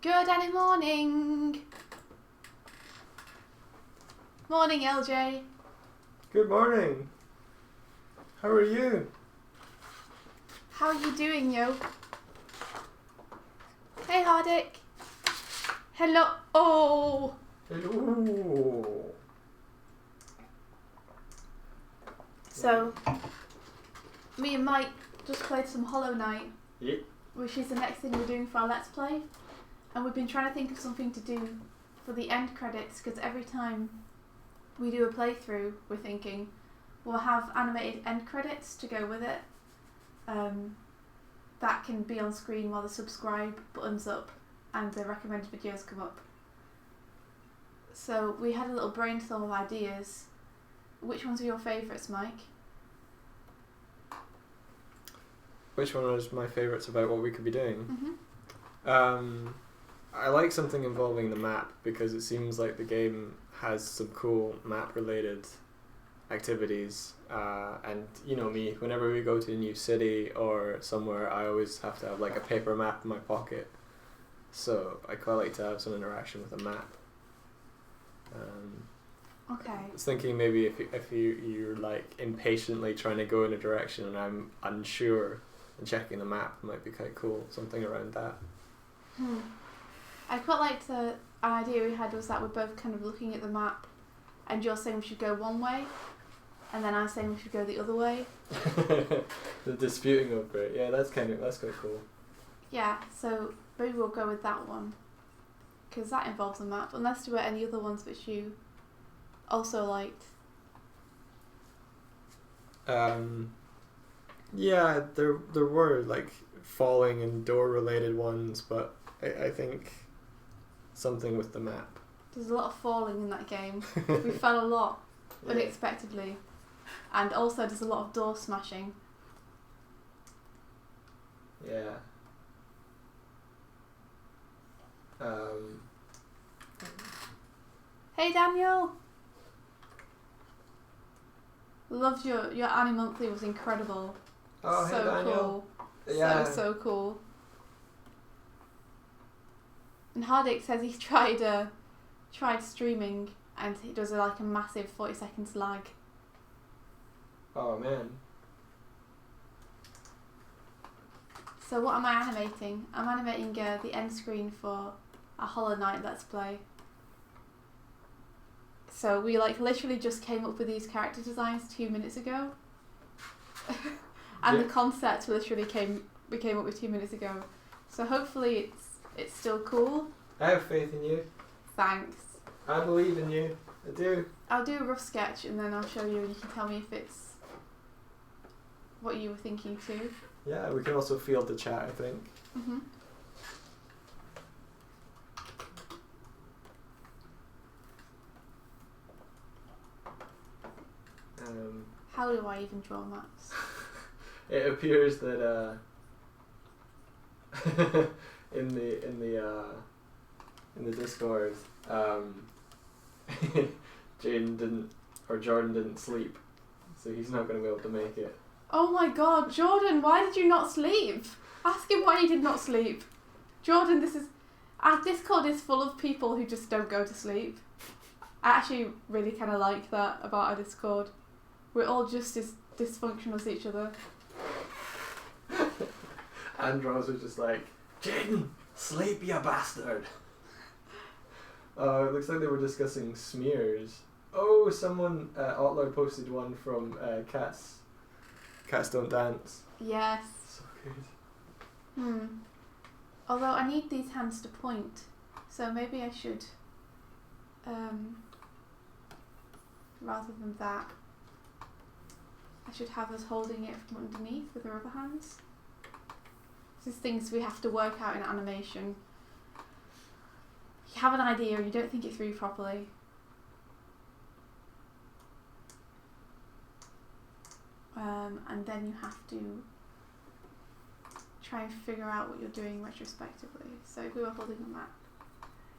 Good any morning. Morning, LJ. Good morning. How are you? How are you doing, yo? Hey, Hardick. Hello. Oh. Hello. So, me and Mike just played some Hollow Knight. Yeah. Which is the next thing we're doing for our Let's Play. And we've been trying to think of something to do for the end credits, because every time we do a playthrough, we're thinking we'll have animated end credits to go with it. That can be on screen while the subscribe button's up and the recommended videos come up. So we had a little brainstorm of ideas. Which ones are your favourites, Mike? Which one was my favourites about what we could be doing? Mm-hmm. I like something involving the map because it seems like the game has some cool map-related activities. And you know me, whenever we go to a new city or somewhere, I always have to have like a paper map in my pocket. So I quite like to have some interaction with a map. Okay. I was thinking maybe if you're like impatiently trying to go in a direction and I'm unsure, and checking the map might be quite cool. Something around that. I quite liked an idea we had was that we're both kind of looking at the map, and you're saying we should go one way, and then I'm saying we should go the other way. The disputing over it. Yeah, that's quite cool. Yeah, so maybe we'll go with that one, because that involves a map. Unless there were any other ones which you also liked. Yeah, there were like falling and door related ones, but I think something with the map. There's a lot of falling in that game. We fell a lot unexpectedly, and also there's a lot of door smashing. Yeah. Hey Daniel! Loved your Annie Monthly, was incredible. Oh, so hey Daniel. Cool. Yeah. So cool. And Hardick says he tried streaming and he does like a massive 40 seconds lag. Oh man. So what am I animating? I'm animating the end screen for a Hollow Knight Let's Play. So we like literally just came up with these character designs 2 minutes ago. And the concept literally we came up with 2 minutes ago. So hopefully it's still cool. I have faith in you. Thanks. I believe in you. I do. I'll do a rough sketch and then I'll show you and you can tell me if it's what you were thinking too. Yeah, we can also field the chat, I think. Mm-hmm. How do I even draw maps? It appears that in the Discord, Jordan didn't sleep, so he's not going to be able to make it. Oh my god, Jordan, why did you not sleep? Ask him why he did not sleep. Jordan, our Discord is full of people who just don't go to sleep. I actually really kind of like that about our Discord. We're all just as dysfunctional as each other. Andros was just like, Jaden, sleep, you bastard. It looks like they were discussing smears. Oh, someone, Outlaw posted one from Cats Don't Dance. Yes. So good. Although I need these hands to point, so maybe I should, rather than that, I should have us holding it from underneath with our other hands. These things we have to work out in animation. You have an idea and you don't think it through properly. And then you have to try and figure out what you're doing retrospectively. So if we were holding a map.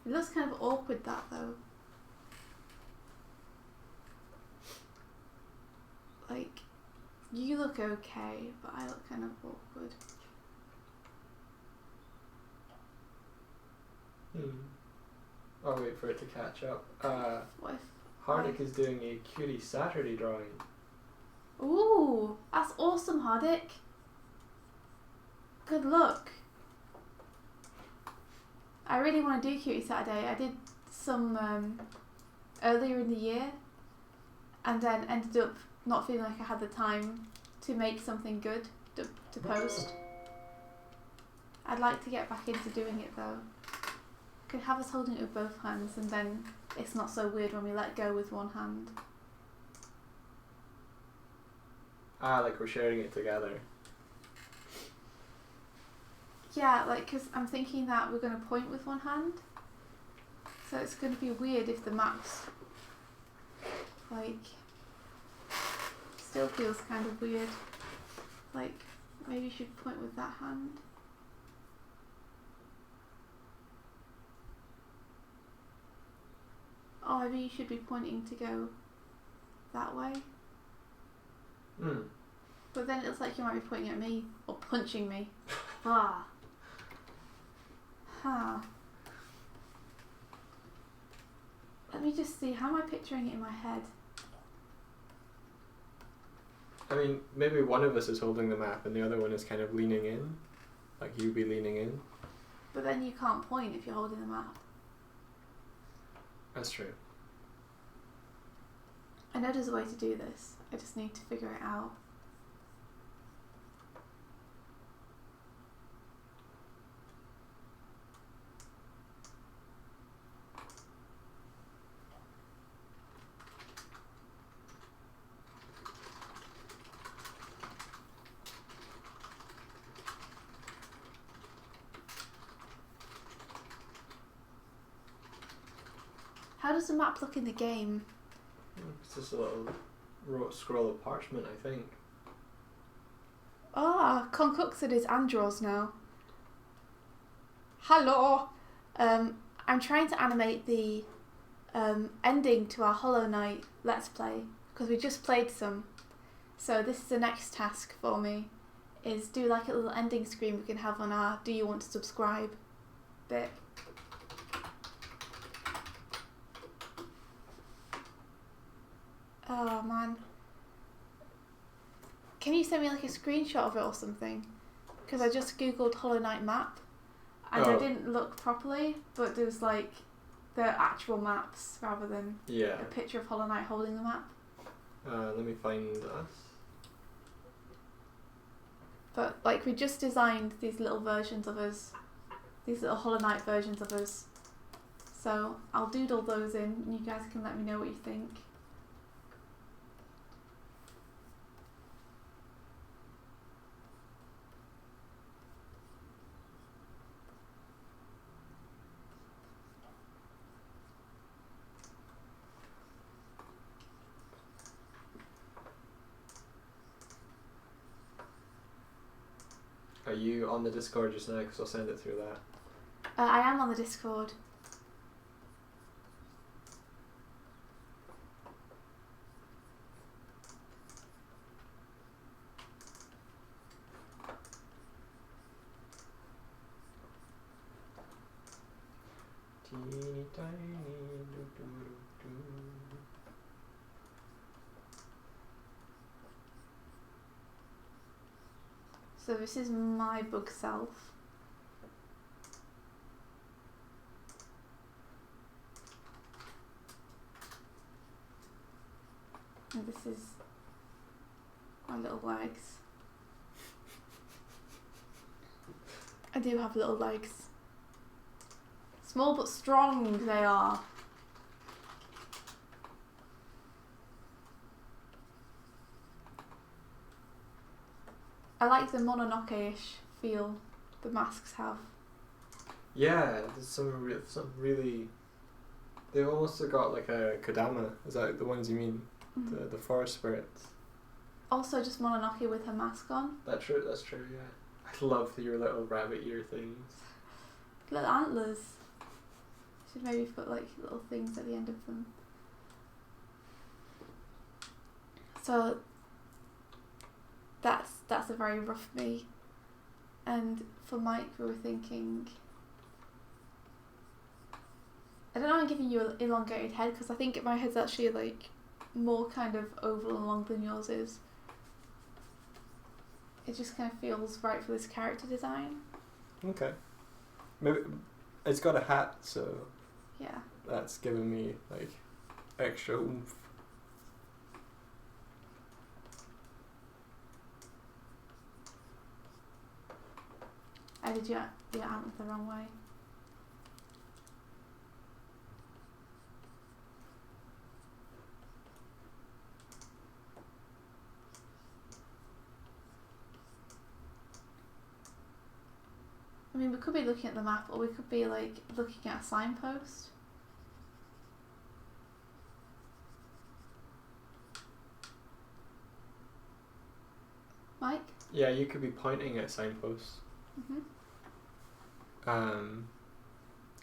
It looks kind of awkward that though. Like, you look okay, but I look kind of awkward. I'll wait for it to catch up. What if... Hardik is doing a Cutie Saturday drawing. Ooh, that's awesome, Hardik. Good luck. I really want to do Cutie Saturday. I did some earlier in the year and then ended up not feeling like I had the time to make something good to post. I'd like to get back into doing it though. Could have us holding it with both hands and then it's not so weird when we let go with one hand. Like we're sharing it together. Yeah, like, because I'm thinking that we're going to point with one hand. So it's going to be weird if the map's, like, still feels kind of weird. Like, maybe you should point with that hand. Oh, maybe you should be pointing to go that way. But then it looks like you might be pointing at me or punching me. Ah. Huh. Let me just see, how am I picturing it in my head? I mean, maybe one of us is holding the map and the other one is kind of leaning in. Like you be leaning in. But then you can't point if you're holding the map. That's true. I know there's a way to do this. I just need to figure it out. How does the map look in the game? It's just a little scroll of parchment, I think. Ah, Concuxid is Andros now. Hello! I'm trying to animate the ending to our Hollow Knight Let's Play, because we just played some. So this is the next task for me, is do like a little ending screen we can have on our Do You Want to Subscribe bit. Oh man. Can you send me like a screenshot of it or something? Because I just googled Hollow Knight map and I didn't look properly, but there's like the actual maps rather than a picture of Hollow Knight holding the map. Let me find us. But like we just designed these little versions of us, these little Hollow Knight versions of us. So I'll doodle those in and you guys can let me know what you think. Are you on the Discord just now? Because I'll send it through that. I am on the Discord. Teeny tiny do. So this is my bug self. And this is my little legs. I do have little legs. Small but strong they are. I like the Mononoke-ish feel the masks have. Yeah, there's some really... They almost have got like a Kodama. Is that the ones you mean? Mm-hmm. The forest spirits. Also just Mononoke with her mask on. That's true, yeah. I love your little rabbit ear things. Little antlers. Should maybe put like little things at the end of them. So that's a very rough me. And for Mike we were thinking I don't know, I'm giving you an elongated head because I think my head's actually like more kind of oval and long than yours is. It just kind of feels right for this character design. Okay. Maybe it's got a hat, so Yeah. that's giving me like extra oomph. I did your antler the wrong way. I mean, we could be looking at the map, or we could be like looking at a signpost. Mike? Yeah, you could be pointing at signposts. Mhm.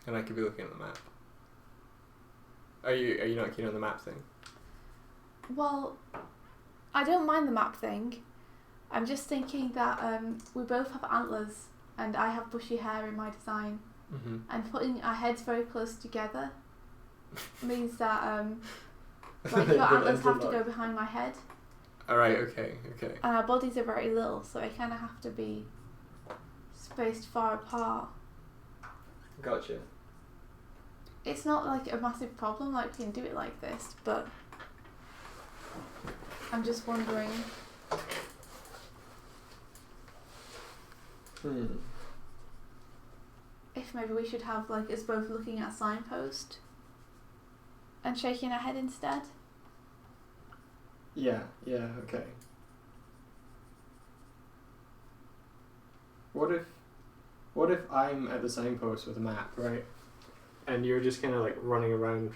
And I could be looking at the map. Are you not keen on the map thing? Well, I don't mind the map thing. I'm just thinking that we both have antlers, and I have bushy hair in my design, Mm-hmm. and putting our heads very close together means that like your antlers have to go behind my head, Alright, okay. and our bodies are very little, so I kind of have to be spaced far apart. Gotcha. It's not like a massive problem, like we can do it like this, but I'm just wondering. If maybe we should have like us both looking at a signpost and shaking our head instead. Yeah, okay. What if I'm at the signpost with a map, right? And you're just kind of like running around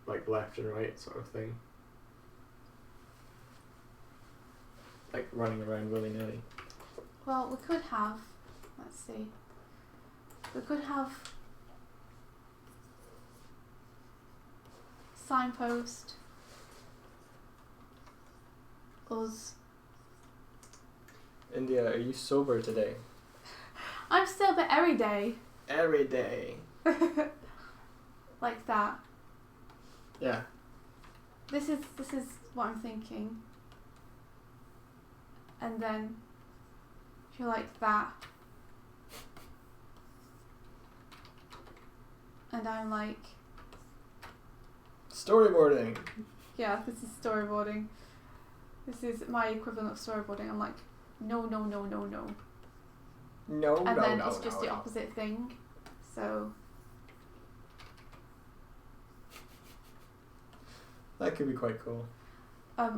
like left and right sort of thing. Like running around willy-nilly. Well, we could have, let's see, we could have signpost, us. India, are you sober today? I'm still a bit every day. Every day. Like that. Yeah. This is what I'm thinking. And then if you're like that, and I'm like, Storyboarding. yeah, this is storyboarding. This is my equivalent of storyboarding. I'm like, no. No, And then no, it's just no, the no. opposite thing. So That could be quite cool.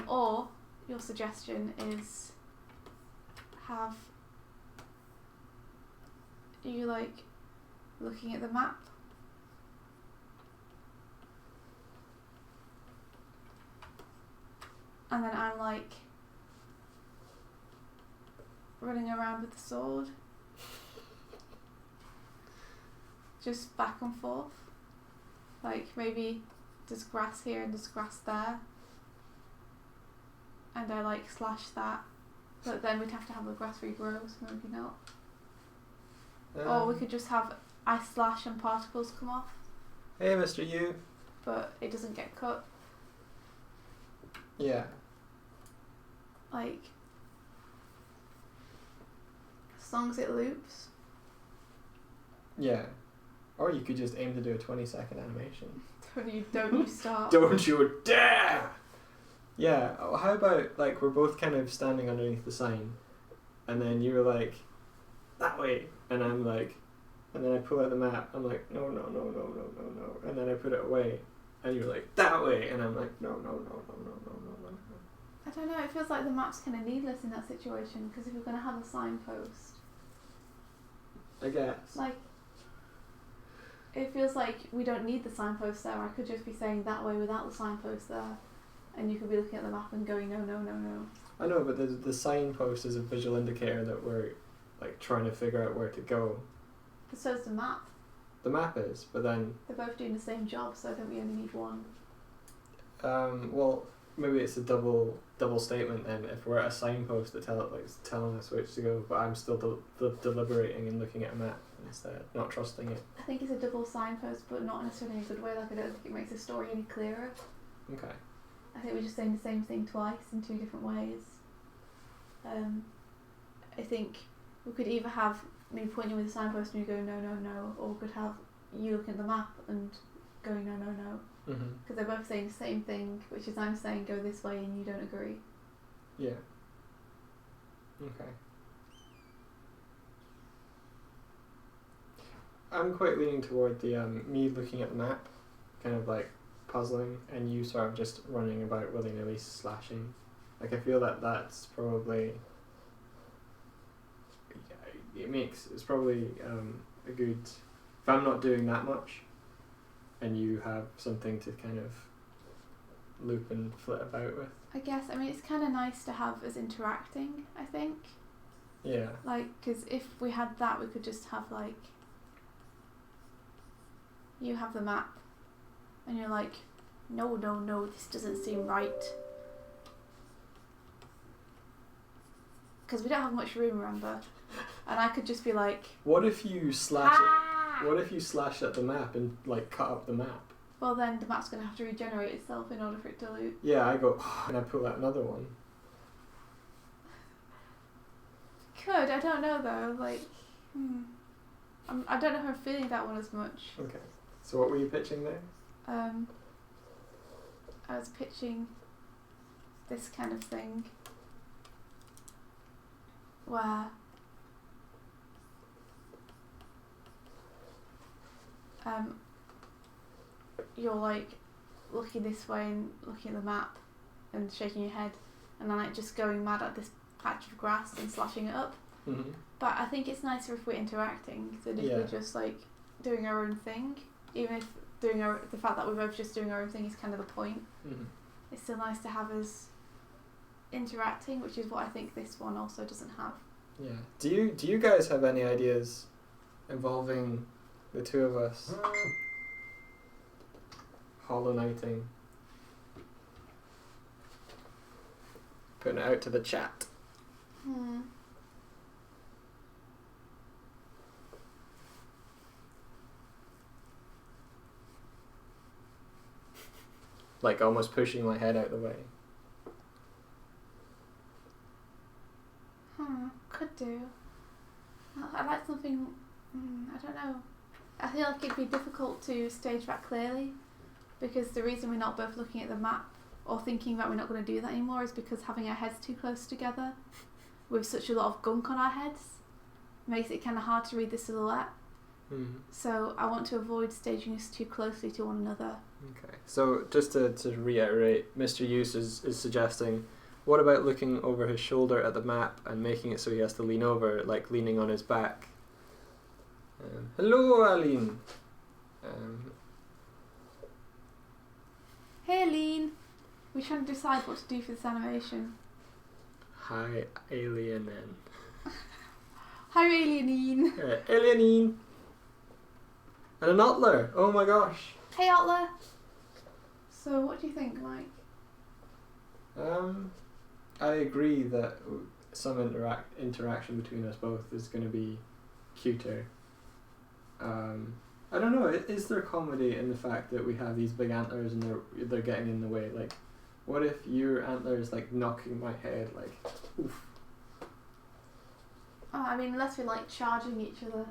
or your suggestion is have you like looking at the map, and then I'm like running around with the sword, just back and forth, like maybe there's grass here and there's grass there, and I like slash that, but then we'd have to have the grass regrow, so maybe not. Or we could just have I slash and particles come off, Hey, Mr. U. but it doesn't get cut. Yeah. Like, as long as it loops. Yeah. Or you could just aim to do a 20-second animation. Don't you start. Don't you dare! Yeah. Oh, how about like we're both kind of standing underneath the sign, and then you're like, that way, and I'm like, and then I pull out the map. I'm like, no, and then I put it away, and you're like, that way, and I'm like, no. I don't know, it feels like the map's kind of needless in that situation, because if you're going to have a signpost, I guess. like, it feels like we don't need the signpost there. I could just be saying that way without the signpost there, and you could be looking at the map and going, no. I know, but the signpost is a visual indicator that we're like trying to figure out where to go. But so's the map. The map is, but then They're both doing the same job, so I think we only need one. well, maybe it's a double statement then. If we're at a signpost that telling us which to go, but I'm still deliberating and looking at a map. instead, not trusting it. I think it's a double signpost, but not necessarily in a good way. Like, I don't think it makes the story any clearer. Okay. I think we're just saying the same thing twice in two different ways. I think we could either have me pointing with a signpost and you go no, no, no, or we could have you looking at the map and going no, no, no. Because they're both saying the same thing, which is I'm saying go this way and you don't agree. Yeah. Okay. I'm quite leaning toward the me looking at the map, kind of like puzzling, and you sort of just running about willy-nilly slashing. Like, I feel that that's probably... It's probably a good... If I'm not doing that much, and you have something to kind of loop and flit about with. I guess, I mean, it's kind of nice to have us interacting, I think. Yeah. Like, because if we had that, we could just have, like... You have the map, and you're like, no, no, no, this doesn't seem right. Because we don't have much room, remember? And I could just be like... What if you slash it? What if you slash at the map and, like, cut up the map? Well, then the map's going to have to regenerate itself in order for it to loop. Yeah, I go, and I pull out another one. Could, I don't know though, like... I don't know if I'm feeling that one as much. Okay. So what were you pitching there? I was pitching this kind of thing where you're like looking this way and looking at the map and shaking your head and then like just going mad at this patch of grass and slashing it up. Mm-hmm. But I think it's nicer if we're interacting than if we're just like doing our own thing. Even if the fact that we're both just doing our own thing is kind of the point. Mm-hmm. It's still nice to have us interacting, which is what I think this one also doesn't have. Yeah. Do you guys have any ideas involving the two of us Hollow Knighting? Putting it out to the chat. Like almost pushing my head out the way. Could do. I'd like something... I don't know. I feel like it'd be difficult to stage that clearly because the reason we're not both looking at the map or thinking that we're not going to do that anymore is because having our heads too close together with such a lot of gunk on our heads makes it kind of hard to read the silhouette. So I want to avoid staging us too closely to one another. Okay. So just to reiterate, Mr. Use is suggesting, what about looking over his shoulder at the map and making it so he has to lean over, like leaning on his back? Hello, Aline. Hey, Aline. We're trying to decide what to do for this animation. Hi, Alien. Hi, Alienine. Alienine. And an Ottler. Oh my gosh. Hey, Ottler. So, what do you think, Mike? I agree that some interaction between us both is going to be cuter. I don't know. Is there comedy in the fact that we have these big antlers and they're getting in the way? Like, what if your antlers like knocking my head? Like, oof. Oh, I mean, unless we're like charging each other.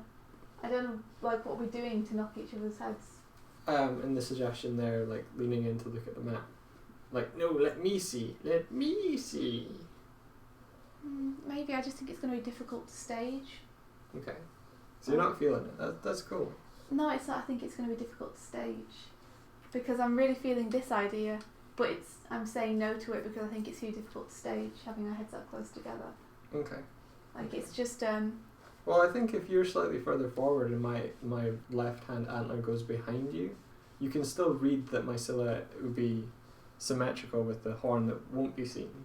I don't know, like, what we're doing to knock each other's heads. And the suggestion there, like leaning in to look at the map. Like, no, let me see. Let me see. Maybe. I just think it's going to be difficult to stage. Okay. So you're not feeling it. That's cool. No, it's not. I think it's going to be difficult to stage. Because I'm really feeling this idea, but I'm saying no to it because I think it's too difficult to stage, having our heads up close together. Okay. Like, it's just... Well, I think if you're slightly further forward and my left hand antler goes behind you, you can still read that my silhouette would be symmetrical with the horn that won't be seen.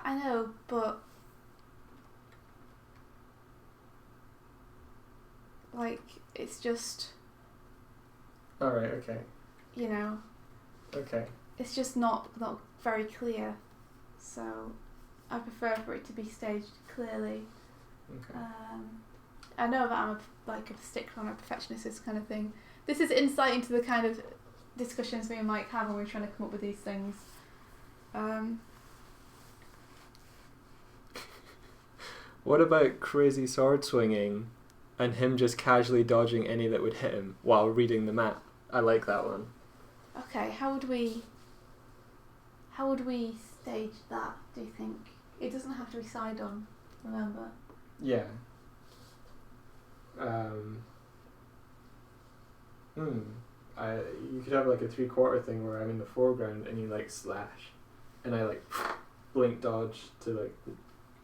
I know, but... Like, it's just... Alright, okay. You know... Okay. It's just not very clear, so I prefer for it to be staged clearly. Okay. I know that I'm a stickler on a perfectionist kind of thing. This is insight into the kind of discussions me and Mike have when we're trying to come up with these things. What about crazy sword swinging and him just casually dodging any that would hit him while reading the map? I like that one. Okay, how would we stage that, do you think? It doesn't have to be side on, remember? Yeah. You could have like a 3/4 thing where I'm in the foreground and you like slash, and I like blink dodge to like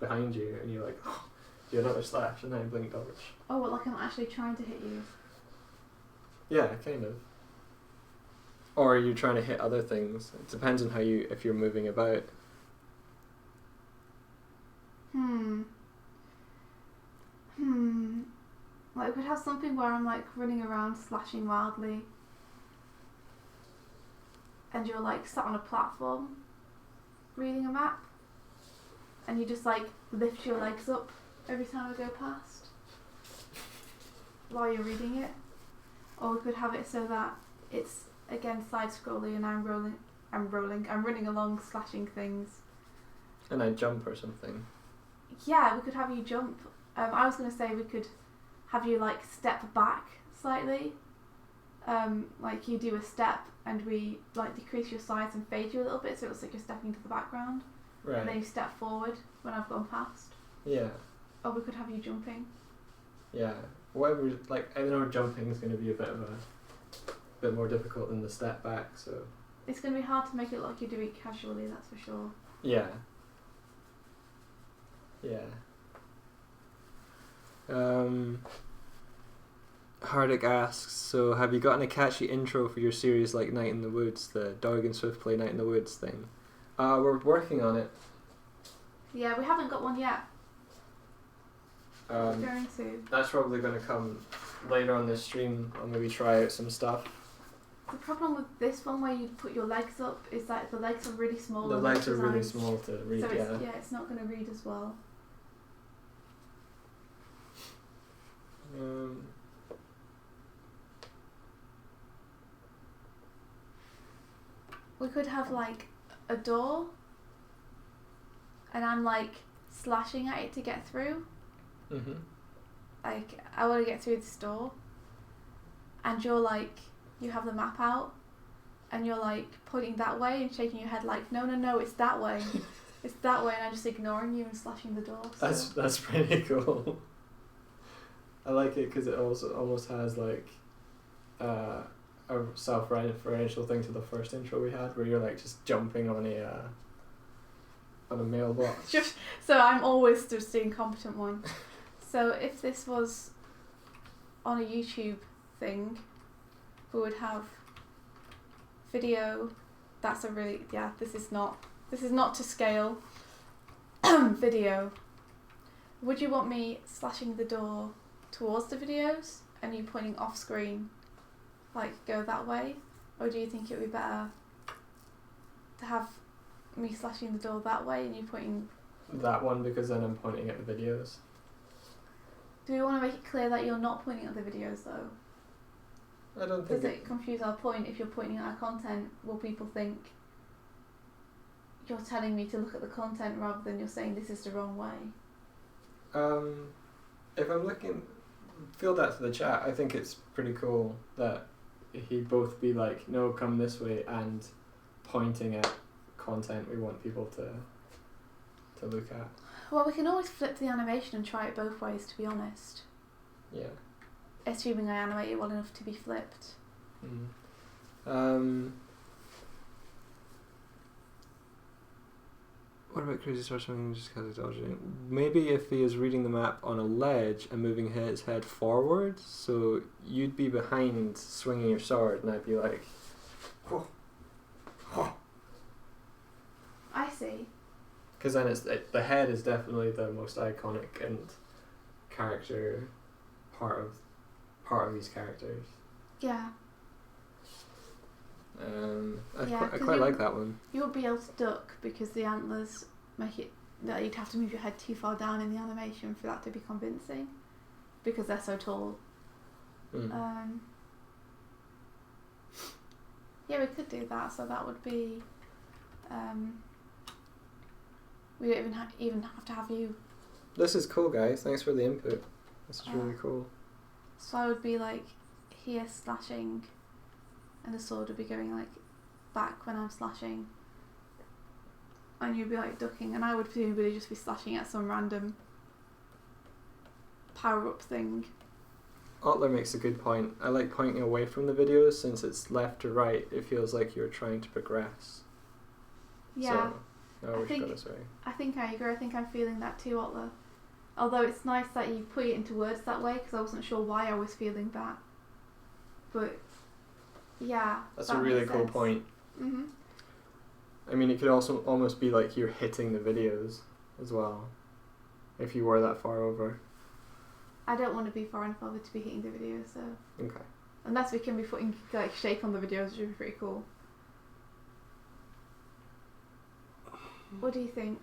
behind you, and you like do another slash and then blink dodge. Oh, well, like I'm actually trying to hit you. Yeah, kind of. Or you're trying to hit other things. It depends on if you're moving about. Like, we could have something where I'm like running around slashing wildly, and you're like sat on a platform reading a map, and you just like lift your legs up every time I go past while you're reading it. Or we could have it so that it's again side scrolling and I'm running along slashing things. And I jump or something. Yeah, we could have you jump. I was going to say we could have you like step back slightly. Like you do a step and we like decrease your size and fade you a little bit so it looks like you're stepping to the background. Right. And then you step forward when I've gone past. Yeah. Or we could have you jumping. Yeah. Whatever, like, I know jumping is going to be a bit more difficult than the step back, so... It's going to be hard to make it look like you do it casually, that's for sure. Yeah. Yeah. Hardick asks, so have you gotten a catchy intro for your series like Night in the Woods, the Dog and Swift Play Night in the Woods thing? We're working on it. Yeah, we haven't got one yet. We're going to. That's probably going to come later on this stream. I'll maybe try out some stuff. The problem with this one where you put your legs up is that the legs are really small. The legs are really small to read, so it's not going to read as well. We could have like a door and I'm like slashing at it to get through. Mm-hmm. Like, I want to get through this door and you're like, you have the map out and you're like pointing that way and shaking your head like, no, it's that way. It's that way, and I'm just ignoring you and slashing the door. So. That's pretty cool. I like it because it also almost has like a self-referential thing to the first intro we had, where you're like just jumping on a mailbox. So I'm always just the incompetent one. So if this was on a YouTube thing, we would have video. That's a really This is not to scale. Video. Would you want me slashing the door towards the videos and you pointing off screen, like go that way, or do you think it would be better to have me slashing the door that way and you pointing that one, because then I'm pointing at the videos? Do we want to make it clear that you're not pointing at the videos though? I don't think. Does it confuse our point if you're pointing at our content? Will people think you're telling me to look at the content rather than you're saying this is the wrong way? If I'm looking, field that to the chat. I think it's pretty cool that he'd both be like, no, come this way, and pointing at content we want people to look at. Well, we can always flip the animation and try it both ways, to be honest. Yeah. Assuming I animate it well enough to be flipped. What about crazy start swinging just because he's dodging? Maybe if he is reading the map on a ledge and moving his head forward, so you'd be behind swinging your sword, and I'd be like, oh, oh. I see. Because then the head is definitely the most iconic and character part of these characters. Yeah. I quite like that one. You would be able to duck because the antlers make it that you'd have to move your head too far down in the animation for that to be convincing. because they're so tall. Yeah, we could do that. So that would be. We don't even have to have you. This is cool, guys. Thanks for the input. This is really cool. So I would be like here slashing, and the sword would be going like back when I'm slashing, and you'd be like ducking, and I would presumably just be slashing at some random power up thing. Otler makes a good point. I like pointing away from the videos since it's left to right. It feels like you're trying to progress. Yeah. So, I wish it got this way. I think I agree. I think I'm feeling that too, Otler. Although it's nice that you put it into words that way, because I wasn't sure why I was feeling that. But yeah, that's a really cool point. Mhm. I mean, it could also almost be like you're hitting the videos as well, if you were that far over. I don't want to be far enough over to be hitting the videos, so. Okay. Unless we can be putting like shake on the videos, which would be pretty cool. What do you think?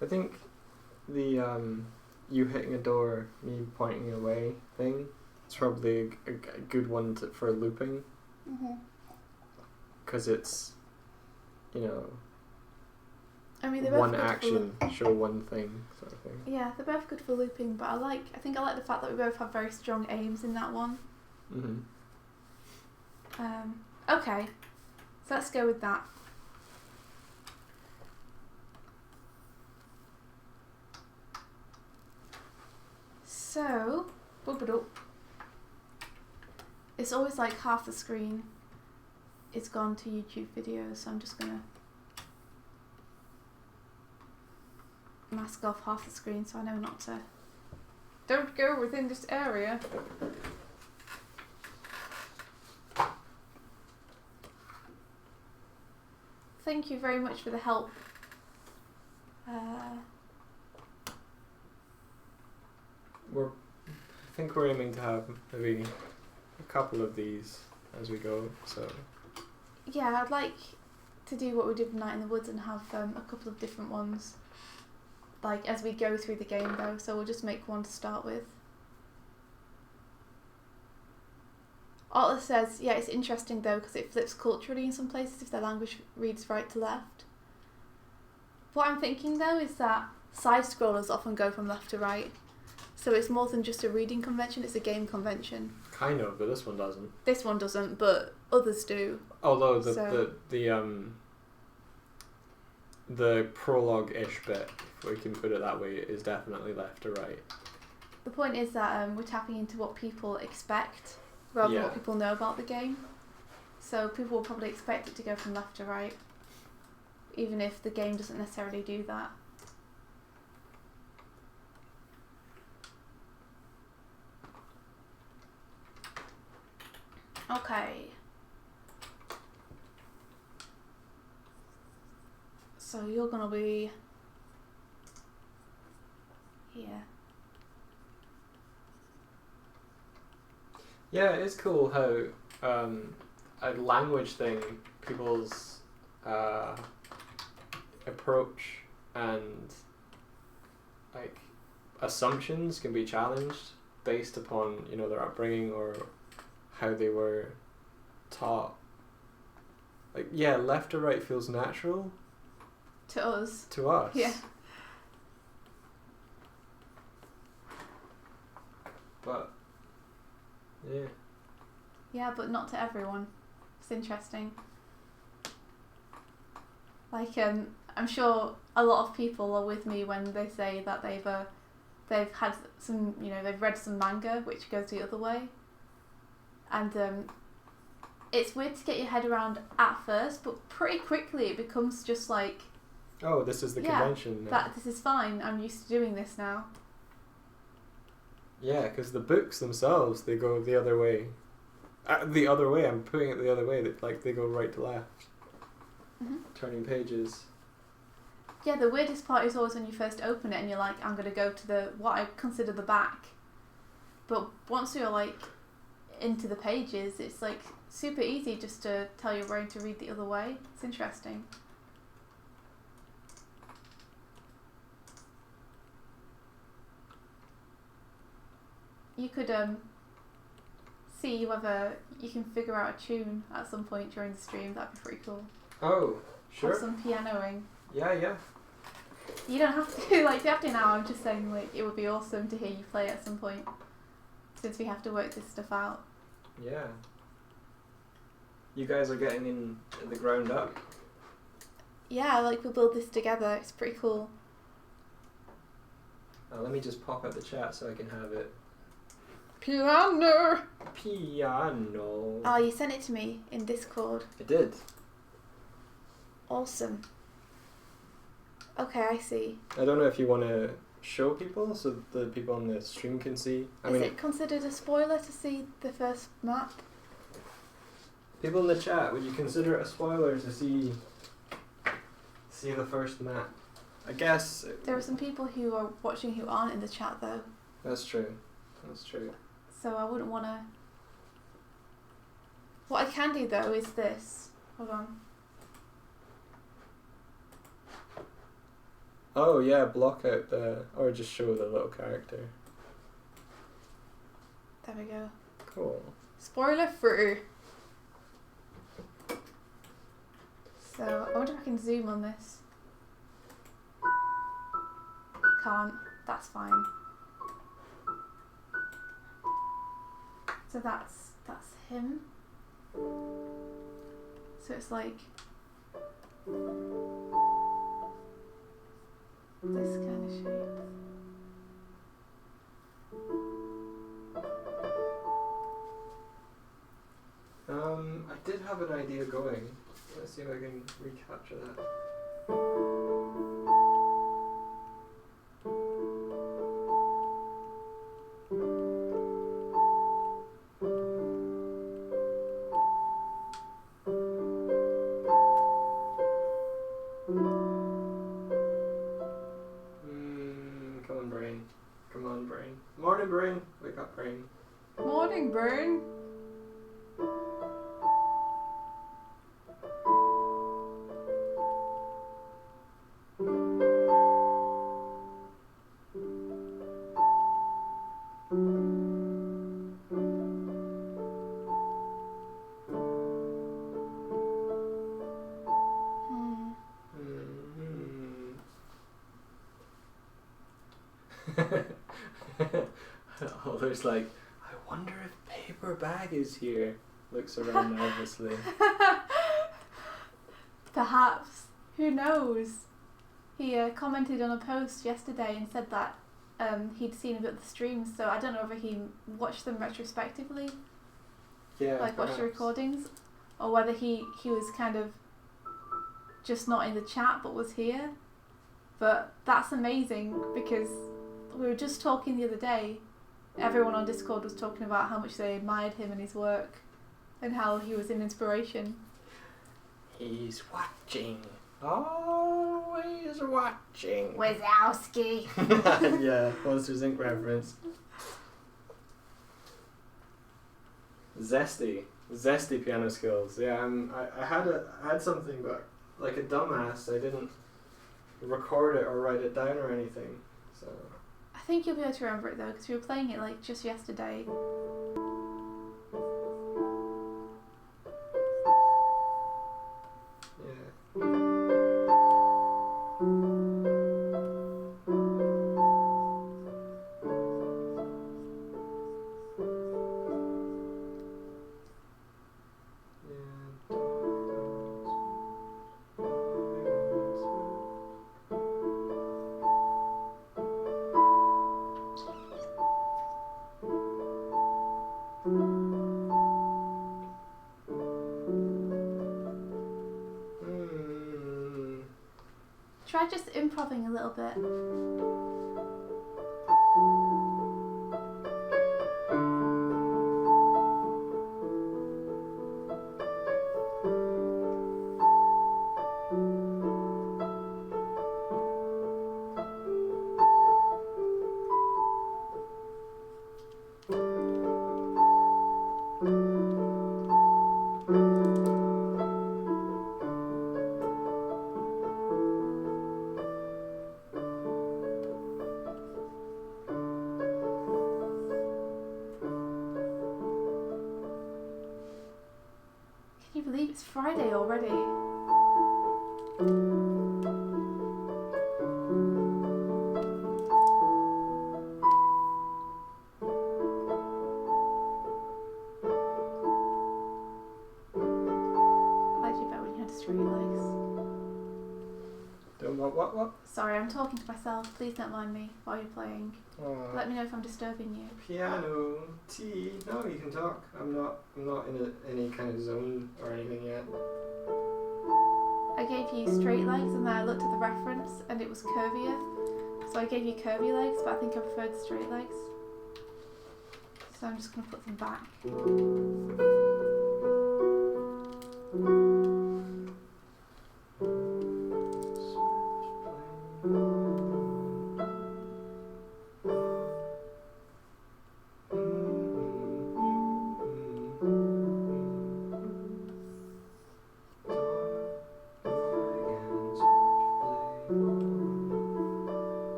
I think the you hitting a door, me pointing away thing, it's probably a good one for looping. Because it's, you know, I mean, they're both one good action, show one thing, sort of thing. Yeah, they're both good for looping, but I think I like the fact that we both have very strong aims in that one. Okay, so let's go with that. So, it's always like half the screen is gone to YouTube videos, so I'm just gonna mask off half the screen so I know not to. Don't go within this area. Thank you very much for the help. I think we're aiming to have maybe a couple of these as we go, so. Yeah, I'd like to do what we did with Night in the Woods and have a couple of different ones, like as we go through the game though, so we'll just make one to start with. Otler says, yeah, it's interesting though because it flips culturally in some places if their language reads right to left. What I'm thinking though is that side scrollers often go from left to right, so it's more than just a reading convention, it's a game convention. Kind of, but this one doesn't. This one doesn't, but others do. Although the prologue-ish bit, if we can put it that way, is definitely left to right. The point is that we're tapping into what people expect rather than what people know about the game. So people will probably expect it to go from left to right, even if the game doesn't necessarily do that. Okay. So you're gonna be here. Yeah, it's cool how a language thing, people's approach and like assumptions can be challenged based upon, you know, their upbringing or how they were taught. Like, yeah, left to right feels natural. To us. To us. Yeah. But, yeah. Yeah, but not to everyone. It's interesting. Like, I'm sure a lot of people are with me when they say that they've had some, you know, they've read some manga which goes the other way. And it's weird to get your head around at first, but pretty quickly it becomes just like, oh, this is the convention now. That this is fine. I'm used to doing this now. Yeah, because the books themselves, they go the other way. The other way, I'm putting it the other way, that like they go right to left. Turning pages. Yeah, the weirdest part is always when you first open it and you're like, I'm going to go to what I consider the back. But once you're like into the pages, it's like super easy just to tell your brain to read the other way. It's interesting. You could see whether you can figure out a tune at some point during the stream. That'd be pretty cool. Oh, sure. Or some pianoing. Yeah. You don't have to like you have to now. I'm just saying like it would be awesome to hear you play at some point, since we have to work this stuff out. Yeah. You guys are getting in the ground up. Yeah, like we'll build this together. It's pretty cool. Let me just pop out the chat so I can have it. Piano. Piano. Oh, you sent it to me in Discord. I did. Awesome. Okay, I see. I don't know if you want to show people so the people on the stream can see. Is it considered a spoiler to see the first map? People in the chat, would you consider it a spoiler to see the first map? I guess. There are some people who are watching who aren't in the chat though. That's true. So I wouldn't want to... What I can do though is this. Hold on. Oh yeah, block out or just show the little character. There we go. Cool. Spoiler free. So I wonder if I can zoom on this. Can't. That's fine. So that's him. So it's like this kind of shape. I did have an idea going. Let's see if I can recapture that. Come on, brain. Morning, brain. Wake up, brain. Morning, brain. Oh, there's like, I wonder if Paper Bag is here. Looks around nervously. Perhaps. Who knows? He commented on a post yesterday and said that he'd seen a bit of the streams, so I don't know whether he watched them retrospectively, Yeah, like watched the recordings, or whether he was kind of just not in the chat but was here. But that's amazing because we were just talking the other day. Everyone on Discord was talking about how much they admired him and his work and how he was an inspiration. He's watching. Always watching. Wazowski. Yeah, Monsters Inc. reference. Zesty piano skills. Yeah, I had something, but like a dumbass, I didn't record it or write it down or anything. So I think you'll be able to remember it though, because we were playing it like just yesterday. yeah. Try just improvising a little bit. It's Friday already. I liked you better when you had straight legs. Don't what? Sorry, I'm talking to myself. Please don't mind me while you're playing. Let me know if I'm disturbing you. Piano, tea. No, you can talk. I'm not in any kind of zone or anything yet. I gave you straight legs and then I looked at the reference and it was curvier. So I gave you curvy legs, but I think I preferred straight legs. So I'm just going to put them back.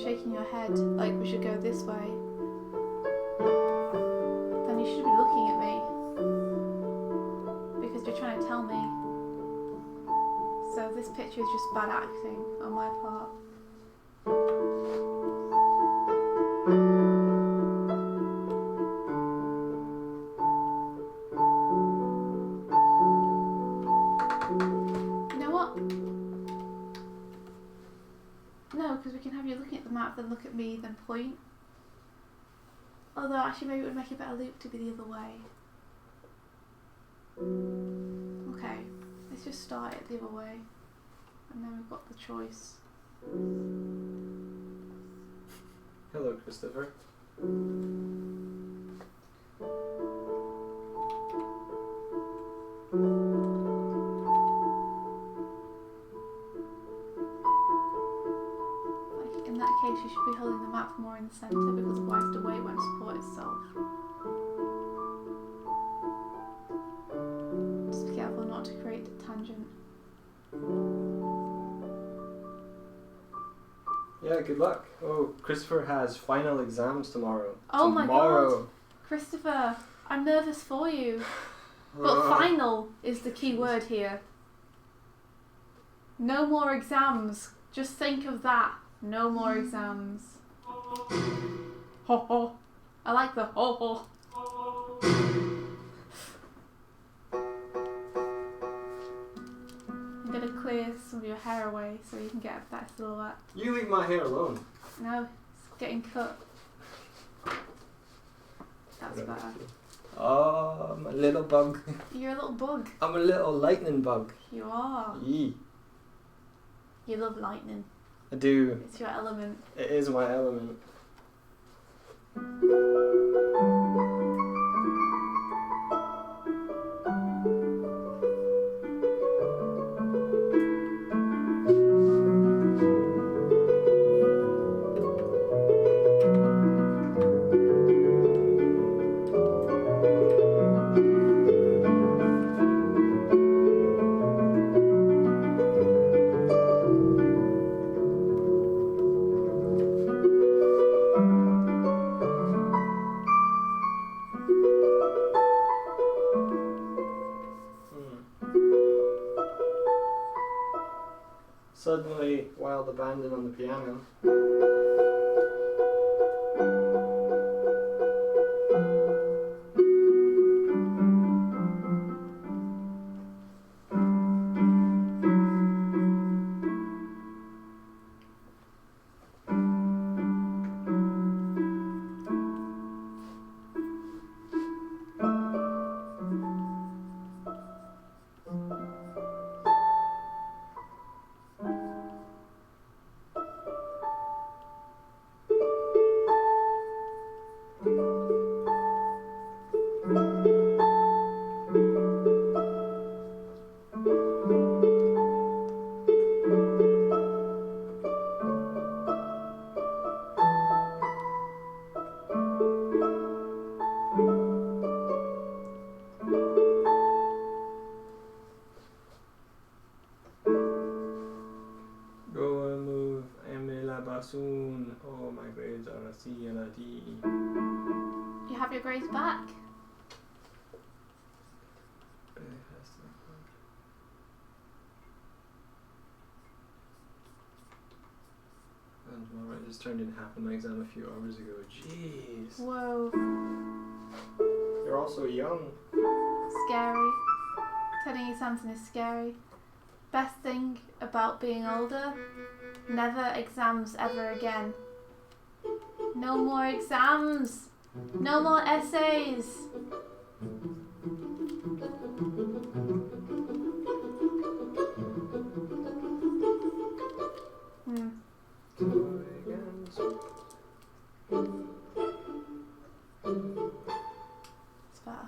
Shaking your head like we should go this way, then you should be looking at me because you're trying to tell me. So this picture is just bad acting on my part. You know what? No, because we can have you looking at the map, then look at me, then point. Although actually maybe it would make a better loop to be the other way. Okay, let's just start it the other way. And then we've got the choice. Hello, Christopher. In that case, you should be holding the map more in the centre because otherwise the weight won't support itself. Just be careful not to create a tangent. Yeah, good luck. Oh, Christopher has final exams tomorrow. Oh my god! Christopher, I'm nervous for you. But final is the key word here. No more exams. Just think of that. No more exams. Ho ho. I like the ho ho. I'm gonna clear some of your hair away so you can get a better silhouette. You leave my hair alone. No, it's getting cut. That's better. Oh, I'm a little bug. You're a little bug. I'm a little lightning bug. You are. Yee. You love lightning. I do. It's your element. It is my element. Suddenly, wild abandon on the piano. and a C and a D. You have your grades back? And well, I just turned in half of my exam a few hours ago. Jeez. Whoa. You're also young. Scary. Turning exams in is scary. Best thing about being older, never exams ever again. No more exams. No more essays. It's better.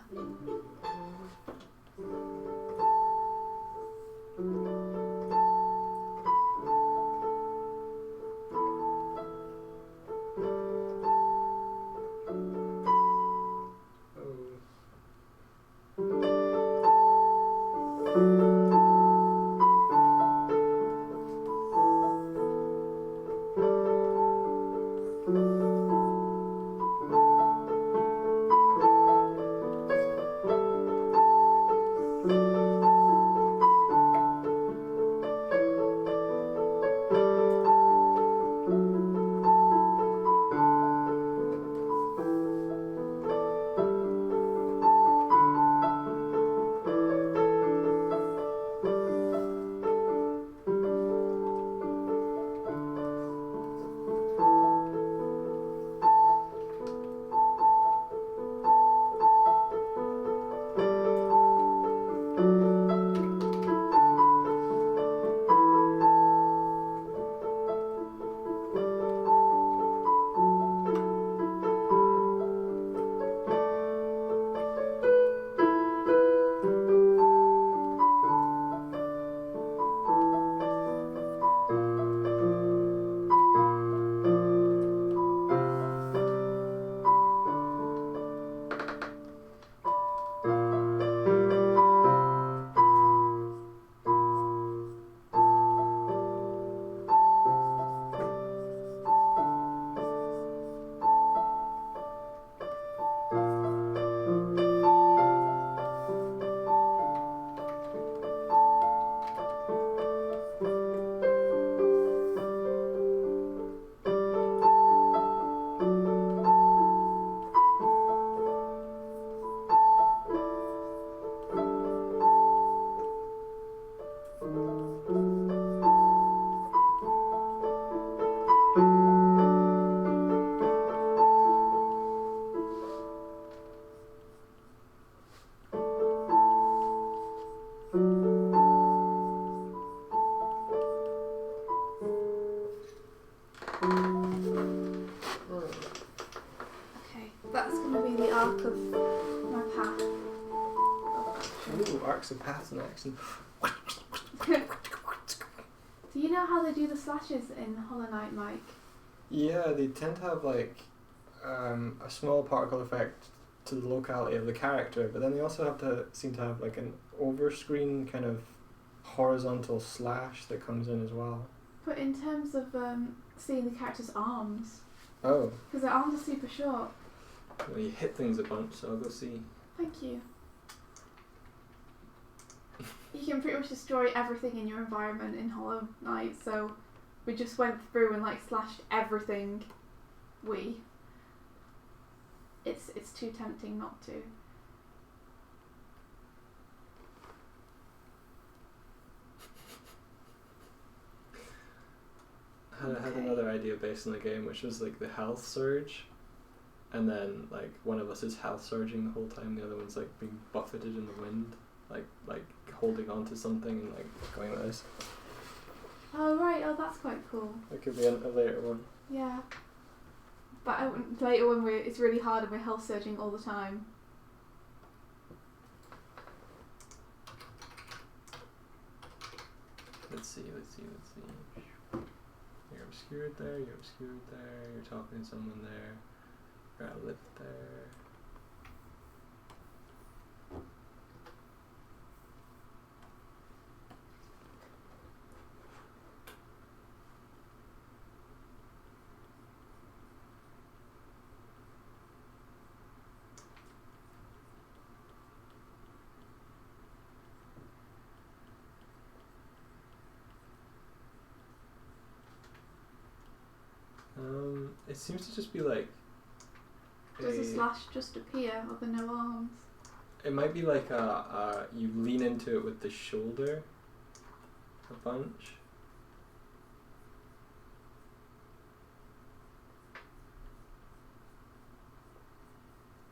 That's going to be the arc of my path. Ooh, arcs of paths in action. Do you know how they do the slashes in Hollow Knight, Mike? Yeah, they tend to have like a small particle effect to the locality of the character, but then they also seem to have like an over-screen kind of horizontal slash that comes in as well. But in terms of seeing the character's arms, Oh. because their arms are super short. Well, you hit things a bunch, so I'll go see. Thank you. You can pretty much destroy everything in your environment in Hollow Knight, so we just went through and like slashed everything. It's too tempting not to. I had another idea based on the game, which was like the health surge, and then like one of us is health surging the whole time, the other one's like being buffeted in the wind, like holding on to something and like going like this. Oh right, oh that's quite cool. That could be a later one. Yeah. But later when it's really hard and we're health surging all the time. Let's see. You're obscured there, you're talking to someone there, you're at a lift there. It seems to just be like. Does a slash just appear, or the no arms? It might be like you lean into it with the shoulder a bunch.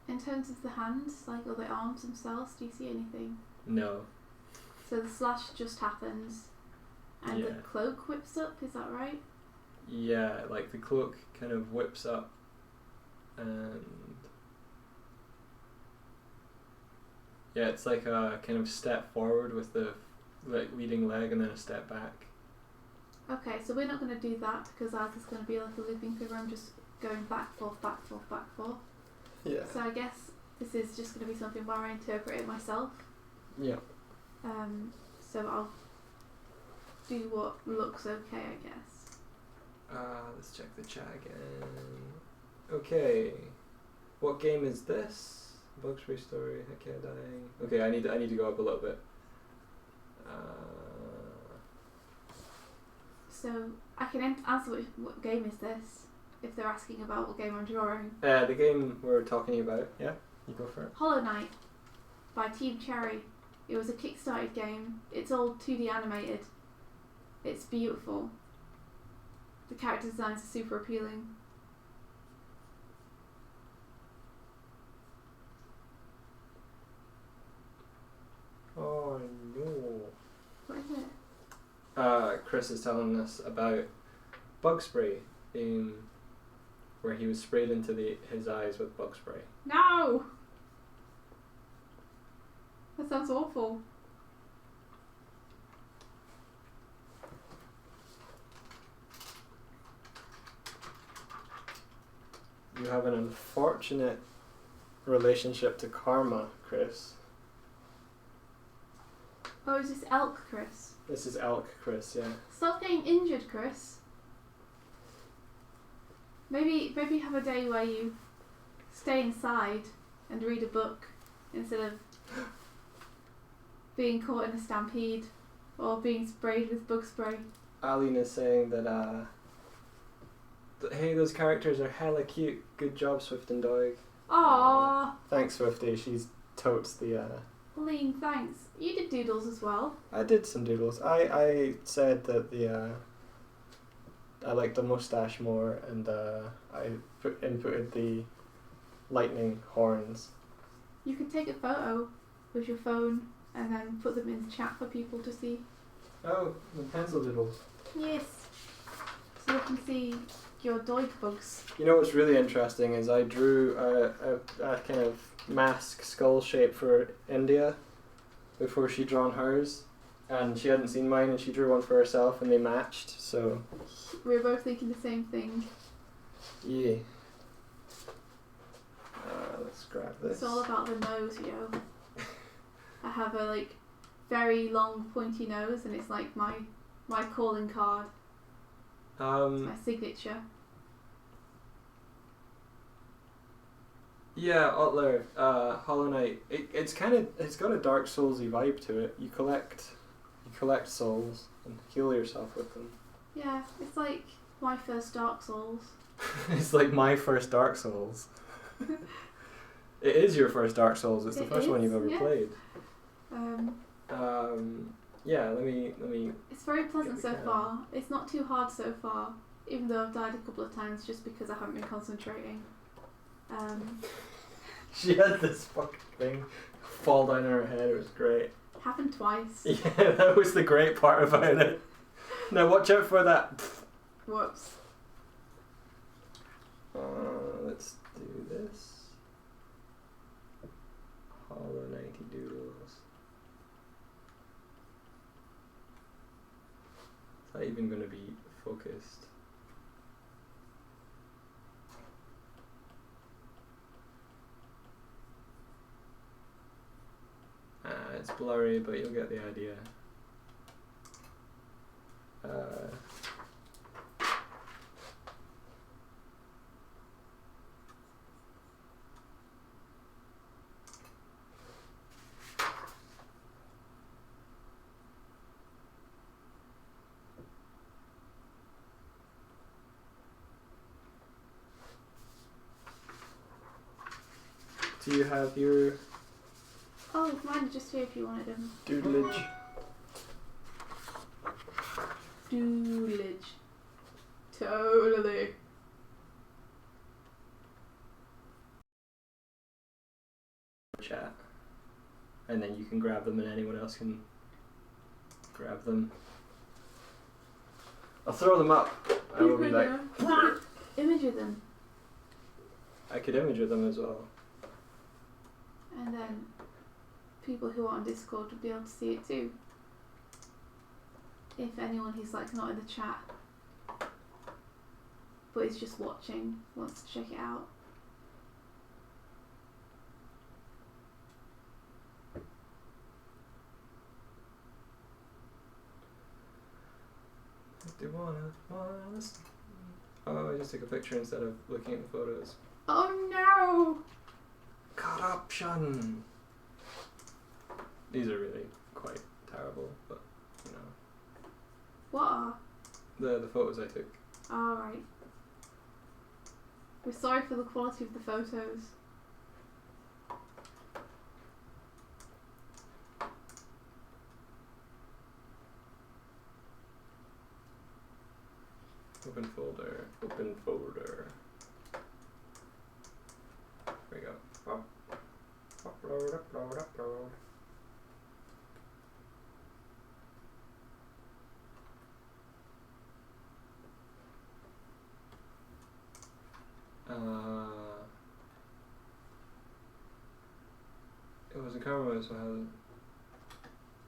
In terms of the hands, like, or the arms themselves, do you see anything? No. So the slash just happens, and the cloak whips up, is that right? Yeah, like the cloak kind of whips up, and yeah, it's like a kind of step forward with the leading leg and then a step back. Okay, so we're not going to do that because ours is going to be like a looping through where I'm just going back, forth, back, forth, back, forth. Yeah. So I guess this is just going to be something where I interpret it myself. Yeah. So I'll do what looks okay, I guess. Let's check the chat again. Okay. What game is this? Bugspray story, Hekia dying. Okay, I need to go up a little bit. So I can answer what game is this if they're asking about what game I'm drawing. The game we're talking about. Yeah, you go for it. Hollow Knight by Team Cherry. It was a Kickstarted game. It's all 2D animated. It's beautiful. The character designs are super appealing. Oh no. What is it? Chris is telling us about bug spray, where he was sprayed into his eyes with bug spray. No! That sounds awful. You have an unfortunate relationship to karma, Chris. Oh, is this elk, Chris? This is elk, Chris, yeah. Stop getting injured, Chris. Maybe have a day where you stay inside and read a book instead of being caught in a stampede or being sprayed with bug spray. Aline is saying that, hey, those characters are hella cute. Good job, Swift and Dog. Aww. Thanks, Swifty. She's totes the, Lean, thanks. You did doodles as well. I did some doodles. I said that I liked the mustache more, and I inputted the lightning horns. You could take a photo with your phone and then put them in the chat for people to see. Oh, the pencil doodles. Yes. So you can see your doig bugs. You know what's really interesting is I drew a kind of mask skull shape for India before she'd drawn hers, and she hadn't seen mine, and she drew one for herself, and they matched. So we were both thinking the same thing. yeah. Let's grab this. It's all about the nose, yo. I have a very long pointy nose, and it's like my calling card. It's my signature. Yeah, Otler, Hollow Knight. It's got a Dark Soulsy vibe to it. You collect souls and heal yourself with them. Yeah, it's like my first Dark Souls. It's like my first Dark Souls. It is your first Dark Souls. It's the first one you've ever played. Yeah. Let me. It's very pleasant so far. It's not too hard so far, even though I've died a couple of times just because I haven't been concentrating. She had this fucking thing fall down her head. It was great. Happened twice. Yeah, that was the great part about it. Now watch out for that. Whoops. Let's do this. Hollow Knighty Doodles. Is that even going to be focused? It's blurry, but you'll get the idea. Do you have your Oh, mine are just here if you wanted them. doodlage? Doodlage. Totally. Chat. And then you can grab them and anyone else can grab them. I'll throw them up. I will be like... Image of them. I could image them as well. And then people who are on Discord would be able to see it too. If anyone who's like not in the chat but is just watching wants to check it out. Do you wanna Oh, I just took a picture instead of looking at the photos. Oh no! Corruption! These are really quite terrible, but you know. What are? The photos I took. Alright. We're sorry for the quality of the photos. Open folder. Open folder. There we go. Upload, upload, upload. It was a camera,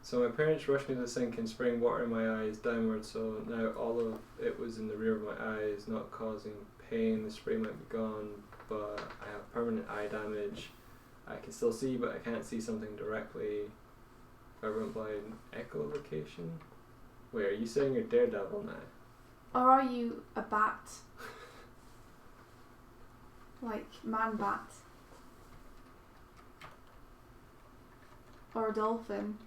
so my parents rushed me to the sink and spraying water in my eyes downwards, so now all of it was in the rear of my eyes, not causing pain. The spray might be gone, but I have permanent eye damage. I can still see, but I can't see something directly. If I went by an echolocation. Wait, are you saying you're Daredevil now? Or are you a bat? Like man bat? Or a dolphin?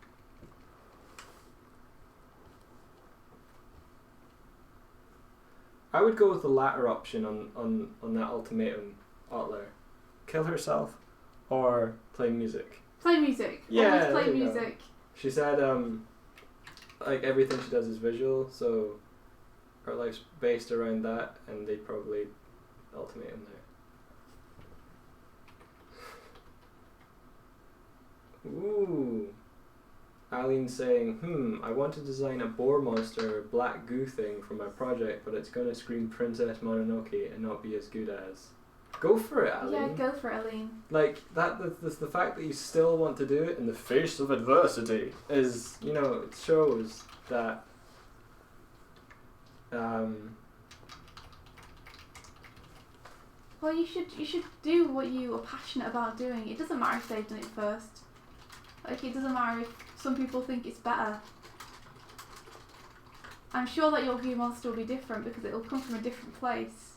I would go with the latter option on that ultimatum, Otler. Kill herself or play music. Play music. Yeah, always play music. She said like everything she does is visual, so her life's based around that, and they'd probably ultimatum there. Ooh. Aline saying, I want to design a boar monster black goo thing for my project, but it's gonna scream Princess Mononoke and not be as good as. Go for it, Aline. Yeah, go for it, Aline. Like the fact that you still want to do it in the face of adversity is, you know, it shows that well, you should do what you are passionate about doing. It doesn't matter if they've done it first. Like, it doesn't matter if some people think it's better. I'm sure that your goo monster will be different because it will come from a different place.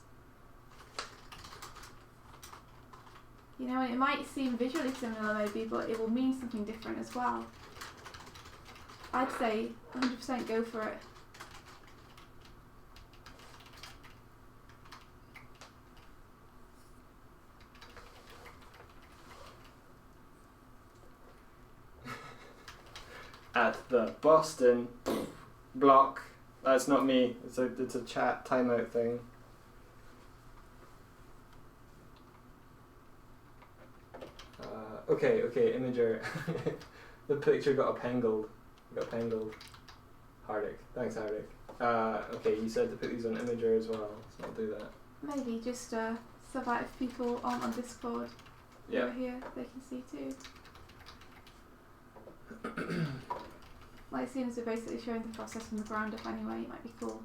You know, it might seem visually similar maybe, but it will mean something different as well. I'd say 100% go for it. at the Boston block. That's not me. It's a chat timeout thing. Okay, Imager. The picture got pangled. Hardick. Thanks, Hardick. Okay, you said to put these on Imager as well, so I'll do that. Maybe just so that if people aren't on Discord who are here, they can see too. Like, seeing as we're basically showing the process from the ground up anyway, it might be cool.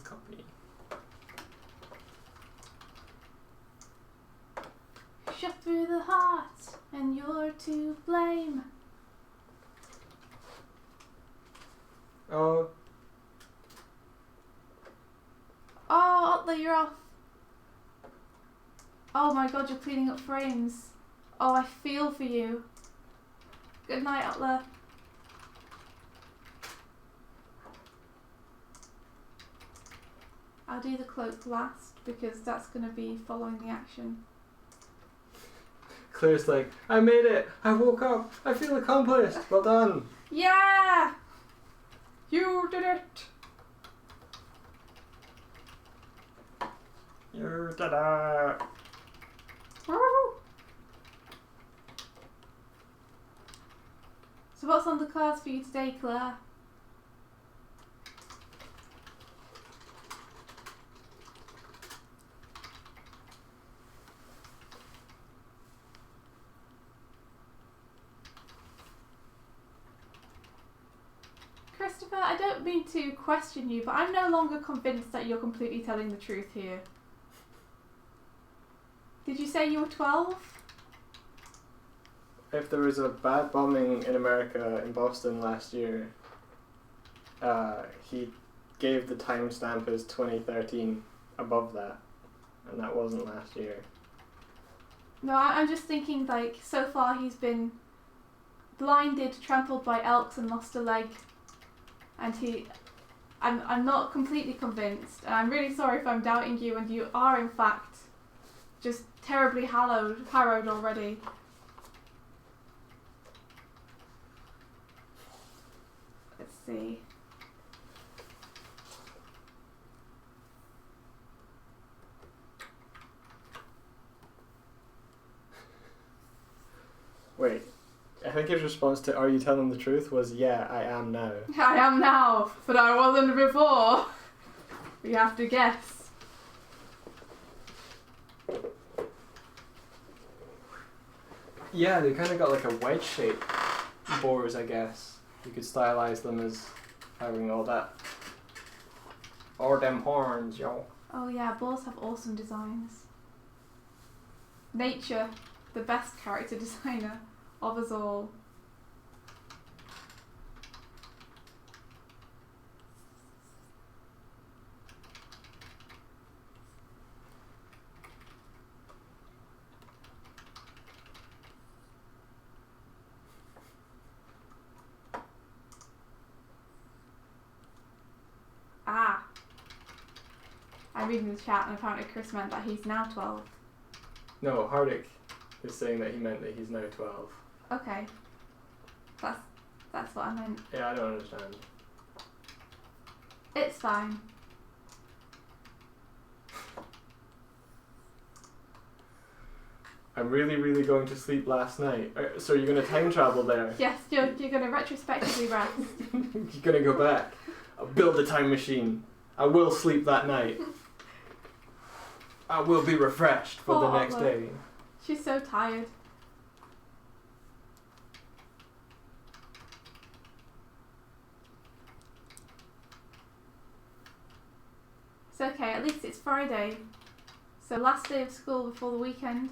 Copy. Shot through the heart, and you're to blame. Oh, Otler, you're off. Oh my god, you're cleaning up frames. Oh, I feel for you. Good night, Otler. I'll do the cloak last because that's going to be following the action. Claire's like, I made it! I woke up! I feel accomplished! Well done! Yeah! You did it! You did it! Woo! So what's on the cards for you today, Claire? Christopher, I don't mean to question you, but I'm no longer convinced that you're completely telling the truth here. Did you say you were 12? If there was a bad bombing in America, in Boston last year, he gave the timestamp as 2013 above that, and that wasn't last year. No, I'm just thinking, like, so far he's been blinded, trampled by elks and lost a leg. And I'm not completely convinced, and I'm really sorry if I'm doubting you, and you are in fact just terribly harrowed already. Let's see. Wait, I think his response to "Are you telling the truth?" was "Yeah, I am now." I am now, but I wasn't before. We have to guess. Yeah, they kind of got like a wedge-shaped boars, I guess. You could stylize them as having all that. Or them horns, yo. Oh yeah, boars have awesome designs. Nature, the best character designer of us all. Ah. I'm reading the chat and apparently Chris meant that he's now 12. No, Hardik is saying that he meant that he's now 12. Okay. That's what I meant. Yeah, I don't understand. It's fine. I'm really, really going to sleep last night. So you're going to time travel there? Yes, you're going to retrospectively rest. You're going to go back. I'll build a time machine. I will sleep that night. I will be refreshed for the next day. She's so tired. It's okay, at least it's Friday. So last day of school before the weekend.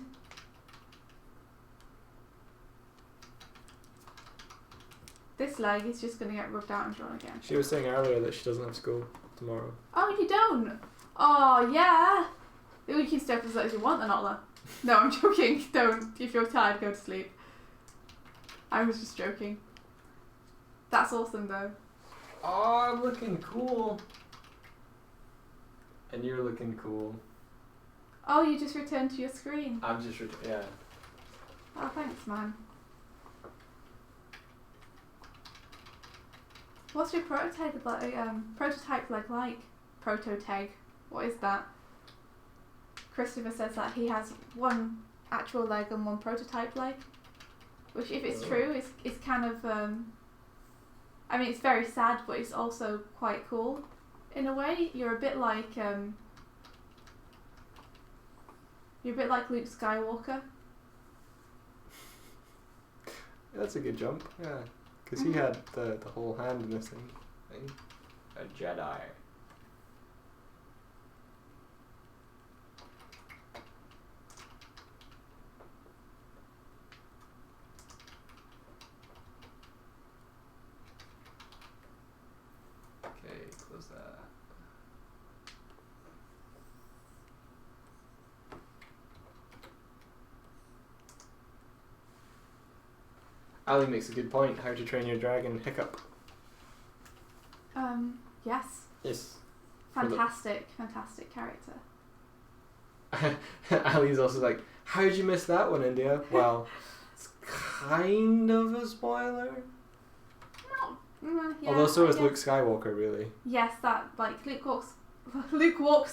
This leg is just going to get rubbed out and drawn again. She was saying earlier that she doesn't have school tomorrow. Oh, you don't? Oh, yeah. You can stay up as late as you want, then, Ola. No, I'm joking. Don't. If you're tired, go to sleep. I was just joking. That's awesome, though. Oh, I'm looking cool. And you're looking cool. Oh, you just returned to your screen. I'm just, yeah. Oh, thanks, man. What's your prototype leg like? Prototeg. What is that? Christopher says that he has one actual leg and one prototype leg. Which, if it's true, is kind of... I mean, it's very sad, but it's also quite cool. In a way, you're a bit like... you're a bit like Luke Skywalker. That's a good jump, yeah. Because he had the whole hand in this thing. A Jedi. Okay, close that. Ali makes a good point. How to Train Your Dragon Hiccup. Yes. Yes. Fantastic character. Ali's also like, how did you miss that one, India? Well, it's kind of a spoiler. No. Yeah, Although so I is guess. Luke Skywalker, really. Yes, that, like, Luke walks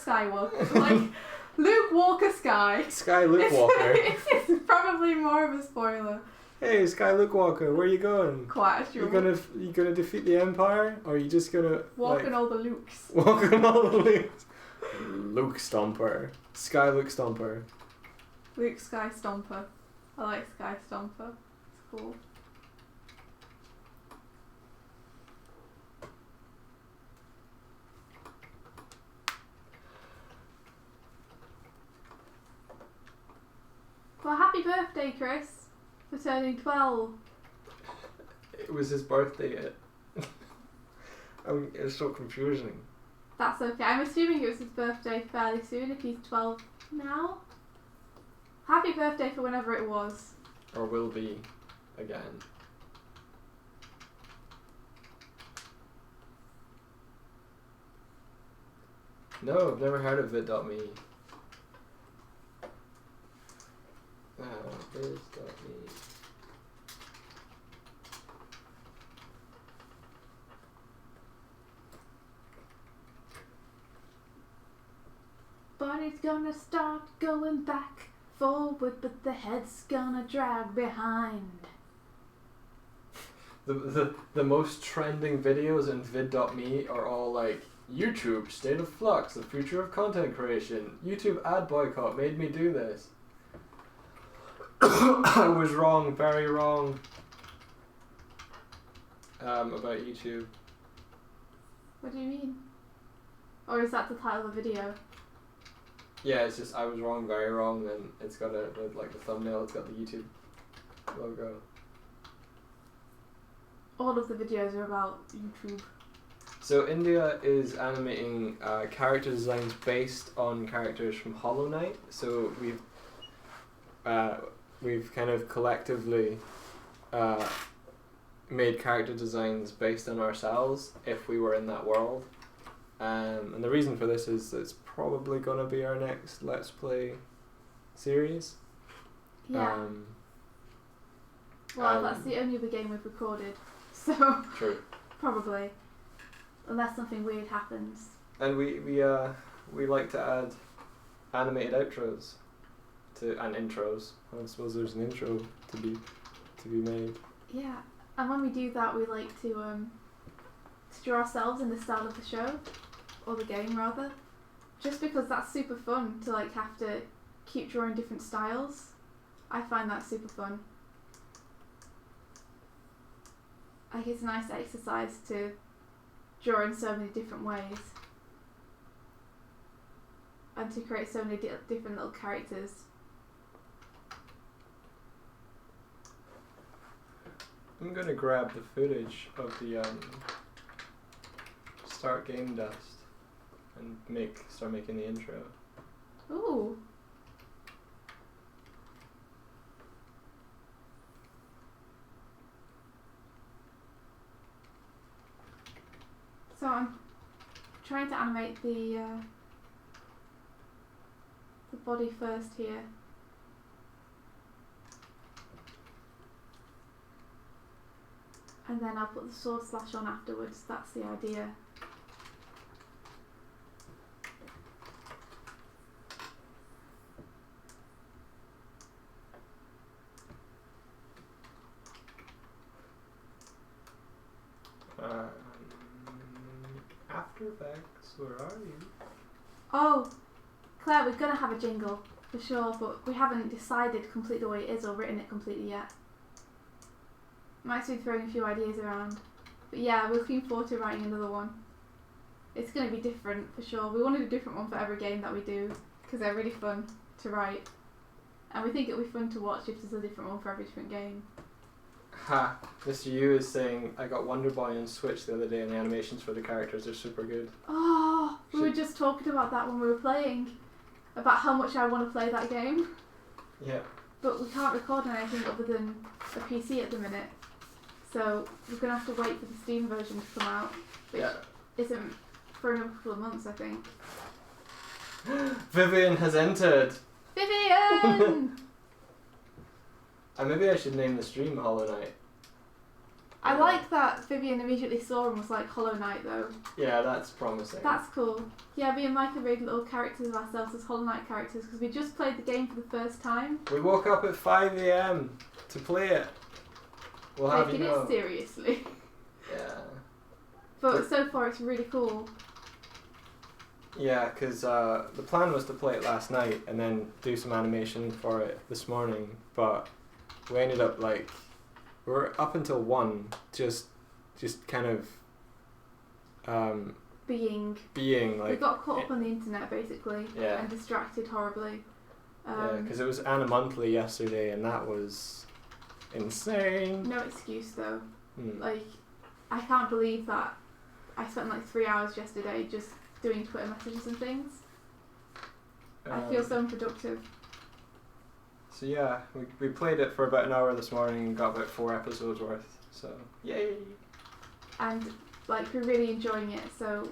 Skywalker. Like, Luke Walker Sky. Sky Luke Walker. It's probably more of a spoiler. Hey, Sky Luke Walker, where you going? Quite a sure. You gonna defeat the Empire, or are you just gonna Walking all the Lukes. walking all the Lukes? Luke Stomper, Sky Luke Stomper. Luke Sky Stomper. I like Sky Stomper. It's cool. Well, happy birthday, Chris, for turning 12. It was his birthday yet. It's so confusing. That's okay. I'm assuming it was his birthday fairly soon if he's 12 now. Happy birthday for whenever it was. Or will be, again. No, I've never heard of vid.me. Vid.me. Body's gonna start going back forward, but the head's gonna drag behind. The most trending videos in vid.me are all like, YouTube, state of flux, the future of content creation. YouTube ad boycott made me do this. I was wrong, very wrong. About YouTube. What do you mean? Or is that the title of the video? Yeah, it's just I was wrong, very wrong, and it's got like the thumbnail, it's got the YouTube logo. All of the videos are about YouTube. So India is animating character designs based on characters from Hollow Knight. So we've kind of collectively made character designs based on ourselves if we were in that world. And the reason for this is that it's probably going to be our next Let's Play series. Yeah. Well, that's the only other game we've recorded, so True. Probably, unless something weird happens. And we like to add animated outros and intros. I suppose there's an intro to be made. Yeah, and when we do that, we like to draw ourselves in the style of the show, or the game rather, just because that's super fun to like have to keep drawing different styles. I find that super fun. Like, it's a nice exercise to draw in so many different ways and to create so many different little characters. I'm gonna grab the footage of the start game dust and start making the intro. Ooh. So I'm trying to animate the body first here. And then I'll put the sword slash on afterwards, that's the idea. After Effects, where are you? Oh, Claire, we're going to have a jingle, for sure, but we haven't decided completely the way it is or written it completely yet. Might be throwing a few ideas around. But yeah, we're looking forward to writing another one. It's going to be different, for sure. We wanted a different one for every game that we do, because they're really fun to write. And we think it'll be fun to watch if there's a different one for every different game. Ha! Mr. Yu is saying, I got Wonder Boy on Switch the other day and the animations for the characters are super good. Oh, we were just talking about that when we were playing. About how much I want to play that game. Yeah. But we can't record on anything other than a PC at the minute. So we're going to have to wait for the Steam version to come out. Which isn't for another couple of months, I think. Vivian has entered! Vivian! Maybe I should name the stream Hollow Knight. I like that Vivian immediately saw and was like, Hollow Knight though. Yeah, that's promising. That's cool. Yeah, me and Mike have made little characters of ourselves as Hollow Knight characters because we just played the game for the first time. We woke up at 5 a.m. to play it. We'll have you Taking know. it seriously. Yeah. But so far it's really cool. Yeah, because the plan was to play it last night and then do some animation for it this morning, but we ended up like, we were up until 1 just kind of being like... We got caught up on the internet basically and distracted horribly. Yeah, because it was Anna Monthly yesterday and that was insane. No excuse though. Like, I can't believe that I spent like 3 hours yesterday just doing Twitter messages and things. I feel so unproductive. So yeah, we played it for about an hour this morning and got about 4 episodes worth, so yay! And like, we're really enjoying it, so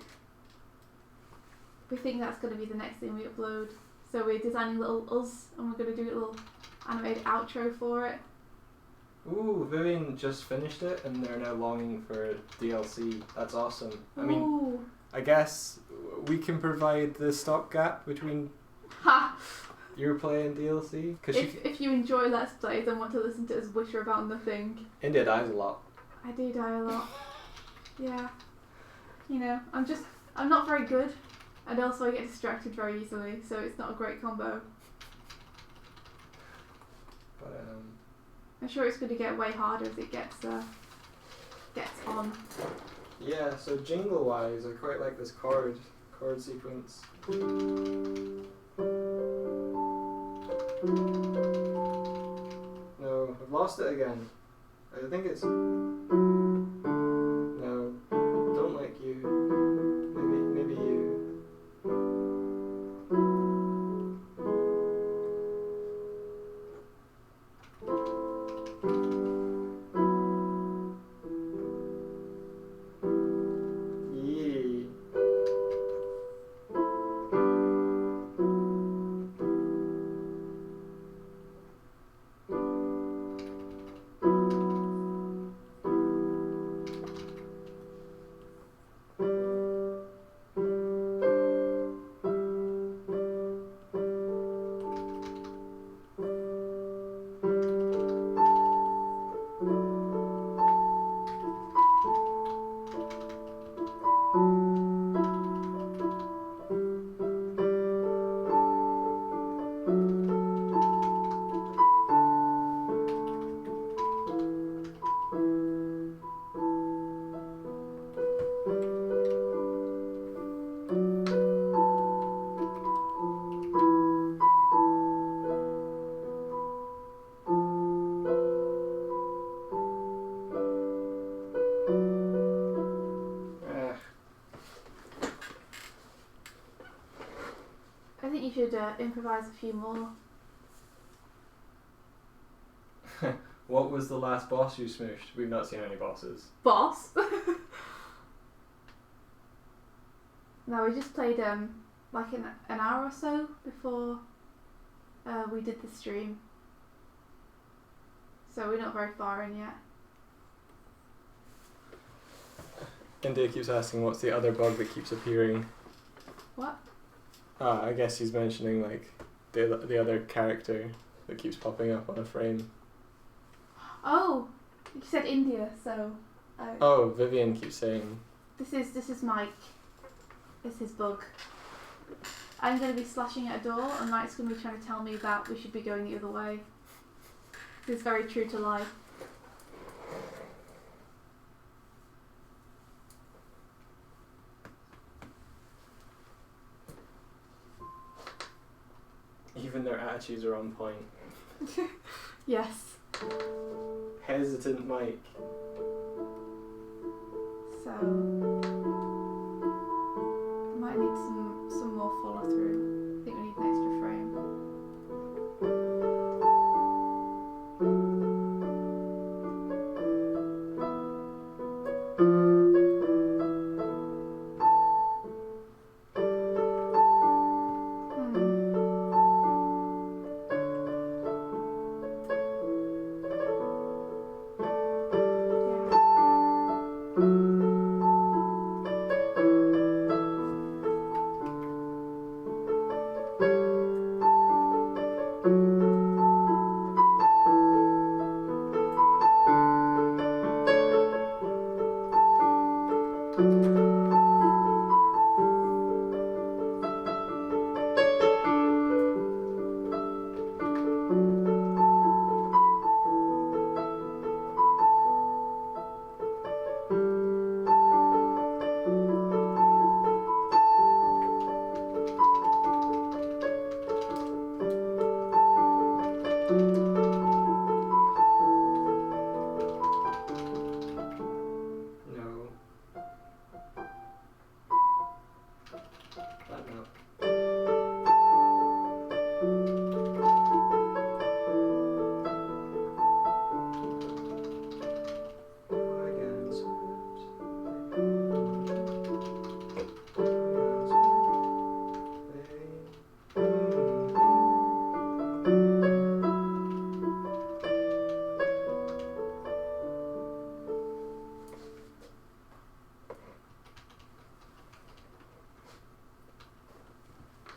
we think that's going to be the next thing we upload. So we're designing little us and we're going to do a little animated outro for it. Ooh, Vivian just finished it and they're now longing for DLC. That's awesome. I mean, I guess we can provide the stopgap between your play and DLC. If you enjoy Let's Plays and want to listen to us witter about nothing. India dies a lot. I do die a lot. Yeah. You know, I'm not very good and also I get distracted very easily, so it's not a great combo. But I'm sure it's going to get way harder as it gets on. Yeah, so jingle wise, I quite like this chord sequence. No, I've lost it again. I think it's... No, don't like you. Maybe you. I think you should improvise a few more. What was the last boss you smooshed? We've not seen any bosses. Boss? No, we just played like an hour or so before we did the stream. So we're not very far in yet. India keeps asking what's the other bug that keeps appearing. What? I guess he's mentioning like the other character that keeps popping up on a frame. Oh, you said India, so. Oh, Vivian keeps saying. This is Mike. It's his bug. I'm going to be slashing at a door, and Mike's going to be trying to tell me that we should be going the other way. This is very true to life. Even their attitudes are on point. Yes. Hesitant Mike. So might need some more follow through. I think we need an extra frame.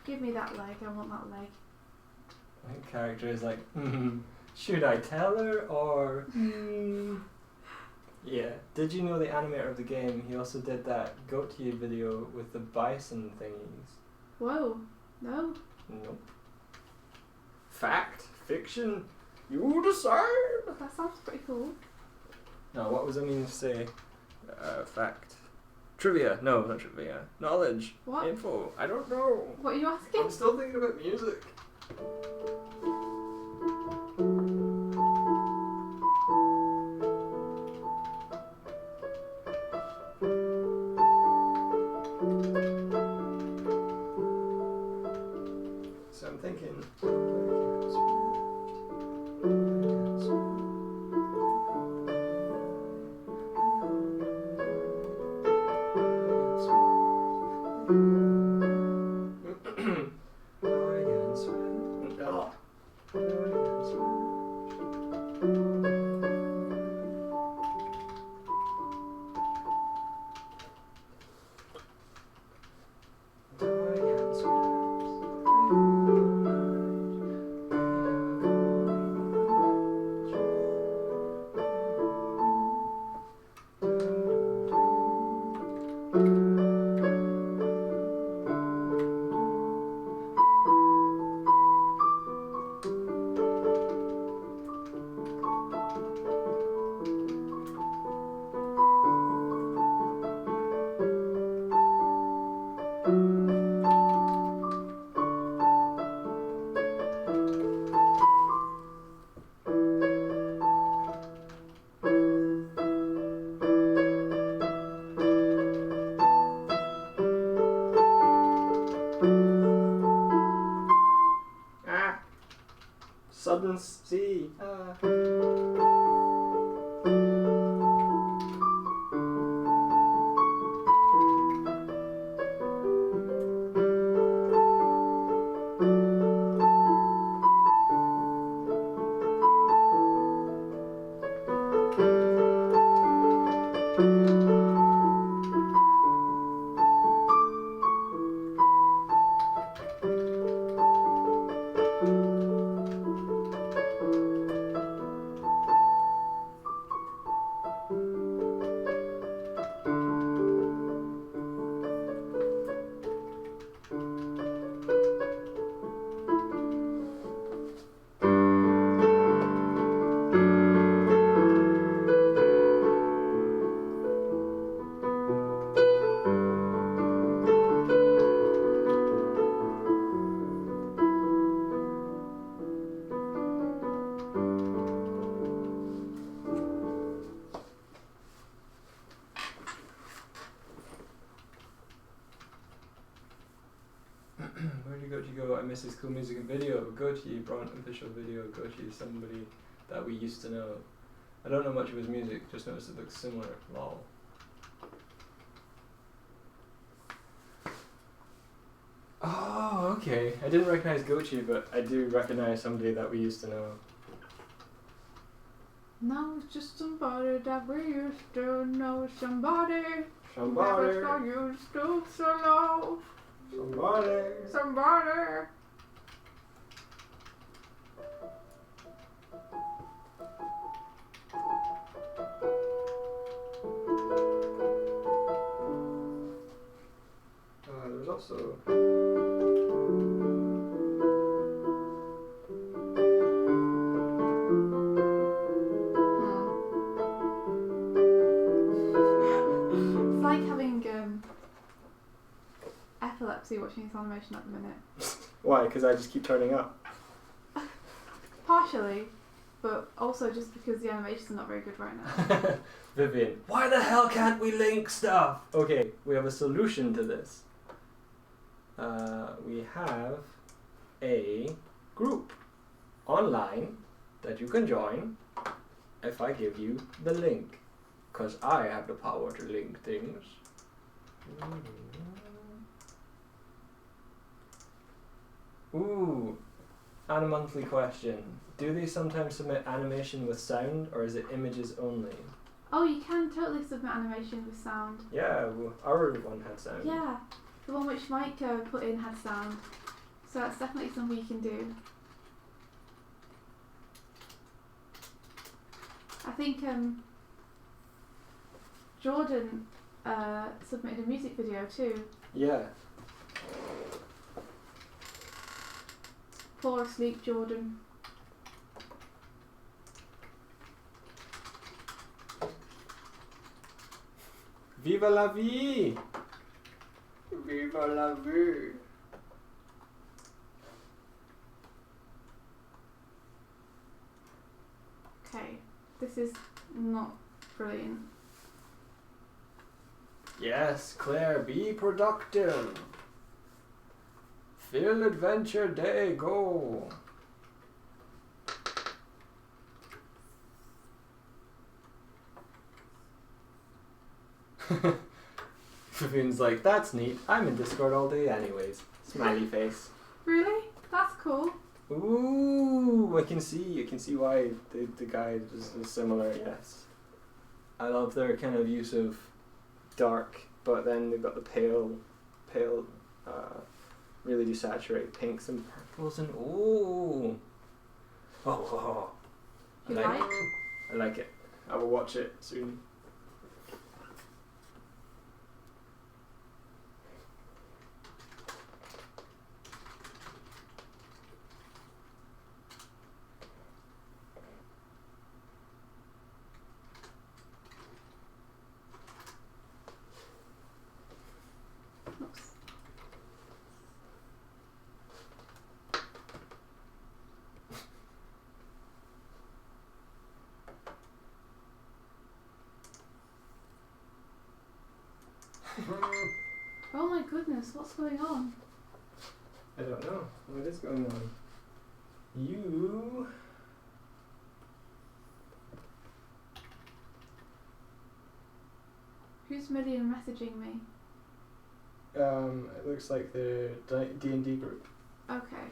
Give me that leg. I want that leg. My character is like, should I tell her or? Yeah. Did you know the animator of the game? He also did that Goatee video with the bison thingies. Whoa. No. Nope. Fact? Fiction? You decide. That sounds pretty cool. No, what was I meaning to say? Fact. Trivia. No, not trivia. Knowledge. What? Info. I don't know. What are you asking? I'm still thinking about music. So I'm thinking. Southern Sea. Where'd you go? I miss his cool music and video. Goatee brought an official video. Goatee is somebody that we used to know. I don't know much of his music, just noticed it looks similar. Lol. Oh, okay. I didn't recognize Goatee, but I do recognize somebody that we used to know. No, it's just somebody that we used to know. Somebody. Somebody. Never saw you stoop so low. Somebody. Somebody. There's also. It's like having epilepsy watching this animation at the minute. Why? Because I just keep turning up. Partially, but also just because the animations are not very good right now. Vivian, why the hell can't we link stuff? Okay, we have a solution to this. We have a group online that you can join if I give you the link. Because I have the power to link things. Ooh, and a monthly question. Do they sometimes submit animation with sound, or is it images only? Oh, you can totally submit animation with sound. Yeah, well, our one had sound. Yeah, the one which Mike put in had sound. So that's definitely something you can do. I think Jordan submitted a music video too. Yeah. Fall asleep, Jordan. Viva la vie! Viva la vie! Okay, this is not brilliant. Yes, Claire, be productive. Fill adventure day, go. Fabian's like, that's neat. I'm in Discord all day anyways. Smiley face. Really? That's cool. Ooh, I can see why the guy is similar, yes. I love their kind of use of dark, but then they've got the pale, really desaturate pinks and purples and ooh. Oh. You like? I like it. I will watch it soon. Oops. Oh my goodness, what's going on? I don't know. What is going on? You... Who's Million messaging me? It looks like the D&D group. Okay.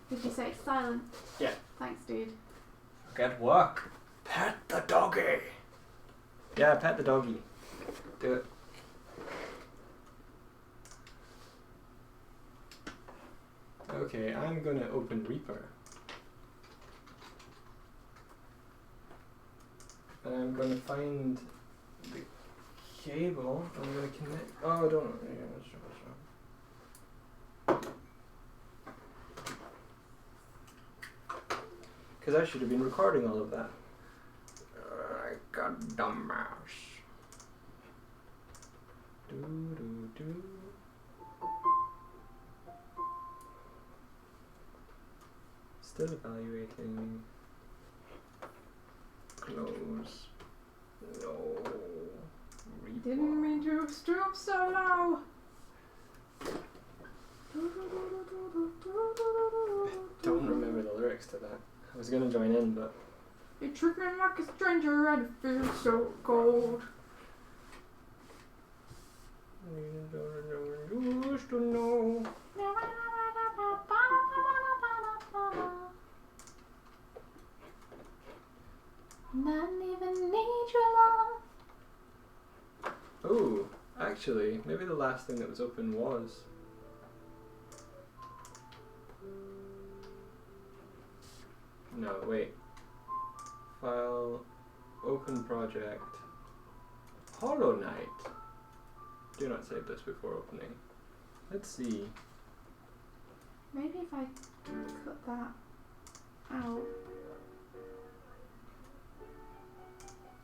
Did you say it's silent? Yeah. Thanks, dude. Get work. Pet the doggy. Yeah, pet the doggy. Do it. Okay, I'm gonna open Reaper. And I'm gonna find the cable. I'm gonna connect. Oh, don't. Yeah, that's wrong. Because I should have been recording all of that. I got dumbass. Do. Still evaluating. Close. No. Replay. Didn't mean to stoop so low. Don't remember the lyrics to that. I was gonna join in, but You treat me like a stranger and it feels so cold. used to know. Not even need your love. Oh, actually, maybe the last thing that was open was. No, wait. File, open project, Hollow Knight. Do not save this before opening. Let's see. Maybe if I cut that out.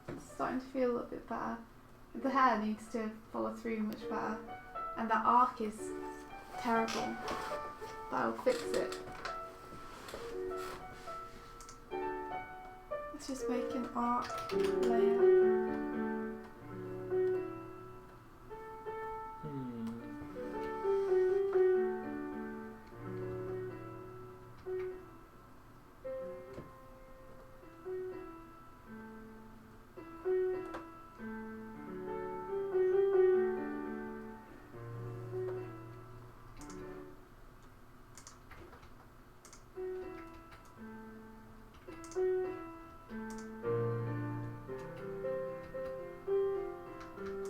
It's starting to feel a little bit better. The hair needs to follow through much better. And that arc is terrible. But I'll fix it. Let's just make an arc layer.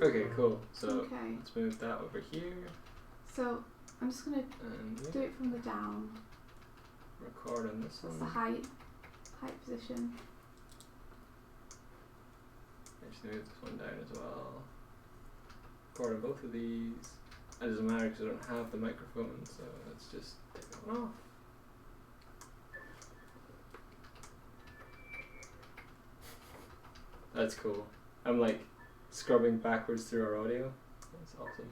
Okay, cool. So Okay. let's move that over here. So I'm just gonna And do it from the down. record on this What's one. the height position? Actually move this one down as well. Record on both of these. It doesn't matter because I don't have the microphone, so let's just take that one off. That's cool. I'm like scrubbing backwards through our audio. That's awesome.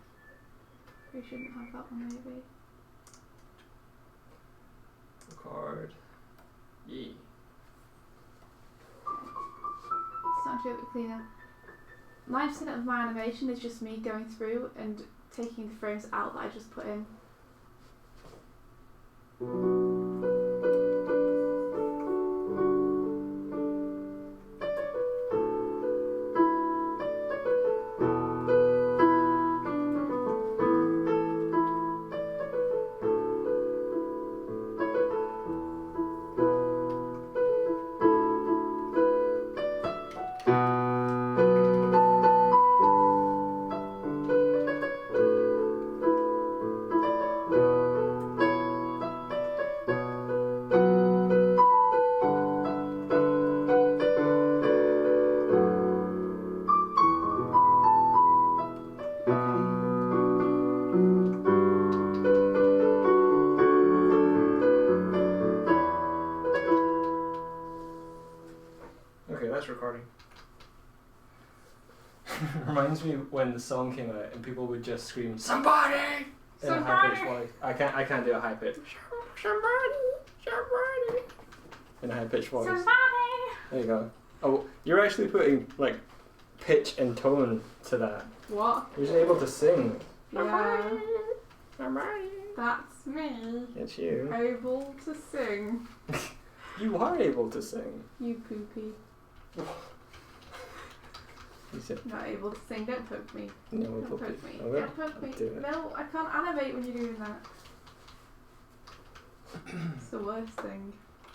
We shouldn't have that one maybe. Record. Yee. Starting to do a bit cleaner. 9% of my animation is just me going through and taking the frames out that I just put in. Okay, that's recording. Reminds me when the song came out and people would just scream "Somebody!" in a high pitched voice. I can't do a high pitch. Somebody in a high pitched voice. Somebody! There you go. Oh, you're actually putting like pitch and tone to that. What? You're just able to sing. Yeah. Somebody. That's me. It's you. Able to sing. You are able to sing. You poopy. You said Not able to sing. Don't poke me. no. Don't We'll poke me. I will. Don't poke me. I'll do it. No, I can't animate when you're doing that. It's the worst thing.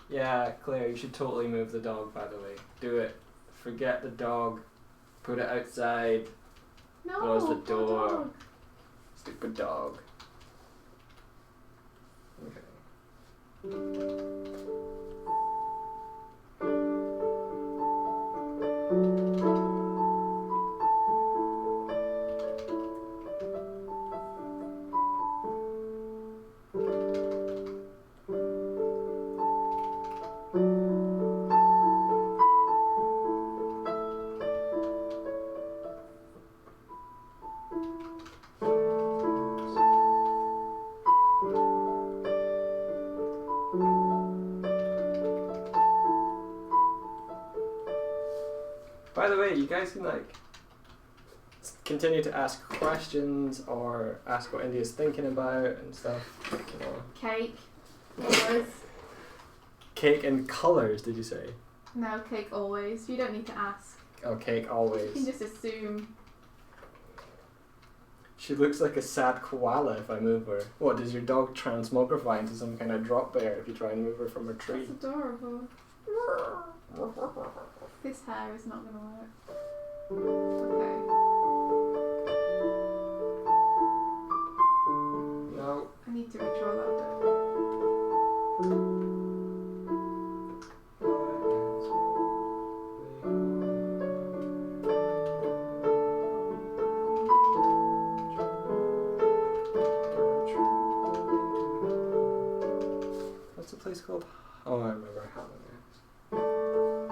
Yeah, Claire, you should totally move the dog, by the way. Do it. Forget the dog. Put it outside. No, Close the poor door. dog. Stupid dog. Okay. By the way, you guys can like continue to ask questions or ask what India's thinking about and stuff. Like, you know. Cake. Always. Cake and colours, did you say? No, cake always. You don't need to ask. Oh, cake You can always. just assume. She looks like a sad koala if I move her. What, does your dog transmogrify into some kind of drop bear if you try and move her from a tree? That's adorable. This hair is not going to work. Okay. No. I need to redraw that bit. What's the place called? Oh, I remember how it is.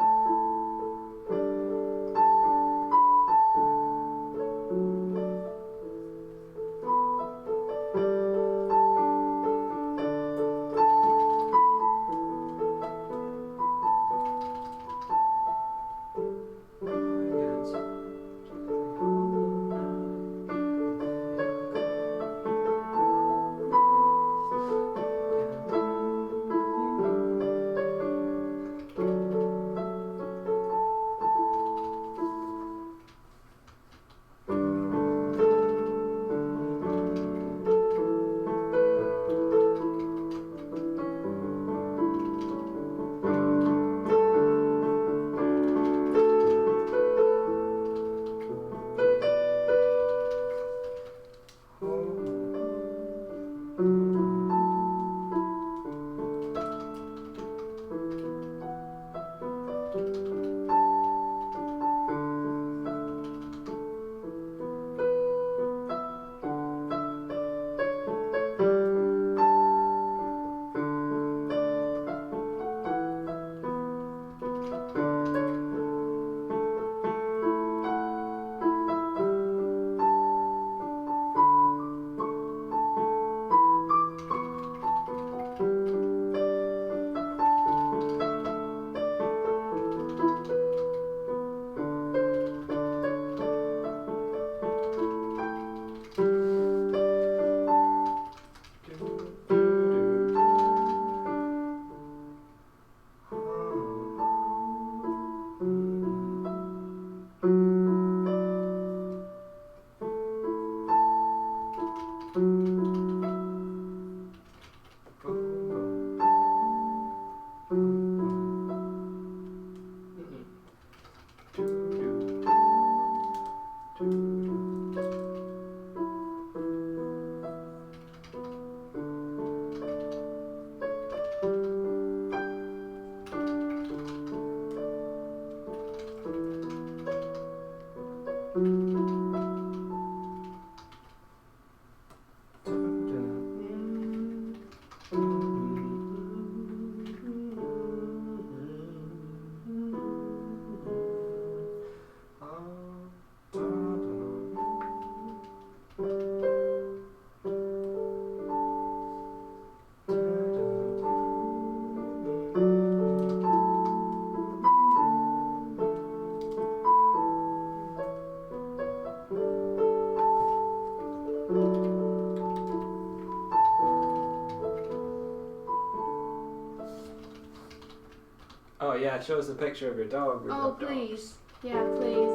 Oh yeah, it shows a picture of your dog. We Oh, love dogs. please. Yeah, please.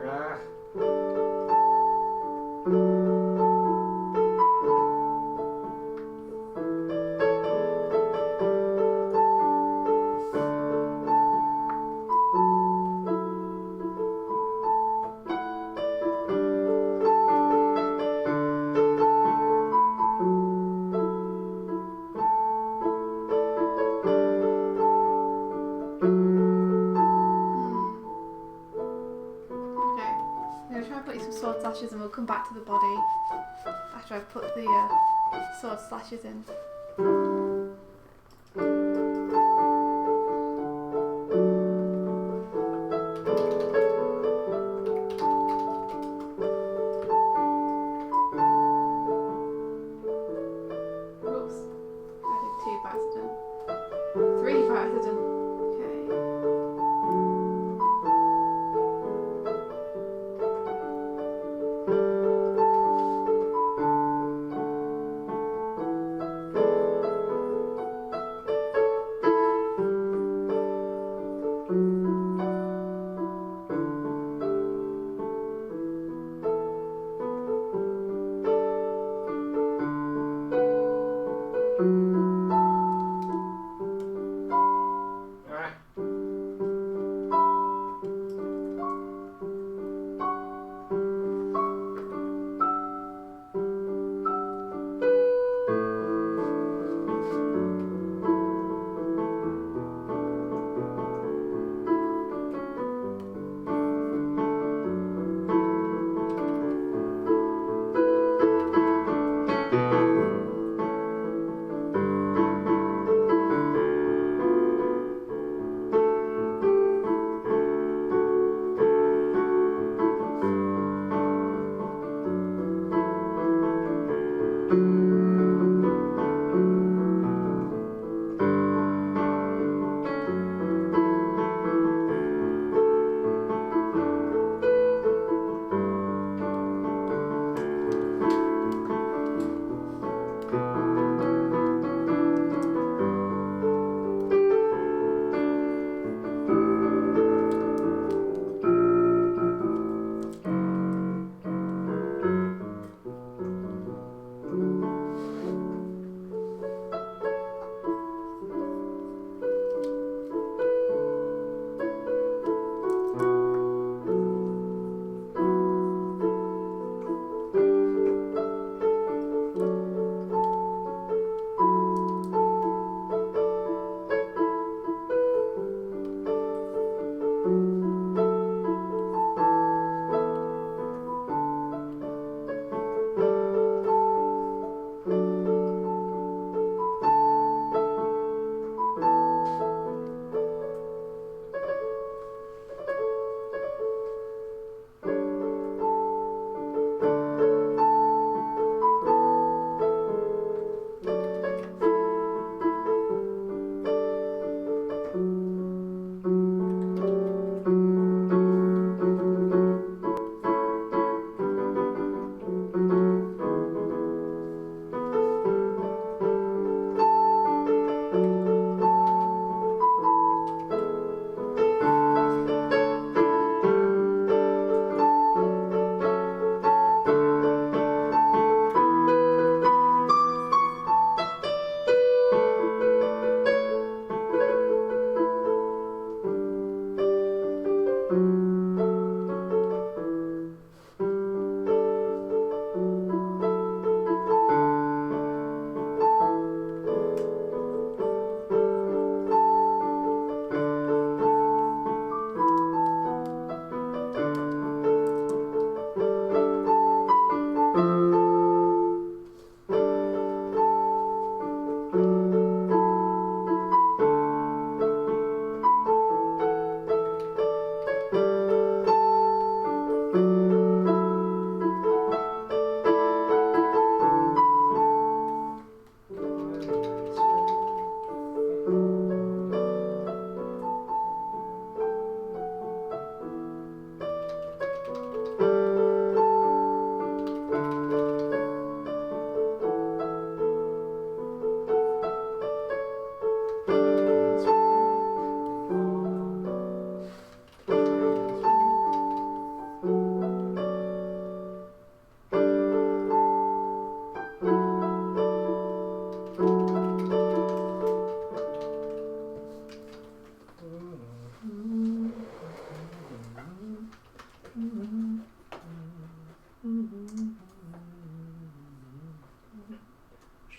Ah. Okay. I'm going to try putting some sword slashes and we'll come back to the body after I've put the sword slashes in. Whoops. I did 2 by accident. 3 by accident. Okay. Alright.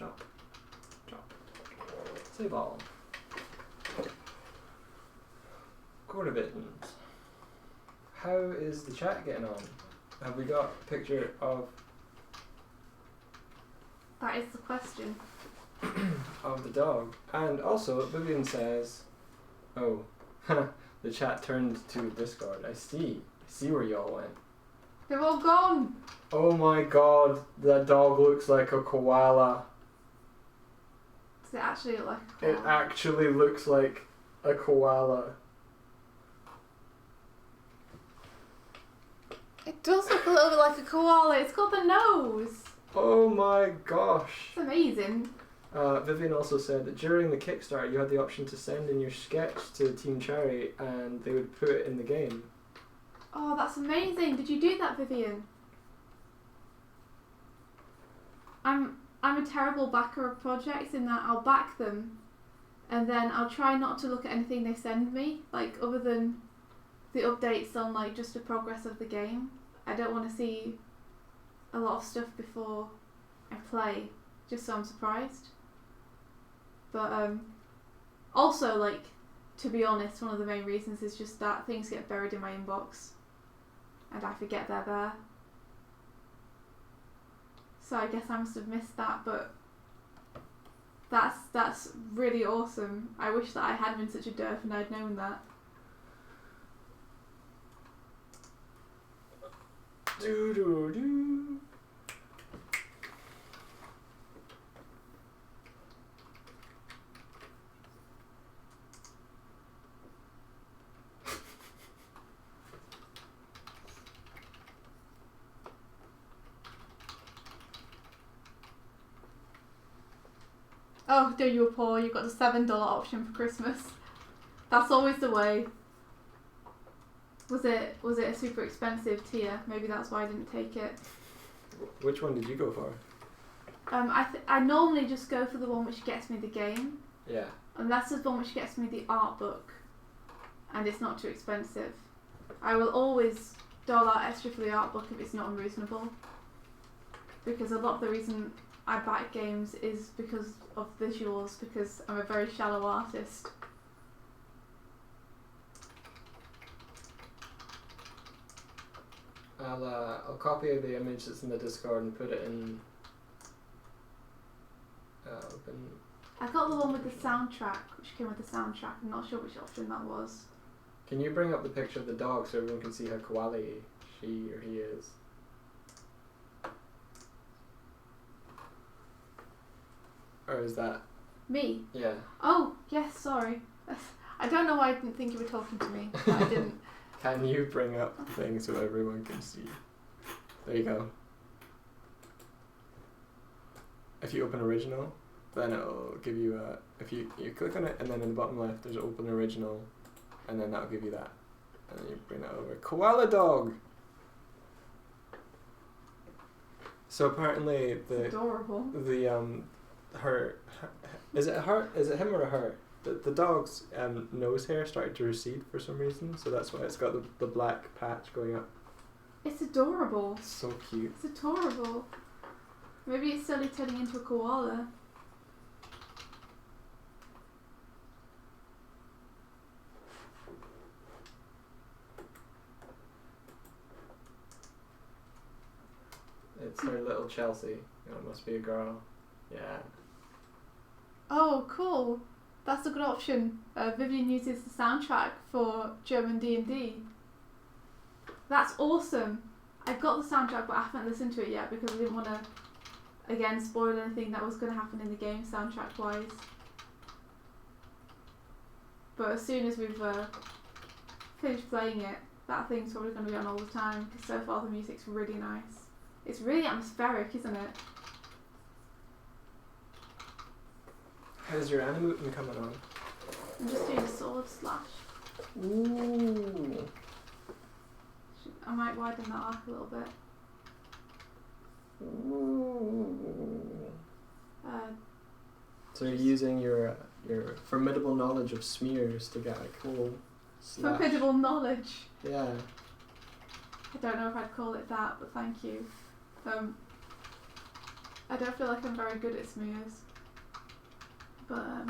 Shop. Save all. Quarter Bittons. How is the chat getting on? Have we got a picture of That is the question. of the dog? And also, Vivian says, oh, the chat turned to Discord. I see where y'all went. They're all gone. Oh my god, that dog looks like a koala. Does it actually look like a koala? It actually looks like a koala. It does look a little bit like a koala. It's got the nose. Oh my gosh. It's amazing. Vivian also said that during the Kickstarter you had the option to send in your sketch to Team Cherry and they would put it in the game. Oh, that's amazing. Did you do that, Vivian? I'm a terrible backer of projects in that I'll back them and then I'll try not to look at anything they send me, like other than the updates on like just the progress of the game. I don't want to see a lot of stuff before I play, just so I'm surprised. But also, like, to be honest, one of the main reasons is just that things get buried in my inbox and I forget they're there. So I guess I must have missed that, but that's really awesome. I wish that I had been such a derf and I'd known that. Do do do. Oh, no, you were poor. You got the $7 option for Christmas. That's always the way. Was it a super expensive tier? Maybe that's why I didn't take it. Which one did you go for? I normally just go for the one which gets me the game. Yeah. Unless there's one which gets me the art book, and it's not too expensive. I will always dole out extra for the art book if it's not unreasonable. Because a lot of the reason I back games is because of visuals, because I'm a very shallow artist. I'll copy the image that's in the Discord and put it in. Open. I got the one with the soundtrack, which came with the soundtrack. I'm not sure which option that was. Can you bring up the picture of the dog so everyone can see how koala she or he is? Or is that me? Yeah. Oh, yes, sorry. I don't know why I didn't think you were talking to me, but I didn't. Can you bring up the thing so everyone can see? There you go. If you open original, then it'll give you a. If you click on it and then in the bottom left there's open original, and then that'll give you that, and then you bring that over. Koala dog. So apparently It's adorable. Her is it him or a her? The dog's nose hair started to recede for some reason, so that's why it's got the black patch going up. It's adorable. So cute. It's adorable. Maybe it's slowly turning into a koala. It's her little Chelsea. Oh, it must be a girl. Yeah. Oh, cool. That's a good option. Vivian uses the soundtrack for German D&D. That's awesome. I've got the soundtrack, but I haven't listened to it yet because I didn't want to, again, spoil anything that was going to happen in the game soundtrack-wise. But as soon as we've finished playing it, that thing's probably going to be on all the time because so far the music's really nice. It's really atmospheric, isn't it? How's your animating coming on? I'm just doing a sword slash. Ooh. I might widen that arc a little bit. Ooh. So you're Just using your formidable knowledge of smears to get a cool slash. formidable knowledge. Yeah. I don't know if I'd call it that, but thank you. I don't feel like I'm very good at smears. But,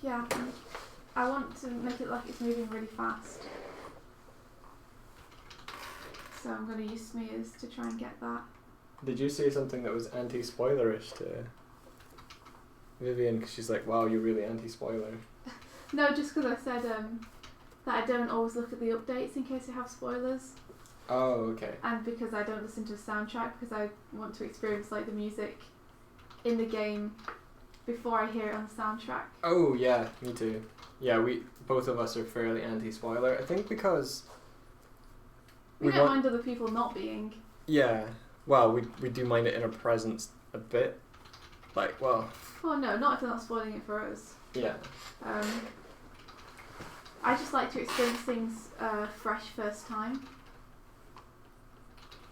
yeah, I want to make it like it's moving really fast. So I'm going to use smears to try and get that. Did you say something that was anti-spoilerish to Vivian? Because she's like, wow, you're really anti-spoiler. No, just because I said that I don't always look at the updates in case they have spoilers. Oh, okay. And because I don't listen to the soundtrack, because I want to experience like the music in the game before I hear it on the soundtrack. Oh, yeah, me too. Yeah, both of us are fairly anti-spoiler. I think because... We don't mind other people not being. Yeah. Well, we do mind it in our presence a bit. Like, well... Well, no, not if they're not spoiling it for us. Yeah. I just like to experience things fresh first time.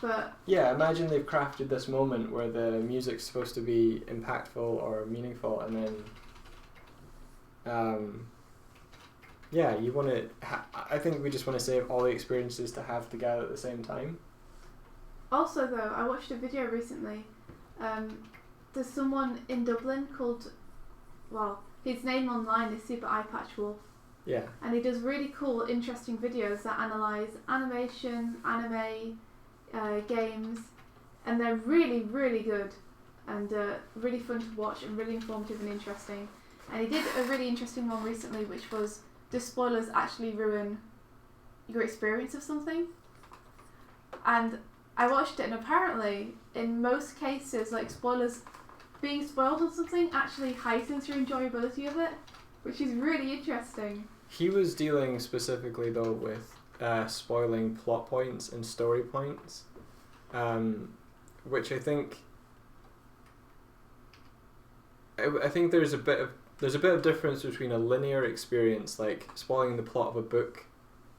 But... Yeah, imagine they've crafted this moment where the music's supposed to be impactful or meaningful, and then... yeah, you want to... I think we just want to save all the experiences to have together at the same time. Also, though, I watched a video recently. There's someone in Dublin called... Well, his name online is Super Eye Patch Wolf. Yeah. And he does really cool, interesting videos that analyse animation, anime, games, and they're really, really good and really fun to watch and really informative and interesting. And he did a really interesting one recently, which was, do spoilers actually ruin your experience of something? And I watched it, and apparently, in most cases, like spoilers, being spoiled on something actually heightens your enjoyability of it, which is really interesting. He was dealing specifically, though, with spoiling plot points and story points, which I think there's a bit of difference between a linear experience, like spoiling the plot of a book,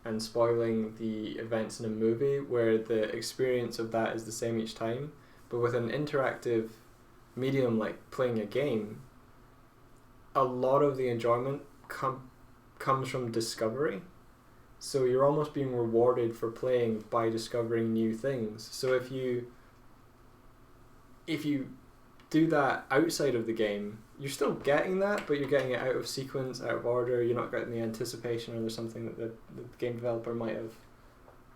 and spoiling the events in a movie, where the experience of that is the same each time. But with an interactive medium like playing a game, a lot of the enjoyment comes from discovery. So you're almost being rewarded for playing by discovering new things. So if you do that outside of the game, you're still getting that, but you're getting it out of sequence, out of order. You're not getting the anticipation, or there's something that the game developer might have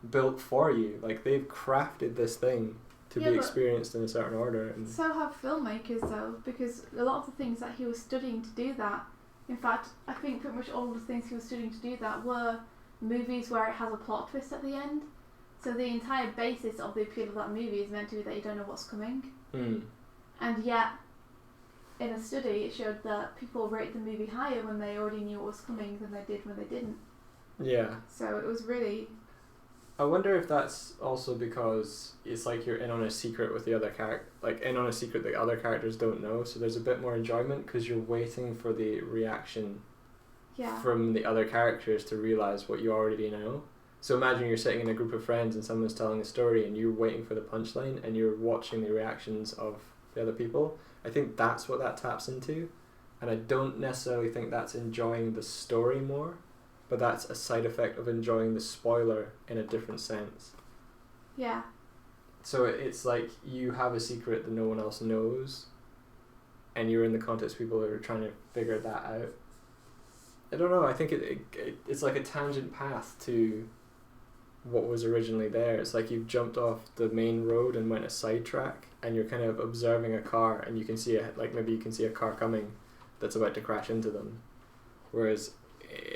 built for you. Like, they've crafted this thing to be experienced in a certain order. And so have filmmakers, though, because a lot of the things that he was studying to do that, in fact, I think pretty much all of the things he was studying to do that were movies where it has a plot twist at the end. So the entire basis of the appeal of that movie is meant to be that you don't know what's coming. And yet, in a study, it showed that people rate the movie higher when they already knew what was coming than they did when they didn't. Yeah. So it was really... I wonder if that's also because it's like you're in on a secret with the other character, like in on a secret that other characters don't know, so there's a bit more enjoyment because you're waiting for the reaction from the other characters to realise what you already know. So imagine you're sitting in a group of friends and someone's telling a story and you're waiting for the punchline and you're watching the reactions of the other people. I think that's what that taps into, and I don't necessarily think that's enjoying the story more, but that's a side effect of enjoying the spoiler in a different sense. Yeah. So it's like you have a secret that no one else knows, and you're in the context of people who are trying to figure that out. I don't know, I think it's like a tangent path to what was originally there. It's like you've jumped off the main road and went a side track, and you're kind of observing a car, and you can see maybe you can see a car coming that's about to crash into them. Whereas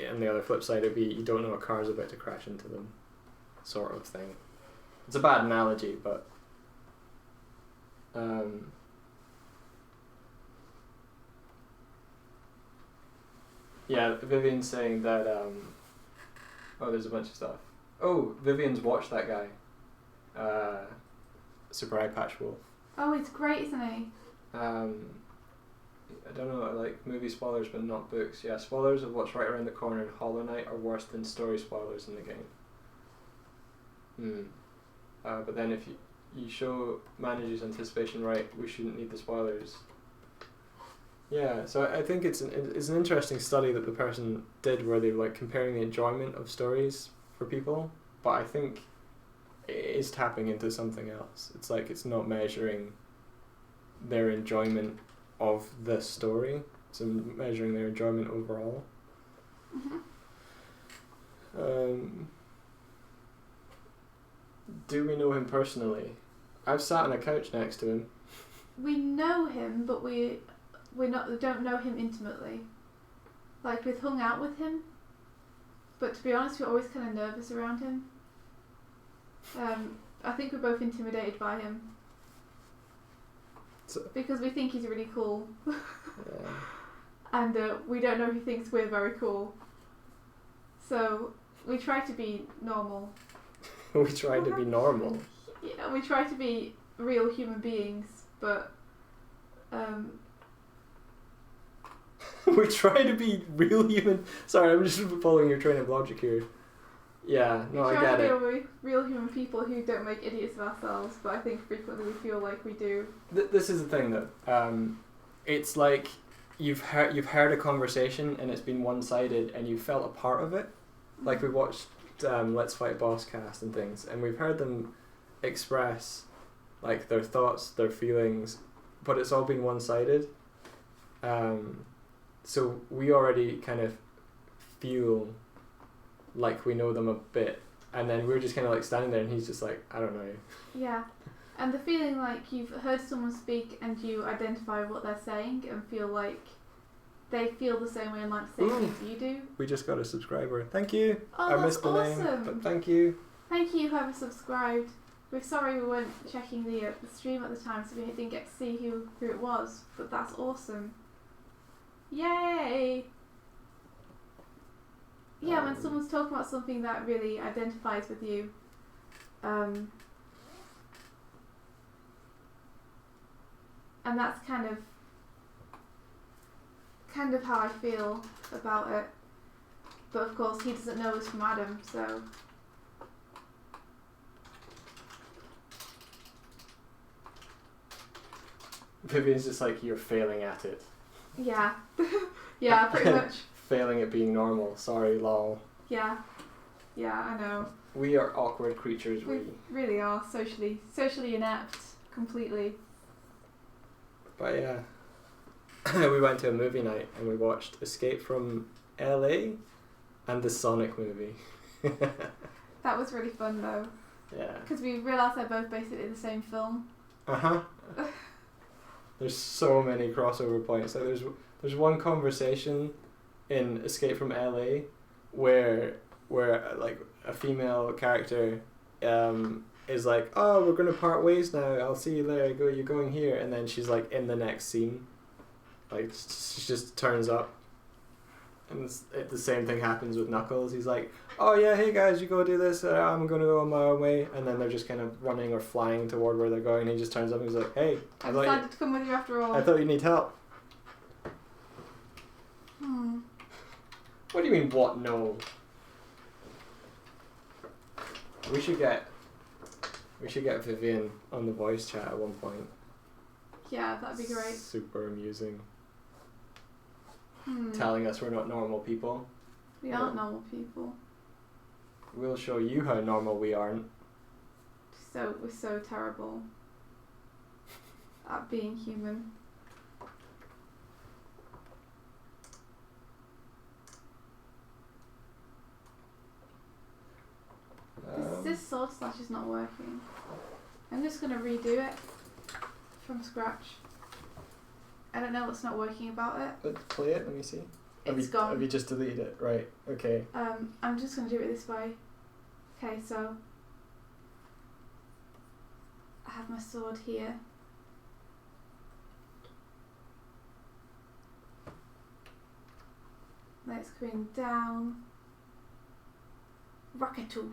on the other flip side, it'd be you don't know a car's about to crash into them, sort of thing. It's a bad analogy, but yeah, Vivian's saying that oh, there's a bunch of stuff. Oh, Vivian's watched that guy, Super Eye Patch Wolf. Oh, he's great, isn't he? I don't know, I like movie spoilers but not books. Yeah, spoilers of what's right around the corner in Hollow Knight are worse than story spoilers in the game. But then if you show manager's anticipation right, we shouldn't need the spoilers. Yeah, so I think it's an interesting study that the person did where they were like comparing the enjoyment of stories for people, but I think it is tapping into something else. It's like it's not measuring their enjoyment of the story, so measuring their enjoyment overall. Do we know him personally? I've sat on a couch next to him. We know him, but we don't know him intimately. Like, we've hung out with him, but to be honest, we're always kind of nervous around him. I think we're both intimidated by him. Because we think he's really cool. Yeah. And we don't know if he thinks we're very cool. So we try to be normal. We try to be normal. Yeah, we try to be real human beings, but we try to be real human. Sorry, I'm just following your train of logic here. Yeah, no, I get it. We try to be real human people who don't make idiots of ourselves, but I think frequently we feel like we do. This is the thing, though. It's like you've heard a conversation and it's been one-sided, and you felt a part of it. Like we watched Let's Fight Boss Cast and things, and we've heard them express like their thoughts, their feelings, but it's all been one-sided. So we already kind of feel like we know them a bit, and then we're just kind of like standing there, and he's just like, I don't know. Yeah, and the feeling like you've heard someone speak and you identify what they're saying and feel like they feel the same way and like the same things you do. We just got a subscriber. Thank you. Oh, I missed the name, but thank you. Thank you, whoever subscribed. We're sorry we weren't checking the stream at the time, so we didn't get to see who it was, but that's awesome. Yay! Yeah, when someone's talking about something that really identifies with you, and that's kind of how I feel about it. But of course, he doesn't know us from Adam, so. Vivian's just like, you're failing at it. Yeah. Yeah, pretty much. Failing at being normal. Sorry, lol. Yeah. Yeah, I know. We are awkward creatures, We really are socially inept, completely. But yeah, we went to a movie night and we watched Escape from LA and the Sonic movie. That was really fun though. Yeah. Because we realised they're both basically the same film. Uh-huh. There's so many crossover points. Like there's one conversation in Escape from LA where like a female character is like, oh, we're gonna part ways now, I'll see you later, you're going here, and then she's like in the next scene, like she just turns up, and the same thing happens with Knuckles. He's like, oh yeah, hey guys, you go do this, I'm gonna go on my own way, and then they're just kind of running or flying toward where they're going, and he just turns up and he's like, hey, I decided to come with you after all. I thought you need help. What do you mean, what? No. We should get Vivian on the voice chat at one point. Yeah, that'd be great. Super amusing. Telling us we're not normal people. We aren't normal people. We'll show you how normal we aren't. So we're so terrible at being human. This sword slash is not working. I'm just going to redo it from scratch. I don't know what's not working about it. Let's play it, let me see. It's gone. Have you just deleted it? Right, okay. I'm just going to do it this way. Okay, so I have my sword here. Let's going down. Rocket tool.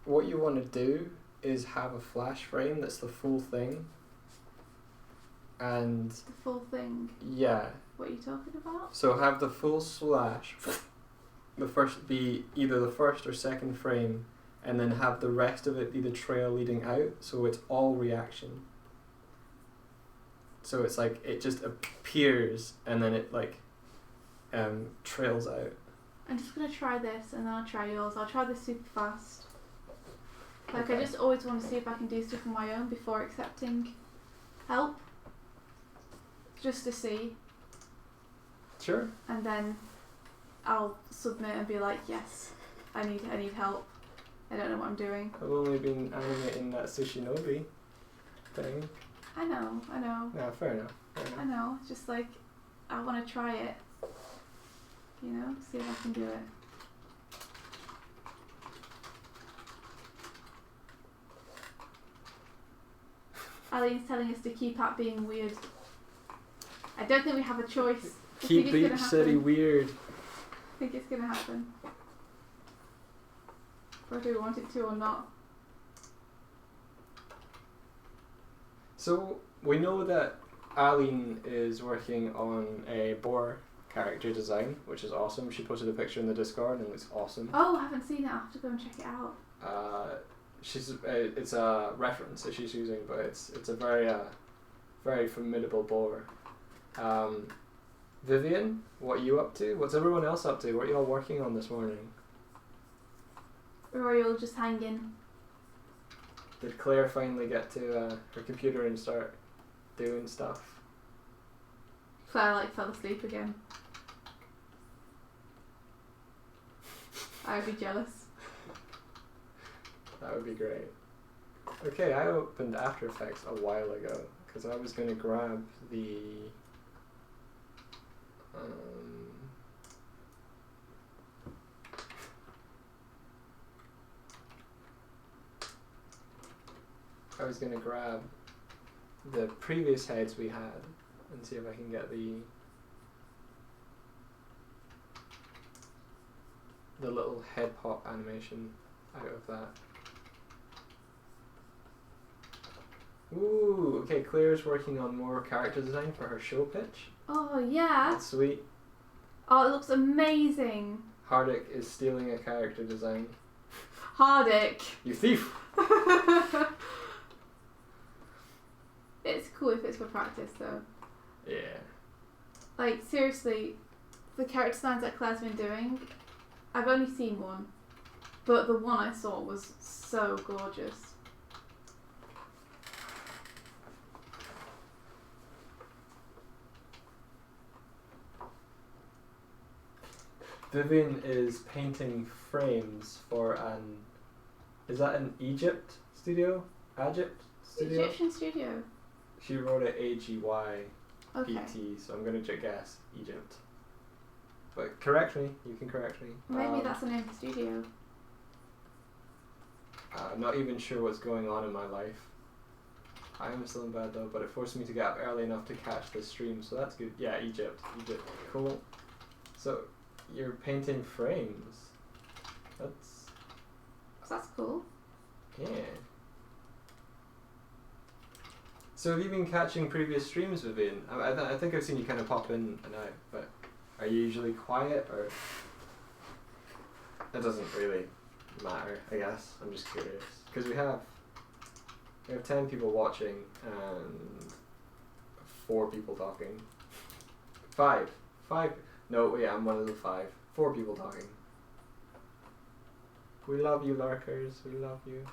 What you want to do is have a flash frame that's the full thing. And the full thing? Yeah. What are you talking about? So have the full slash, be either the first or second frame, and then have the rest of it be the trail leading out, so it's all reaction. So it's like, it just appears, and then it like trails out. I'm just going to try this, and then I'll try yours. I'll try this super fast. Like, Okay. I just always want to see if I can do stuff on my own before accepting help. Just to see. Sure. And then I'll submit and be like, yes, I need help. I don't know what I'm doing. I've only been animating that Sushinobi thing. I know. Yeah, fair enough. I know. It's just like, I want to try it. You know, see if I can do it. Ali's telling us to keep at being weird. I don't think we have a choice. Keep Beach City weird. I think it's gonna happen. Whether we want it to or not. So we know that Aline is working on a boar character design, which is awesome. She posted a picture in the Discord and it looks awesome. Oh, I haven't seen it. I'll have to go and check it out. It's a reference that she's using, but it's a very formidable boar. Vivian, what are you up to? What's everyone else up to? What are you all working on this morning? Or are you all just hanging? Did Claire finally get to her computer and start doing stuff? Claire fell asleep again. I would be jealous. That would be great. Okay, I opened After Effects a while ago because I was going to grab the previous heads we had and see if I can get the little head pop animation out of that. Ooh, okay, Claire's working on more character design for her show pitch. Oh, yeah. That's sweet. Oh, it looks amazing. Hardick is stealing a character design. Hardick. You thief! It's cool if it's for practice, though. Yeah. Like, seriously, the character designs that Claire's been doing, I've only seen one, but the one I saw was so gorgeous. Vivian is painting frames for is that an Egypt studio? Egypt studio? Egyptian studio. She wrote it AGYPT, Okay. so I'm going to guess Egypt. But correct me, you can correct me. Maybe that's the name of the studio. I'm not even sure what's going on in my life. I am still in bed though, but it forced me to get up early enough to catch this stream, so that's good. Yeah, Egypt. Cool. So, you're painting frames. That's cool. Yeah. So have you been catching previous streams, Vivian? I think I've seen you kind of pop in and out, but are you usually quiet, or it doesn't really matter? I guess I'm just curious because we have 10 people watching and 4 people talking. 5. No, wait, I'm one of the 5. 4 people talking. We love you, lurkers. We love you.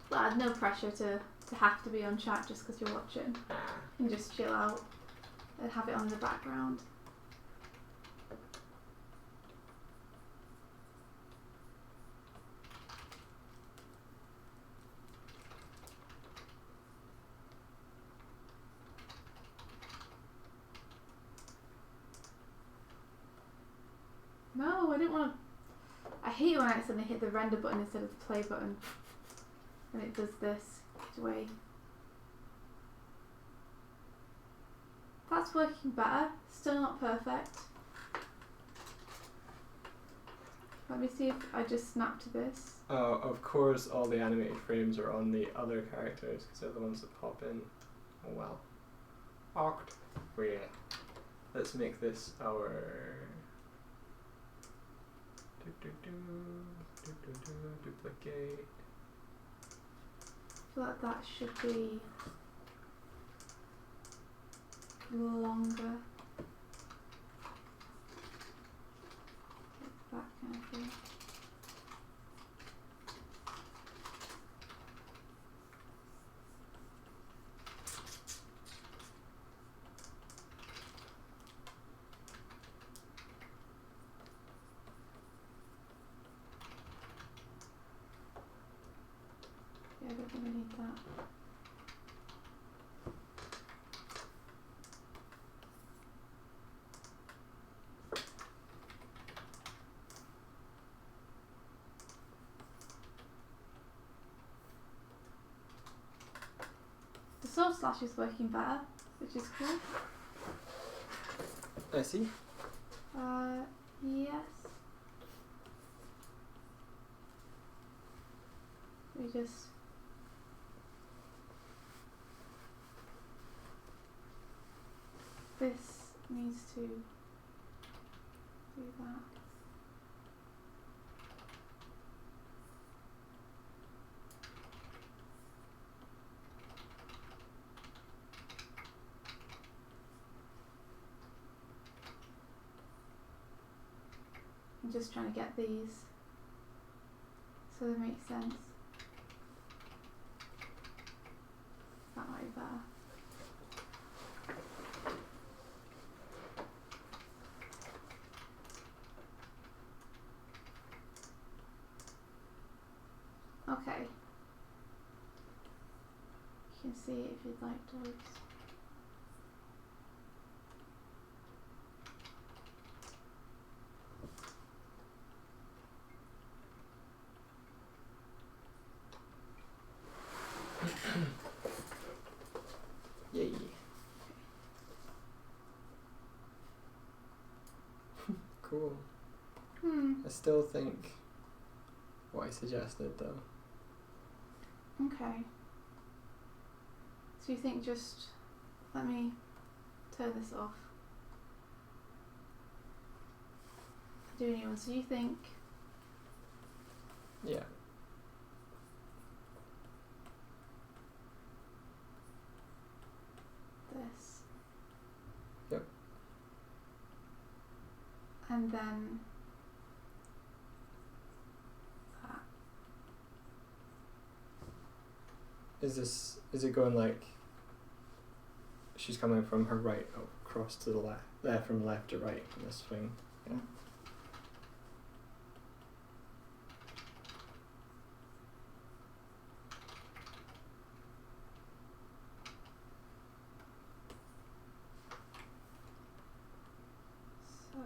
But I had no pressure to have to be on chat just because you're watching. And just chill out and have it on in the background. No, I didn't want to. I hate when I accidentally hit the render button instead of the play button. And it does this. Get away. That's working better. Still not perfect. Let me see if I just snap to this. Oh, of course all the animated frames are on the other characters because they're the ones that pop in. Oh well. Awkward. Yeah. Let's make this our duplicate. I feel like that should be longer. That kind of thing. sword slash is working better, which is cool. I see. Yes. We just... This needs to do that. I'm just trying to get these so they make sense. That might be better. Okay. You can see it if you'd like to. Yay. Cool. I still think what I suggested though. Okay. So you think just... Let me turn this off. Do a new one. So you think... Yeah. This. Yep. And then... that. Is it going like she's coming from her right across to the left, from left to right in this swing? Yeah. So...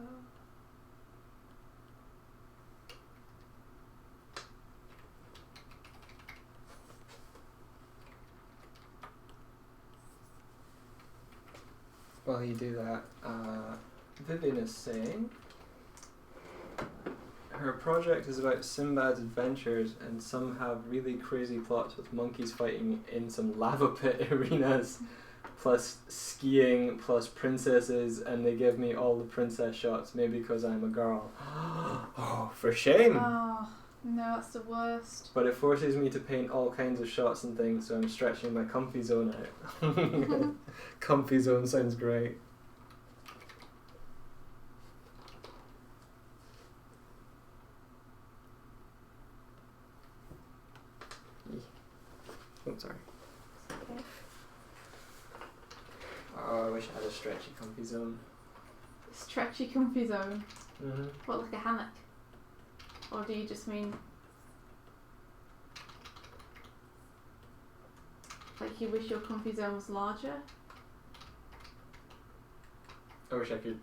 While you do that, Vivian is saying her project is about Sinbad's adventures, and some have really crazy plots with monkeys fighting in some lava pit arenas, plus skiing, plus princesses, and they give me all the princess shots, maybe because I'm a girl. Oh, for shame! Oh, no, that's the worst. But it forces me to paint all kinds of shots and things, so I'm stretching my comfy zone out. Comfy zone sounds great. Oh, sorry. Okay. Oh, I wish I had a stretchy comfy zone. Stretchy comfy zone. Mm-hmm. What, like a hammock? Or do you just mean... like you wish your comfy zone was larger? I wish I could.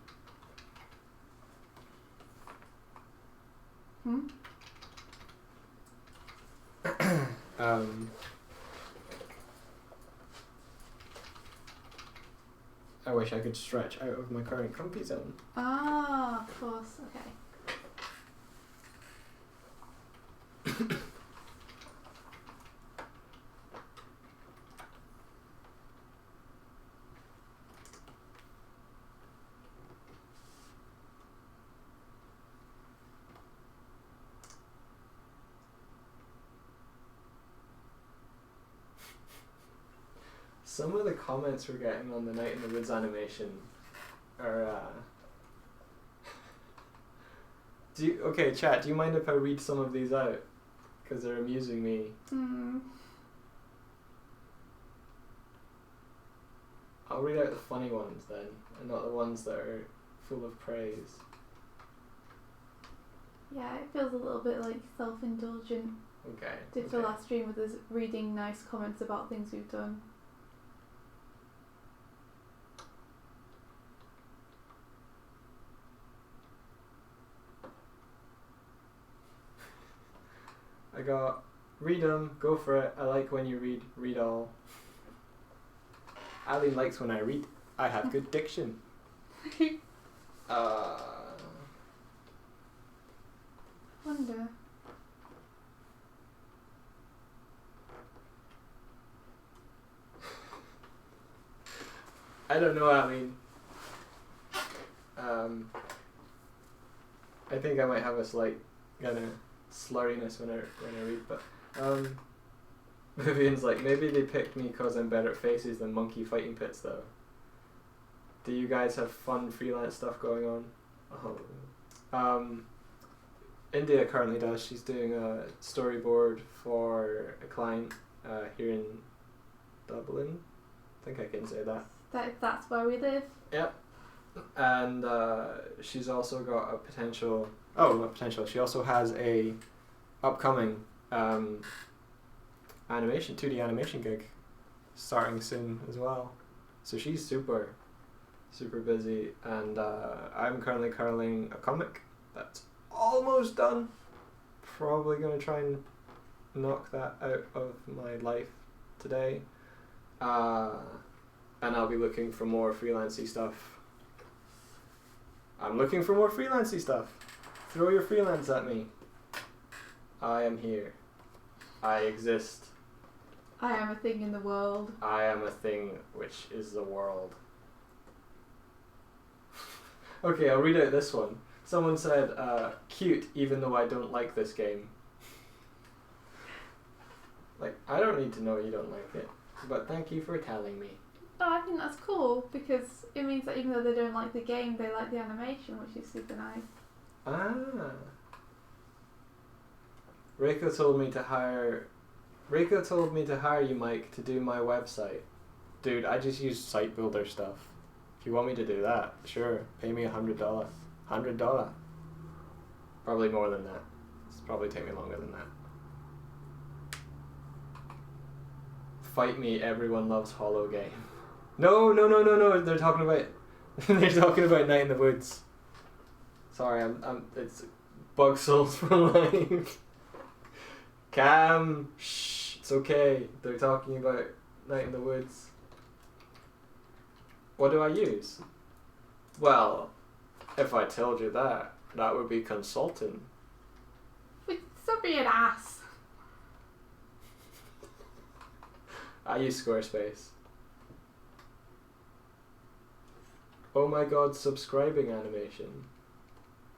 I wish I could stretch out of my current comfy zone. Ah, of course, okay. Some of the comments we're getting on the Night in the Woods animation are okay, chat, do you mind if I read some of these out? Because they're amusing me. I'll read out the funny ones then, and not the ones that are full of praise. Yeah, it feels a little bit like self-indulgent. Okay. Did the last stream with us reading nice comments about things we've done. I got, read 'em, go for it, I like when you read all. Aline likes when I read. I have good diction. Wonder. I don't know, Aline. I think I might have a slight kind of slurriness when I read, but Vivian's like, maybe they picked me because I'm better at faces than monkey fighting pits though. Do you guys have fun freelance stuff going on? Oh. India currently does. She's doing a storyboard for a client here in Dublin. I think I can say that. That's where we live. Yep. And she's also got a potential. Oh, not potential. She also has a upcoming animation, 2D animation gig, starting soon as well. So she's super busy, and I'm currently curling a comic that's almost done. Probably gonna try and knock that out of my life today. And I'll be looking for more freelancey stuff. I'm looking for more freelancey stuff. Throw your freelance at me. I am here. I exist. I am a thing in the world. I am a thing which is the world. Okay, I'll read out this one. Someone said, cute, even though I don't like this game. Like, I don't need to know you don't like it, but thank you for telling me. Oh, I think that's cool because it means that even though they don't like the game, they like the animation, which is super nice. Ah. Reiko told me to hire you, Mike, to do my website. Dude, I just use site builder stuff. If you want me to do that, sure, pay me $100. $100. Probably more than that. It's probably take me longer than that. Fight me, everyone loves Hollow Game. No. They're talking about Night in the Woods. Sorry, it's Bug Souls for life. Cam, shh, it's okay. They're talking about Night in the Woods. What do I use? Well, if I told you that would be consulting. Stop being an ass. I use Squarespace. Oh my god, subscribing animation.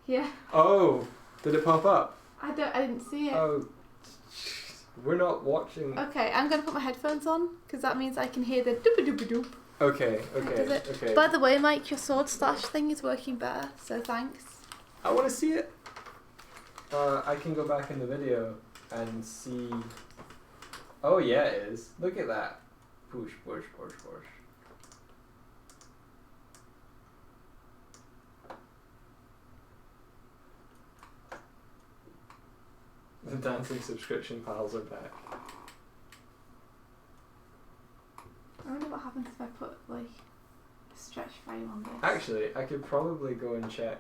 Yeah. Oh, did it pop up? I didn't see it. Oh, we're not watching. Okay, I'm gonna put my headphones on because that means I can hear the doop doop doop. Okay. By the way, Mike, your sword stash thing is working better, so thanks. I want to see it. I can go back in the video and see. Oh yeah, it is. Look at that. Push. The dancing subscription piles are back. I wonder what happens if I put like a stretch frame on this. Actually, I could probably go and check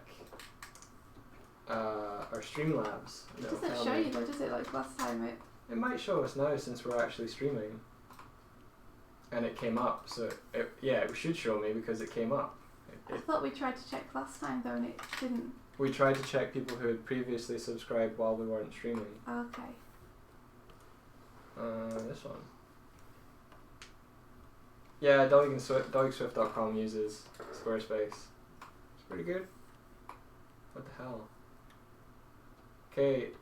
our Streamlabs. It doesn't show you though, does it? Like last time it might show us now since we're actually streaming. And it came up, so it should show me because it came up. I thought we tried to check last time though and it didn't. We tried to check people who had previously subscribed while we weren't streaming. Okay. This one. Yeah, dogswift.com uses Squarespace. It's pretty good. What the hell? Okay.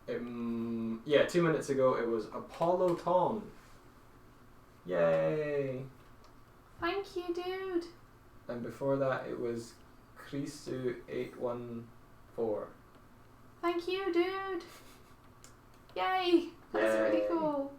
2 minutes ago it was Apollo Tom. Yay! Thank you, dude. And before that it was Krisu814. Thank you, dude. Yay! That's really cool.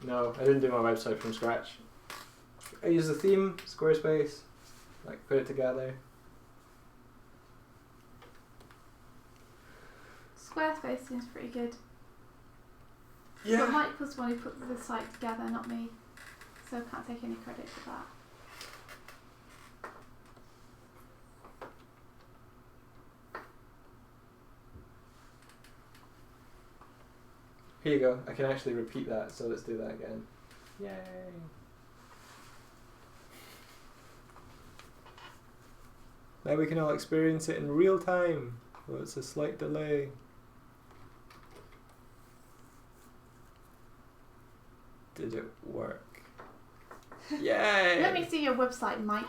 No, I didn't do my website from scratch. I used the theme, Squarespace, like put it together. Squarespace seems pretty good. Yeah. But Mike was the one who put the site together, not me. So I can't take any credit for that. Here you go. I can actually repeat that, so let's do that again. Yay! Now we can all experience it in real time. Well, it's a slight delay. Did it work? Yay! Let me see your website, Mike.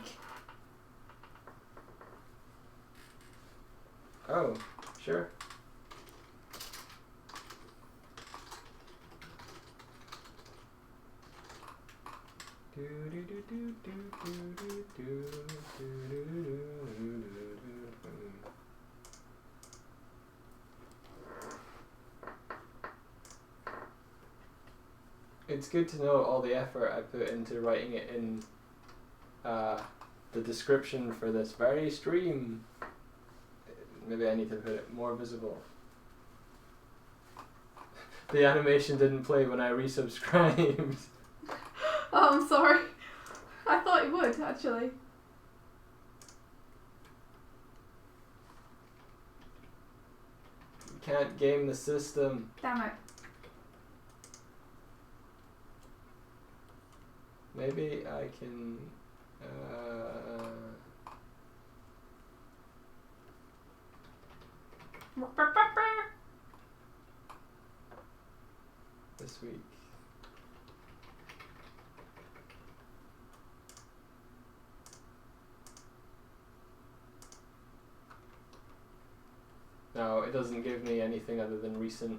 Oh, sure. It's good to know all the effort I put into writing it in the description for this very stream. Maybe I need to put it more visible. The animation didn't play when I resubscribed. Oh, I'm sorry. I thought it would, actually. You can't game the system. Damn it. Maybe I can... this week. No, it doesn't give me anything other than recent.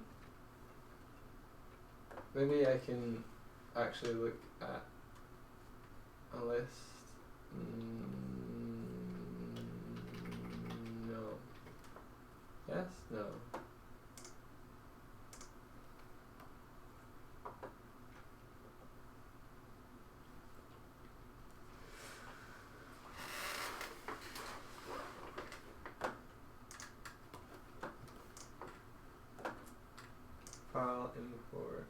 Maybe I can actually look at a list. No. Yes? No. File import.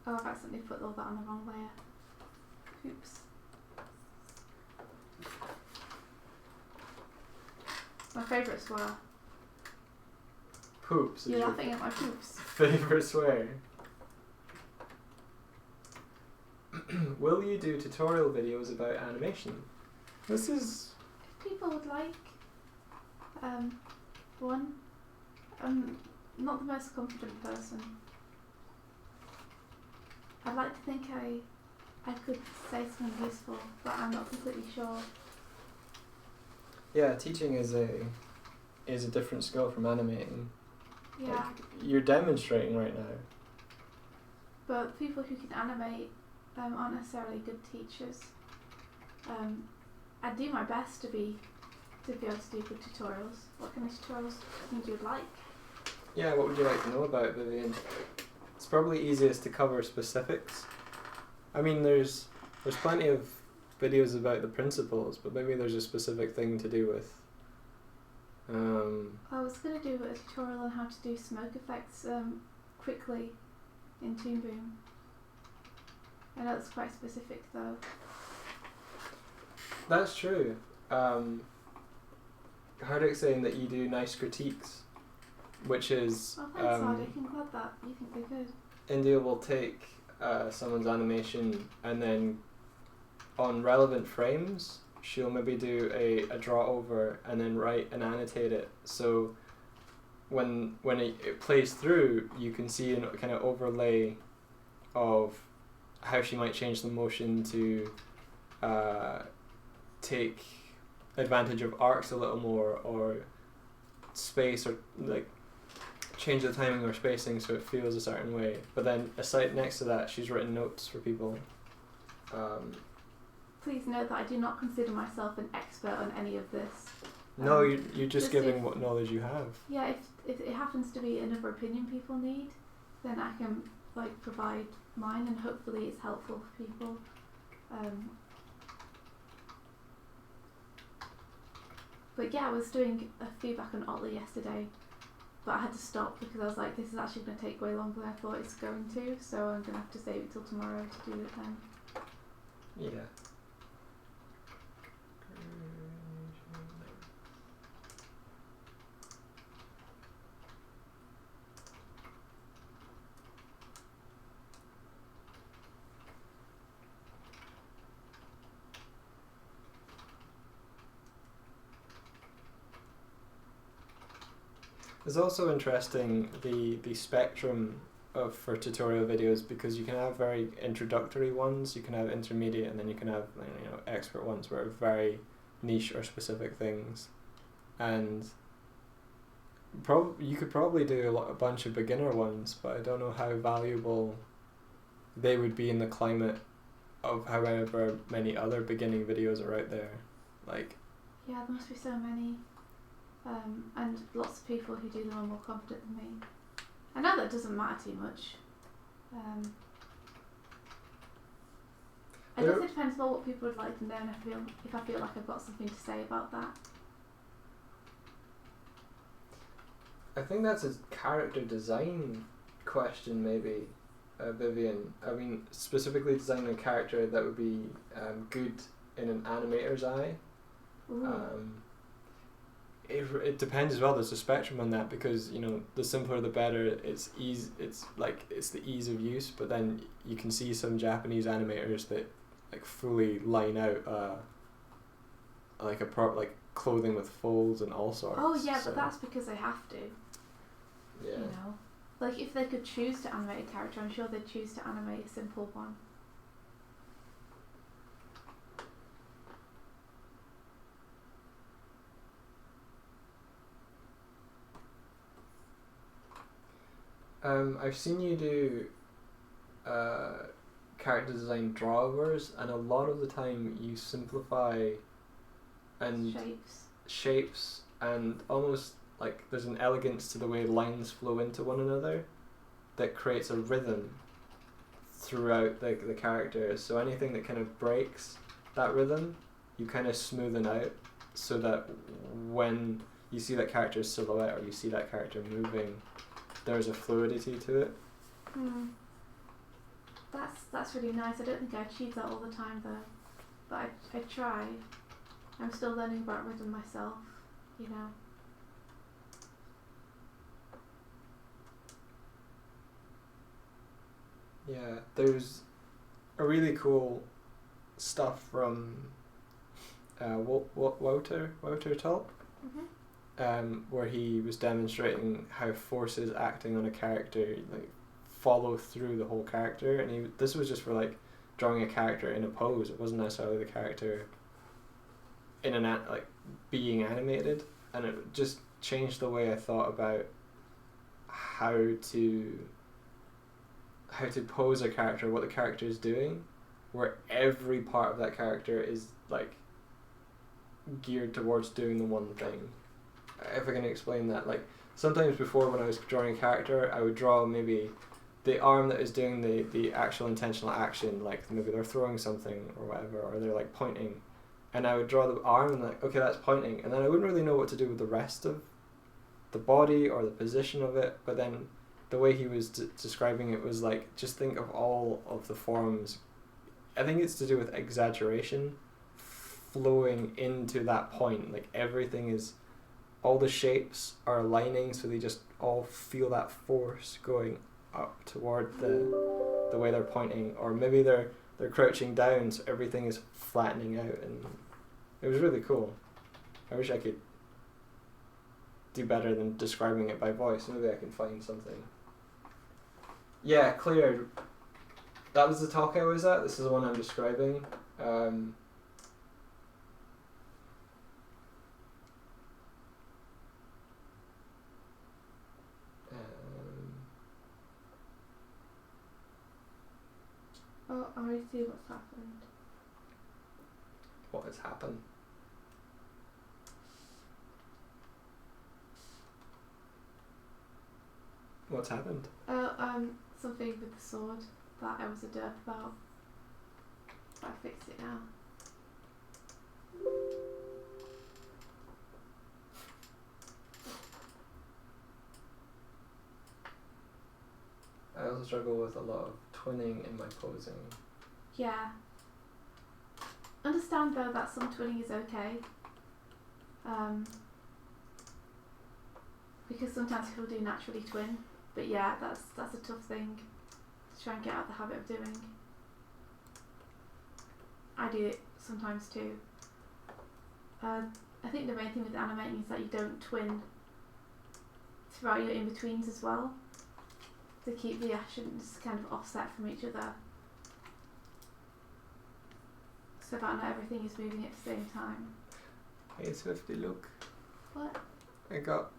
Oh, I've accidentally put all that on the wrong layer. Oops. My favourite swear. Poops. You're laughing at my poops. Favorite swear. Will you do tutorial videos about animation? This is... If people would like one, I'm not the most confident person. I'd like to think I could say something useful, but I'm not completely sure. Yeah, teaching is a different skill from animating. Yeah. Like, you're demonstrating right now. But people who can animate aren't necessarily good teachers. I do my best to be able to do good tutorials. What kind of tutorials would you like? Yeah, what would you like to know about, Vivian? It's probably easiest to cover specifics. I mean, there's plenty of videos about the principles, but maybe there's a specific thing to do with. I was going to do a tutorial on how to do smoke effects quickly in Toon Boom. I know it's quite specific though. That's true. Hardwick's saying that you do nice critiques, which is... Oh, thanks, Hardik. I'm glad that you think they're good. India will take someone's animation and then on relevant frames she'll maybe do a draw over and then write and annotate it, so when it plays through you can see a kind of overlay of how she might change the motion to take advantage of arcs a little more, or space, or like change the timing or spacing so it feels a certain way. But then aside next to that she's written notes for people. Please note that I do not consider myself an expert on any of this. No, you're just giving if, what knowledge you have. Yeah, if it happens to be another opinion people need, then I can like provide mine, and hopefully it's helpful for people. But yeah, I was doing a feedback on Otley yesterday, but I had to stop because I was like, this is actually going to take way longer than I thought it's going to, so I'm going to have to save it till tomorrow to do it then. Yeah. It's also interesting the spectrum for tutorial videos, because you can have very introductory ones, you can have intermediate, and then you can have expert ones where are very niche or specific things, and you could probably do a bunch of beginner ones, but I don't know how valuable they would be in the climate of however many other beginning videos are out there. Like, yeah, there must be so many. And lots of people who do them are more confident than me. I know that doesn't matter too much. I guess it depends on what people would like to know, and if I feel like I've got something to say about that. I think that's a character design question, maybe, Vivian. I mean, specifically designing a character that would be good in an animator's eye. It depends as well. There's a spectrum on that, because the simpler the better. It's ease. It's the ease of use. But then you can see some Japanese animators that fully line out clothing with folds and all sorts. Oh yeah, but that's because they have to. Yeah. Like if they could choose to animate a character, I'm sure they'd choose to animate a simple one. I've seen you do character design drawovers, and a lot of the time you simplify and shapes and almost there's an elegance to the way lines flow into one another that creates a rhythm throughout the character. So anything that kind of breaks that rhythm, you kind of smoothen out, so that when you see that character's silhouette or you see that character moving, there's a fluidity to it. That's really nice. I don't think I achieve that all the time though, but I try. I'm still learning about rhythm myself, Yeah, there's a really cool stuff from Wouter Tulp, where he was demonstrating how forces acting on a character follow through the whole character, and this was just for drawing a character in a pose. It wasn't necessarily the character in an being animated, and it just changed the way I thought about how to pose a character, what the character is doing, where every part of that character is geared towards doing the one thing. If I can explain that, sometimes before, when I was drawing a character, I would draw maybe the arm that is doing the actual intentional action, maybe they're throwing something or whatever, or they're pointing, and I would draw the arm and okay, that's pointing, and then I wouldn't really know what to do with the rest of the body or the position of it. But then the way he was describing it was just think of all of the forms. I think it's to do with exaggeration flowing into that point. Everything is, all the shapes are aligning, so they just all feel that force going up toward the way they're pointing, or maybe they're crouching down, so everything is flattening out, and it was really cool. I wish I could do better than describing it by voice. Maybe I can find something. Yeah, Claire, that was the talk I was at. This is the one I'm describing. Oh, I already see what's happened. What has happened? What's happened? Something with the sword that I was a derp about. But I fixed it now. I also struggle with a lot of twinning in my posing. Yeah. Understand though that some twinning is okay. Because sometimes people do naturally twin. But yeah, that's a tough thing to try and get out of the habit of doing. I do it sometimes too. I think the main thing with animating is that you don't twin throughout your in-betweens as well, to keep the actions kind of offset from each other, so that not everything is moving at the same time. Hey Swifty, look. What? I got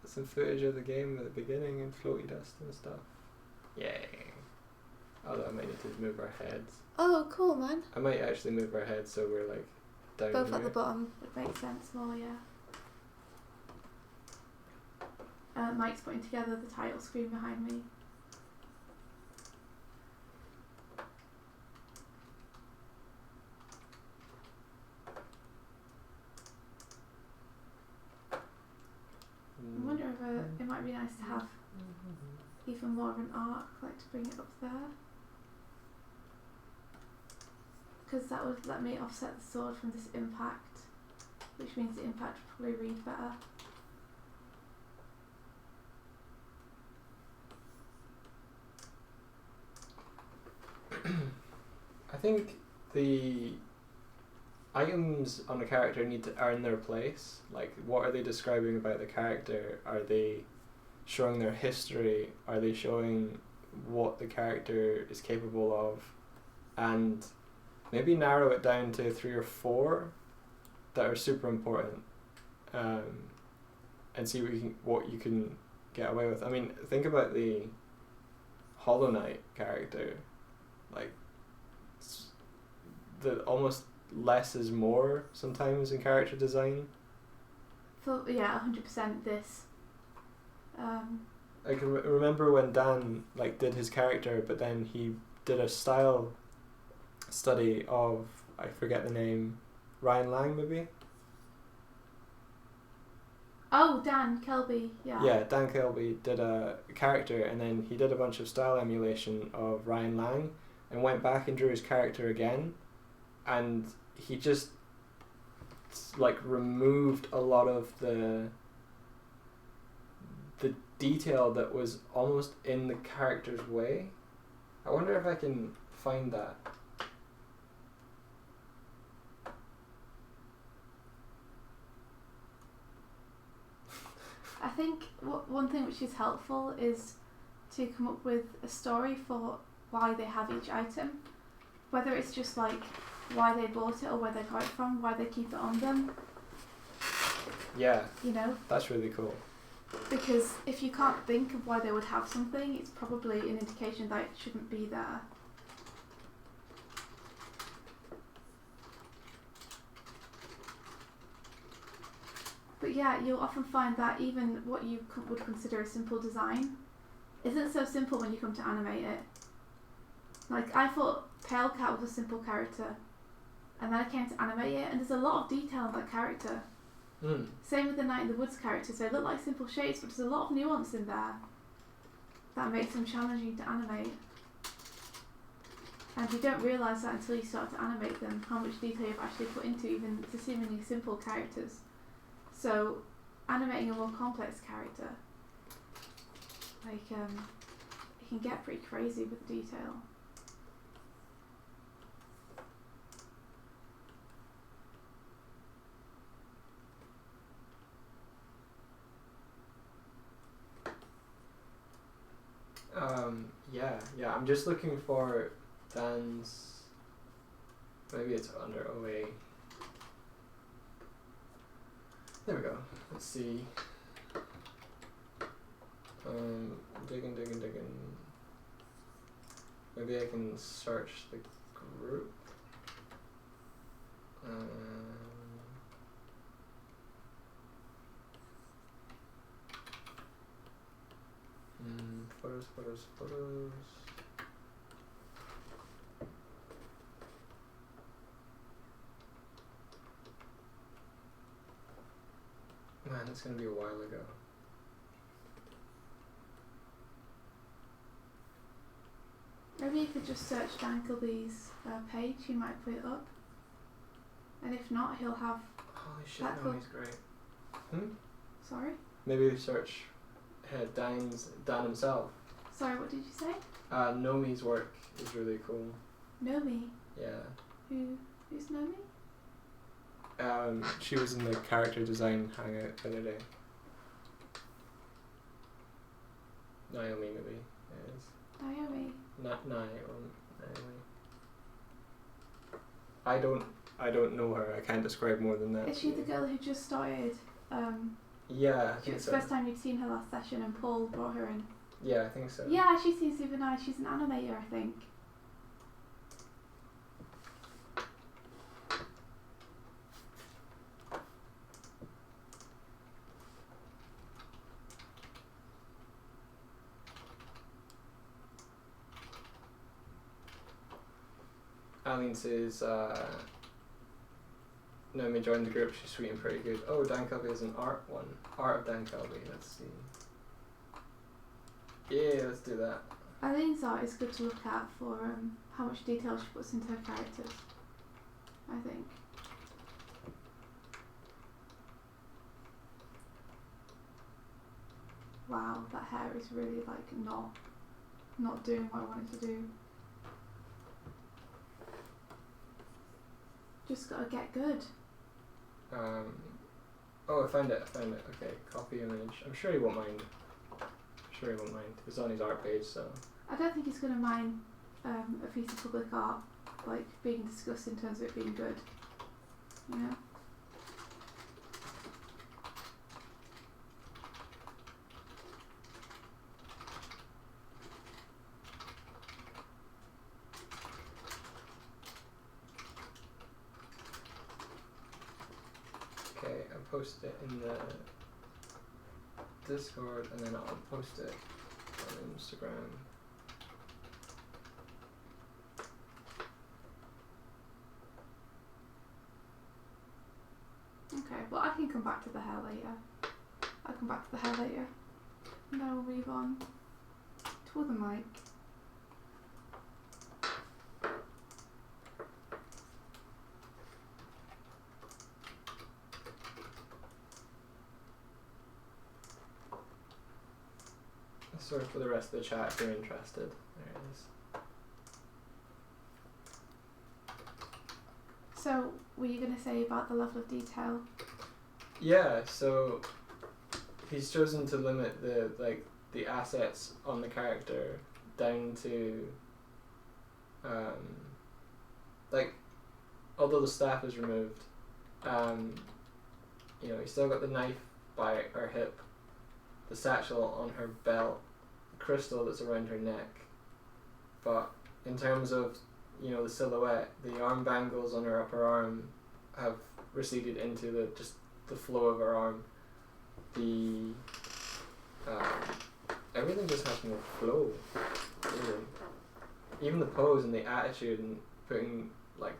some footage of the game at the beginning and floaty dust and stuff. Yay. Although I might need to move our heads. Oh, cool, man. I might actually move our heads so we're like down Both here. at the bottom would make sense more, yeah. Mike's putting together the title screen behind me. I wonder if it might be nice to have even more of an arc, like to bring it up there. Because that would let me offset the sword from this impact, which means the impact would probably read better. I think the items on a character need to earn their place. Like, what are they describing about the character? Are they showing their history? Are they showing what the character is capable of? And maybe narrow it down to 3 or 4 that are super important, and see what you can get away with. I mean, think about the Hollow Knight character. Like, the almost less is more sometimes in character design. Yeah, 100% this. I can remember when Dan like did his character, but then he did a style study of, I forget the name, Ryan Lang maybe? Oh, Dan Kelby, yeah. Yeah, Dan Kelby did a character and then he did a bunch of style emulation of Ryan Lang and went back and drew his character again, and he just like removed a lot of the detail that was almost in the character's way. I wonder if I can find that. I think one thing which is helpful is to come up with a story for why they have each item, whether it's just like why they bought it or where they got it from, why they keep it on them. Yeah. You know? That's really cool. Because if you can't think of why they would have something, it's probably an indication that it shouldn't be there. But yeah, you'll often find that even what you would consider a simple design isn't so simple when you come to animate it. Like, I thought Pale Cat was a simple character, and then I came to animate it, and there's a lot of detail in that character. Same with the Night in the Woods characters. They look like simple shapes, but there's a lot of nuance in there that makes them challenging to animate. And you don't realise that until you start to animate them, how much detail you've actually put into even the seemingly simple characters. So, animating a more complex character, like, it can get pretty crazy with detail. Yeah, I'm just looking for Dan's, maybe it's under OA. There we go. Let's see. Digging. Maybe I can search the group. photos. Man, it's gonna be a while ago. Maybe you could just search Dan Kilby's page, he might put it up. And if not, he'll have... Holy shit, no, he's great. Sorry? Maybe search Dan himself. Sorry, what did you say? Nomi's work is really cool. Nomi? Yeah. Who's Nomi? She was in the character design hangout the other day. Naomi, maybe it is. Naomi? Not Naomi. I don't know her. I can't describe more than that. Is she the girl who just started? Yeah, I think It's so. the first time you'd seen her last session and Paul brought her in. Yeah, I think so. Yeah, she seems super nice. She's an animator, I think. Aline says, Naomi joined the group, she's sweet and pretty good. Oh, Dan Kelby is an art one. Art of Dan Kelby, let's see. Yeah, let's do that. Eileen's art is good to look at for how much detail she puts into her characters, I think. Wow, that hair is really like not doing what I want it to do. Just gotta get good. Oh, I found it. Okay, copy image. I'm sure he won't mind. It's on his art page, so. I don't think he's gonna mind a piece of public art like being discussed in terms of it being good. You know? Okay, I posted it in the Discord and then I'll post it on Instagram. Okay, well I can come back to the hair later. I'll come back to the hair later. Now we'll move on to other mic. Sorry for the rest of the chat if you're interested. There it is. So, were you going to say about the level of detail? Yeah, so he's chosen to limit the assets on the character down to although the staff is removed, he's still got the knife by her hip, the satchel on her belt, the crystal that's around her neck. But in terms of the silhouette, the arm bangles on her upper arm have receded into the flow of her arm. The everything just has more flow, really. Even the pose and the attitude and putting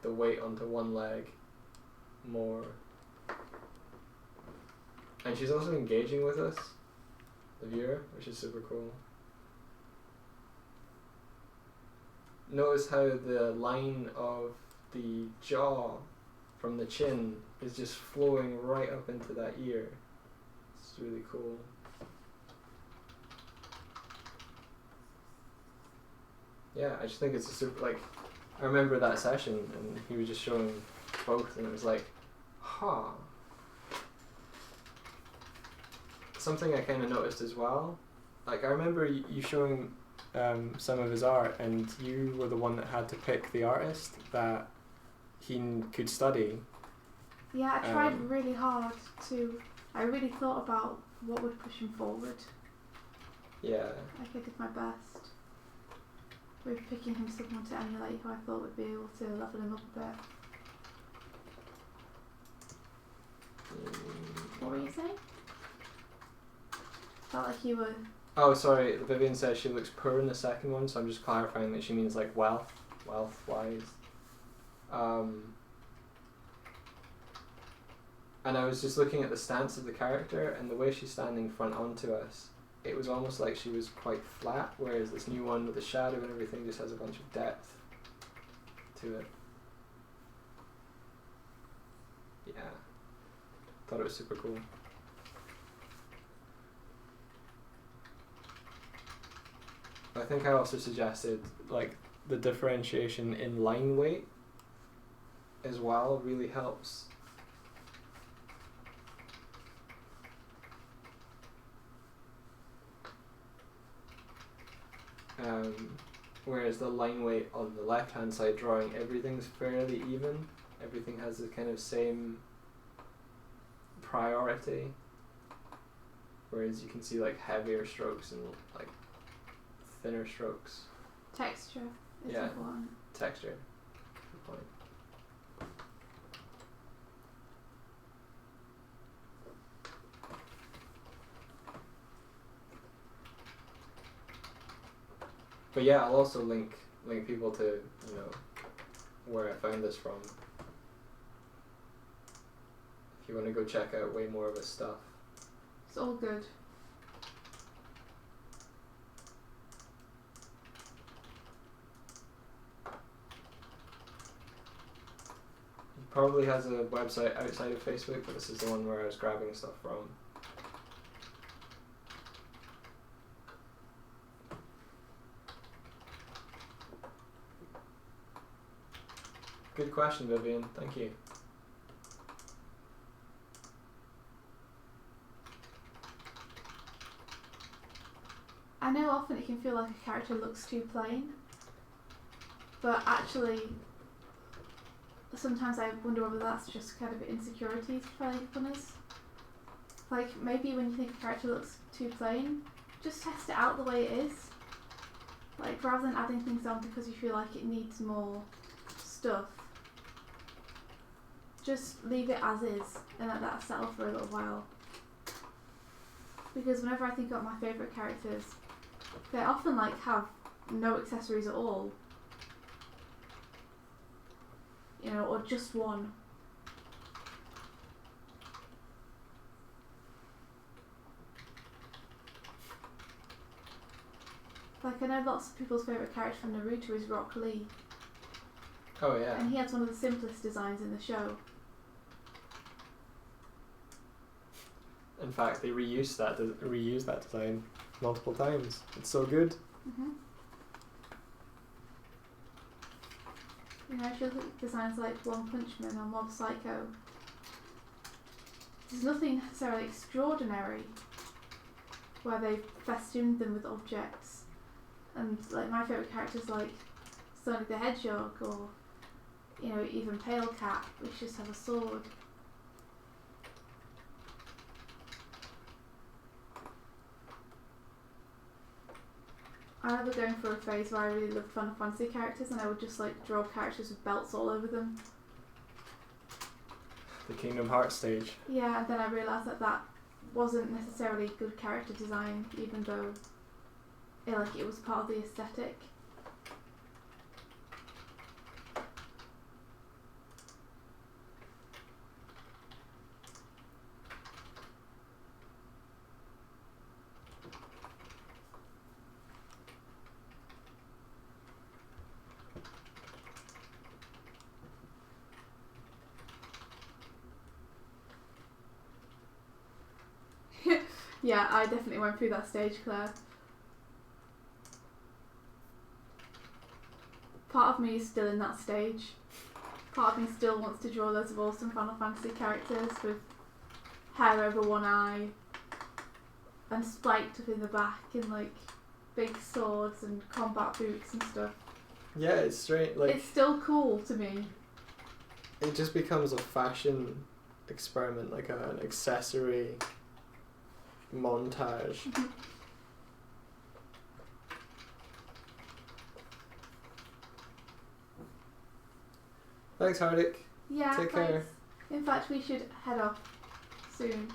the weight onto one leg more. And she's also engaging with us, the viewer, which is super cool. Notice how the line of the jaw from the chin is just flowing right up into that ear. It's really cool. Yeah, I just think it's a super, I remember that session and he was just showing both and it was like, huh. Something I kind of noticed as well, I remember you showing some of his art and you were the one that had to pick the artist that he could study. Yeah, I tried really hard to. I really thought about what would push him forward. Yeah. I did my best with picking him someone to emulate who I thought would be able to level him up a bit. What were you saying? Felt like you were Oh, sorry. Vivian says she looks poor in the second one, so I'm just clarifying that she means like wealth-wise. And I was just looking at the stance of the character, and the way she's standing front onto us, it was almost like she was quite flat, whereas this new one with the shadow and everything just has a bunch of depth to it. Yeah. Thought it was super cool. I think I also suggested like the differentiation in line weight as well really helps. Whereas the line weight on the left hand side drawing, everything's fairly even. Everything has the kind of same priority. Whereas you can see like heavier strokes and like thinner strokes. Texture is Yeah. important. Texture. Good point. But yeah, I'll also link people to, you know, where I found this from. If you want to go check out way more of his stuff. It's all good. He probably has a website outside of Facebook, but this is the one where I was grabbing stuff from. Good question, Vivian. Thank you. I know often it can feel like a character looks too plain, but actually sometimes I wonder whether that's just kind of insecurities playing upon us. Like maybe when you think a character looks too plain, just test it out the way it is. Like rather than adding things on because you feel like it needs more stuff, just leave it as is and let that settle for a little while. Because whenever I think about my favourite characters, they often like have no accessories at all. You know, or just one. Like I know lots of people's favourite character from Naruto is Rock Lee. Oh yeah. And he has one of the simplest designs in the show. In fact, they reused that design multiple times. It's so good. Mm-hmm. You know, if you look at designs like One Punch Man or Mob Psycho, there's nothing necessarily extraordinary where they've festooned them with objects. And like my favourite characters like Sonic the Hedgehog or, you know, even Pale Cat, which just have a sword. I remember going through a phase where I really loved Final Fantasy characters and I would just like draw characters with belts all over them. The Kingdom Hearts stage. Yeah, and then I realised that that wasn't necessarily good character design, even though it was part of the aesthetic. Yeah, I definitely went through that stage, Claire. Part of me is still in that stage. Part of me still wants to draw loads of awesome Final Fantasy characters with hair over one eye and spiked up in the back and like big swords and combat boots and stuff. Yeah, it's strange. Like it's still cool to me. It just becomes a fashion experiment, like an accessory montage. Mm-hmm. Thanks, Hardik. Yeah, Take thanks. care. In fact, we should head off soon.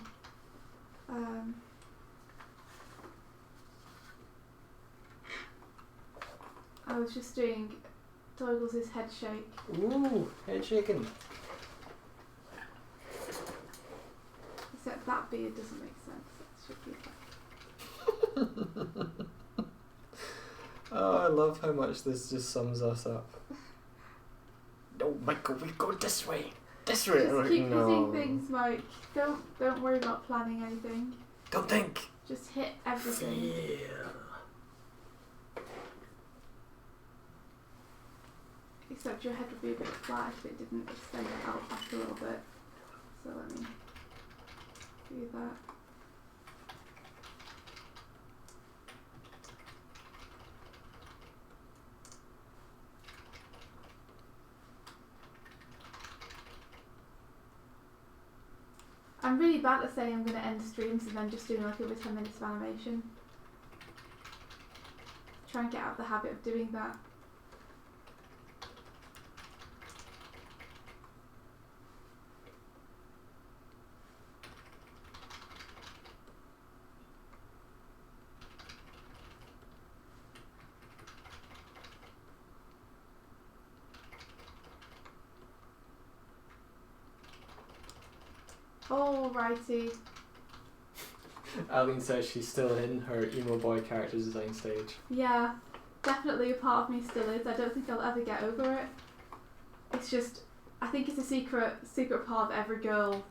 was just doing Douglas's head shake. Ooh, head shaking. Except that beard doesn't make sense. That should be that. Oh, I love how much this just sums us up. No, Michael, we go this way. This way. Just keep hitting things, Mike. Don't worry about planning anything. Don't think. Just hit everything. Feel. Except your head would be a bit flat if it didn't extend it out back a little bit. So let me do that. I'm really bad at saying I'm going to end streams and then just doing like over 10 minutes of animation. Try and get out of the habit of doing that. Alrighty. Aline says she's still in her emo boy character design stage. Yeah, definitely a part of me still is. I don't think I'll ever get over it. It's just, I think it's a secret part of every girl.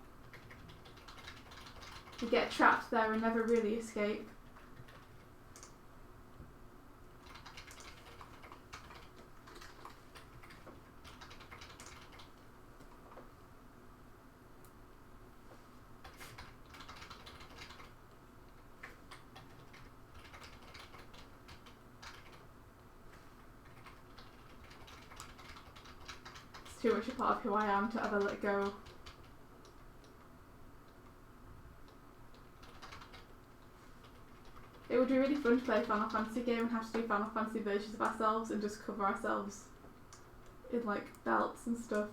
You get trapped there and never really escape. Too much a part of who I am to ever let go. It would be really fun to play a Final Fantasy game and have to do Final Fantasy versions of ourselves and just cover ourselves in like belts and stuff.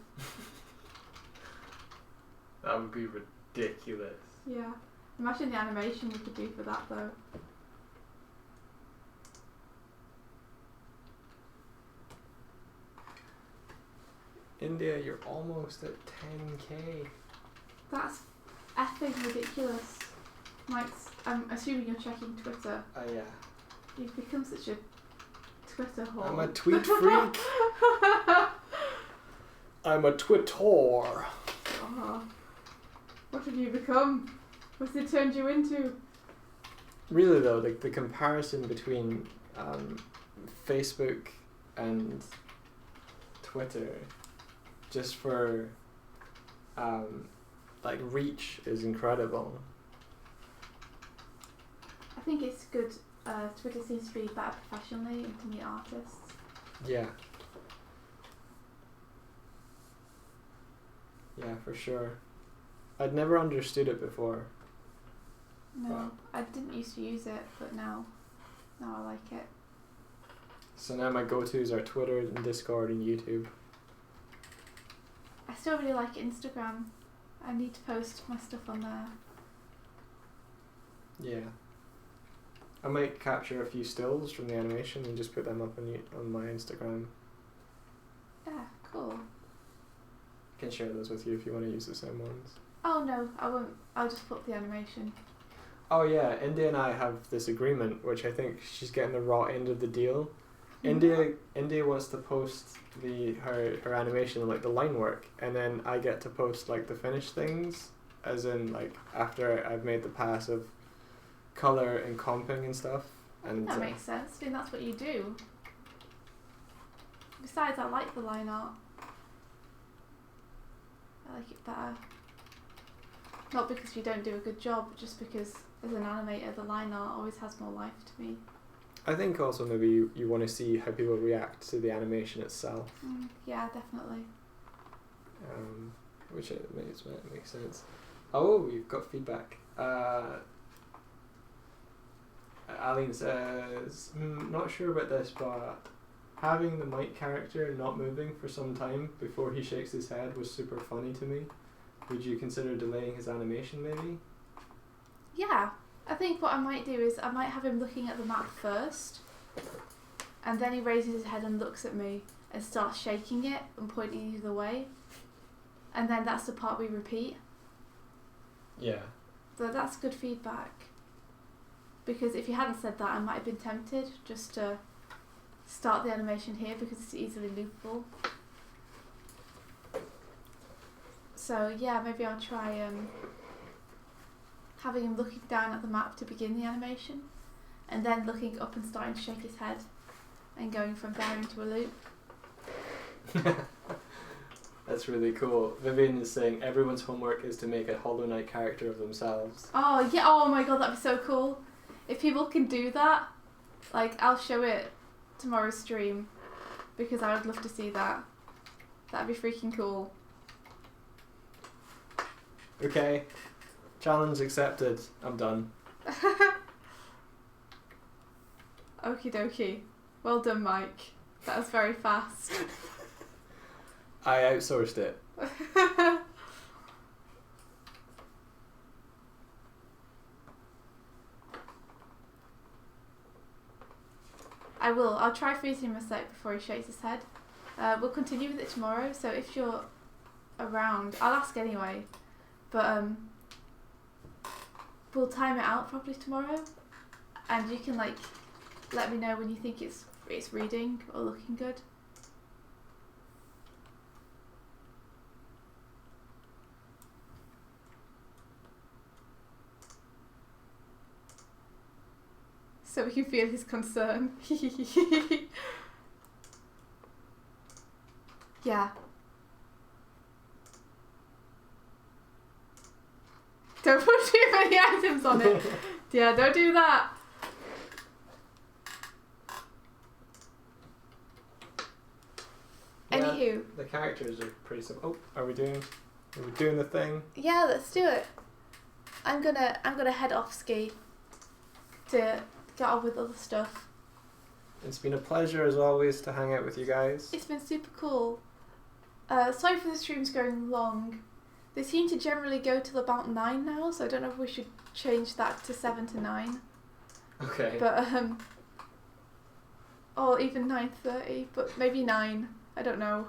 That would be ridiculous. Yeah. Imagine the animation we could do for that though. India, you're almost at 10k. That's effing ridiculous. Mike's, I'm assuming you're checking Twitter. Yeah. You've become such a Twitter whore. I'm a tweet freak. I'm a Twitter. Oh. What have you become? What's it turned you into? Really though, like the comparison between Facebook and Twitter, just for like reach, is incredible. I think it's good. Twitter seems to be better professionally and to meet artists. Yeah. Yeah, for sure. I'd never understood it before. No, I didn't used to use it, but now I like it. So now my go-tos are Twitter and Discord and YouTube. I still really like Instagram. I need to post my stuff on there. Yeah. I might capture a few stills from the animation and just put them up on my Instagram. Yeah, cool. I can share those with you if you want to use the same ones. Oh no, I won't. I'll just put the animation. Oh yeah, India and I have this agreement, which I think she's getting the raw end of the deal. India wants to post her animation, like the line work, and then I get to post like the finished things, as in like after I've made the pass of colour and comping and stuff. And that makes sense. I mean, that's what you do. Besides, I like the line art. I like it better. Not because you don't do a good job, but just because as an animator, the line art always has more life to me. I think also maybe you want to see how people react to the animation itself. Yeah, definitely. Which it makes sense. Oh, we've got feedback. Aline says, not sure about this, but having the Mike character not moving for some time before he shakes his head was super funny to me. Would you consider delaying his animation maybe? Yeah, I think what I might do is I might have him looking at the map first, and then he raises his head and looks at me and starts shaking it and pointing either way. And then that's the part we repeat. Yeah. So that's good feedback. Because if you hadn't said that, I might have been tempted just to start the animation here because it's easily loopable. So yeah, maybe I'll try having him looking down at the map to begin the animation, and then looking up and starting to shake his head, and going from there into a loop. That's really cool. Vivian is saying everyone's homework is to make a Hollow Knight character of themselves. Oh yeah! Oh my god, that'd be so cool. If people can do that, like I'll show it tomorrow's stream, because I would love to see that. That'd be freaking cool. Okay, challenge accepted. I'm done. Okie dokie. Well done, Mike. That was very fast. I outsourced it. I will. I'll try freezing him a sec before he shakes his head. We'll continue with it tomorrow, so if you're around, I'll ask anyway. But we'll time it out properly tomorrow, and you can like let me know when you think it's reading or looking good. So we can feel his concern. Yeah. Don't put too many items on it. Yeah, don't do that. Yeah, Anywho. the characters are pretty simple. Oh, are we doing the thing? Yeah, let's do it. I'm gonna head off ski to get on with other stuff. It's been a pleasure as always to hang out with you guys. It's been super cool. Sorry for the streams going long. They seem to generally go till about 9 now, so I don't know if we should change that to 7 to 9. Okay. But or even 9:30, but maybe 9. I don't know.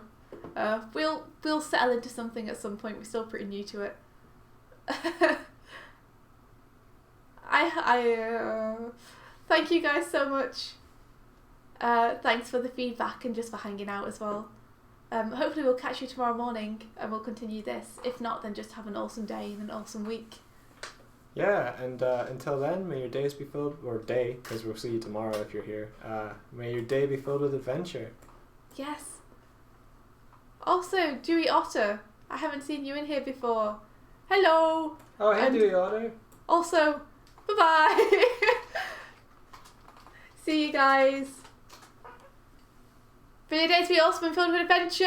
We'll settle into something at some point. We're still pretty new to it. Thank you guys so much. Thanks for the feedback and just for hanging out as well. Hopefully we'll catch you tomorrow morning and we'll continue this. If not, then just have an awesome day and an awesome week. Yeah, and until then, may your days be filled, or day, because we'll see you tomorrow if you're here. May your day be filled with adventure. Yes. Also, Dewey Otter, I haven't seen you in here before. Hello. Oh, hey, And Dewey Otter. Also, bye-bye. See you guys. May your days be awesome and filled with adventure.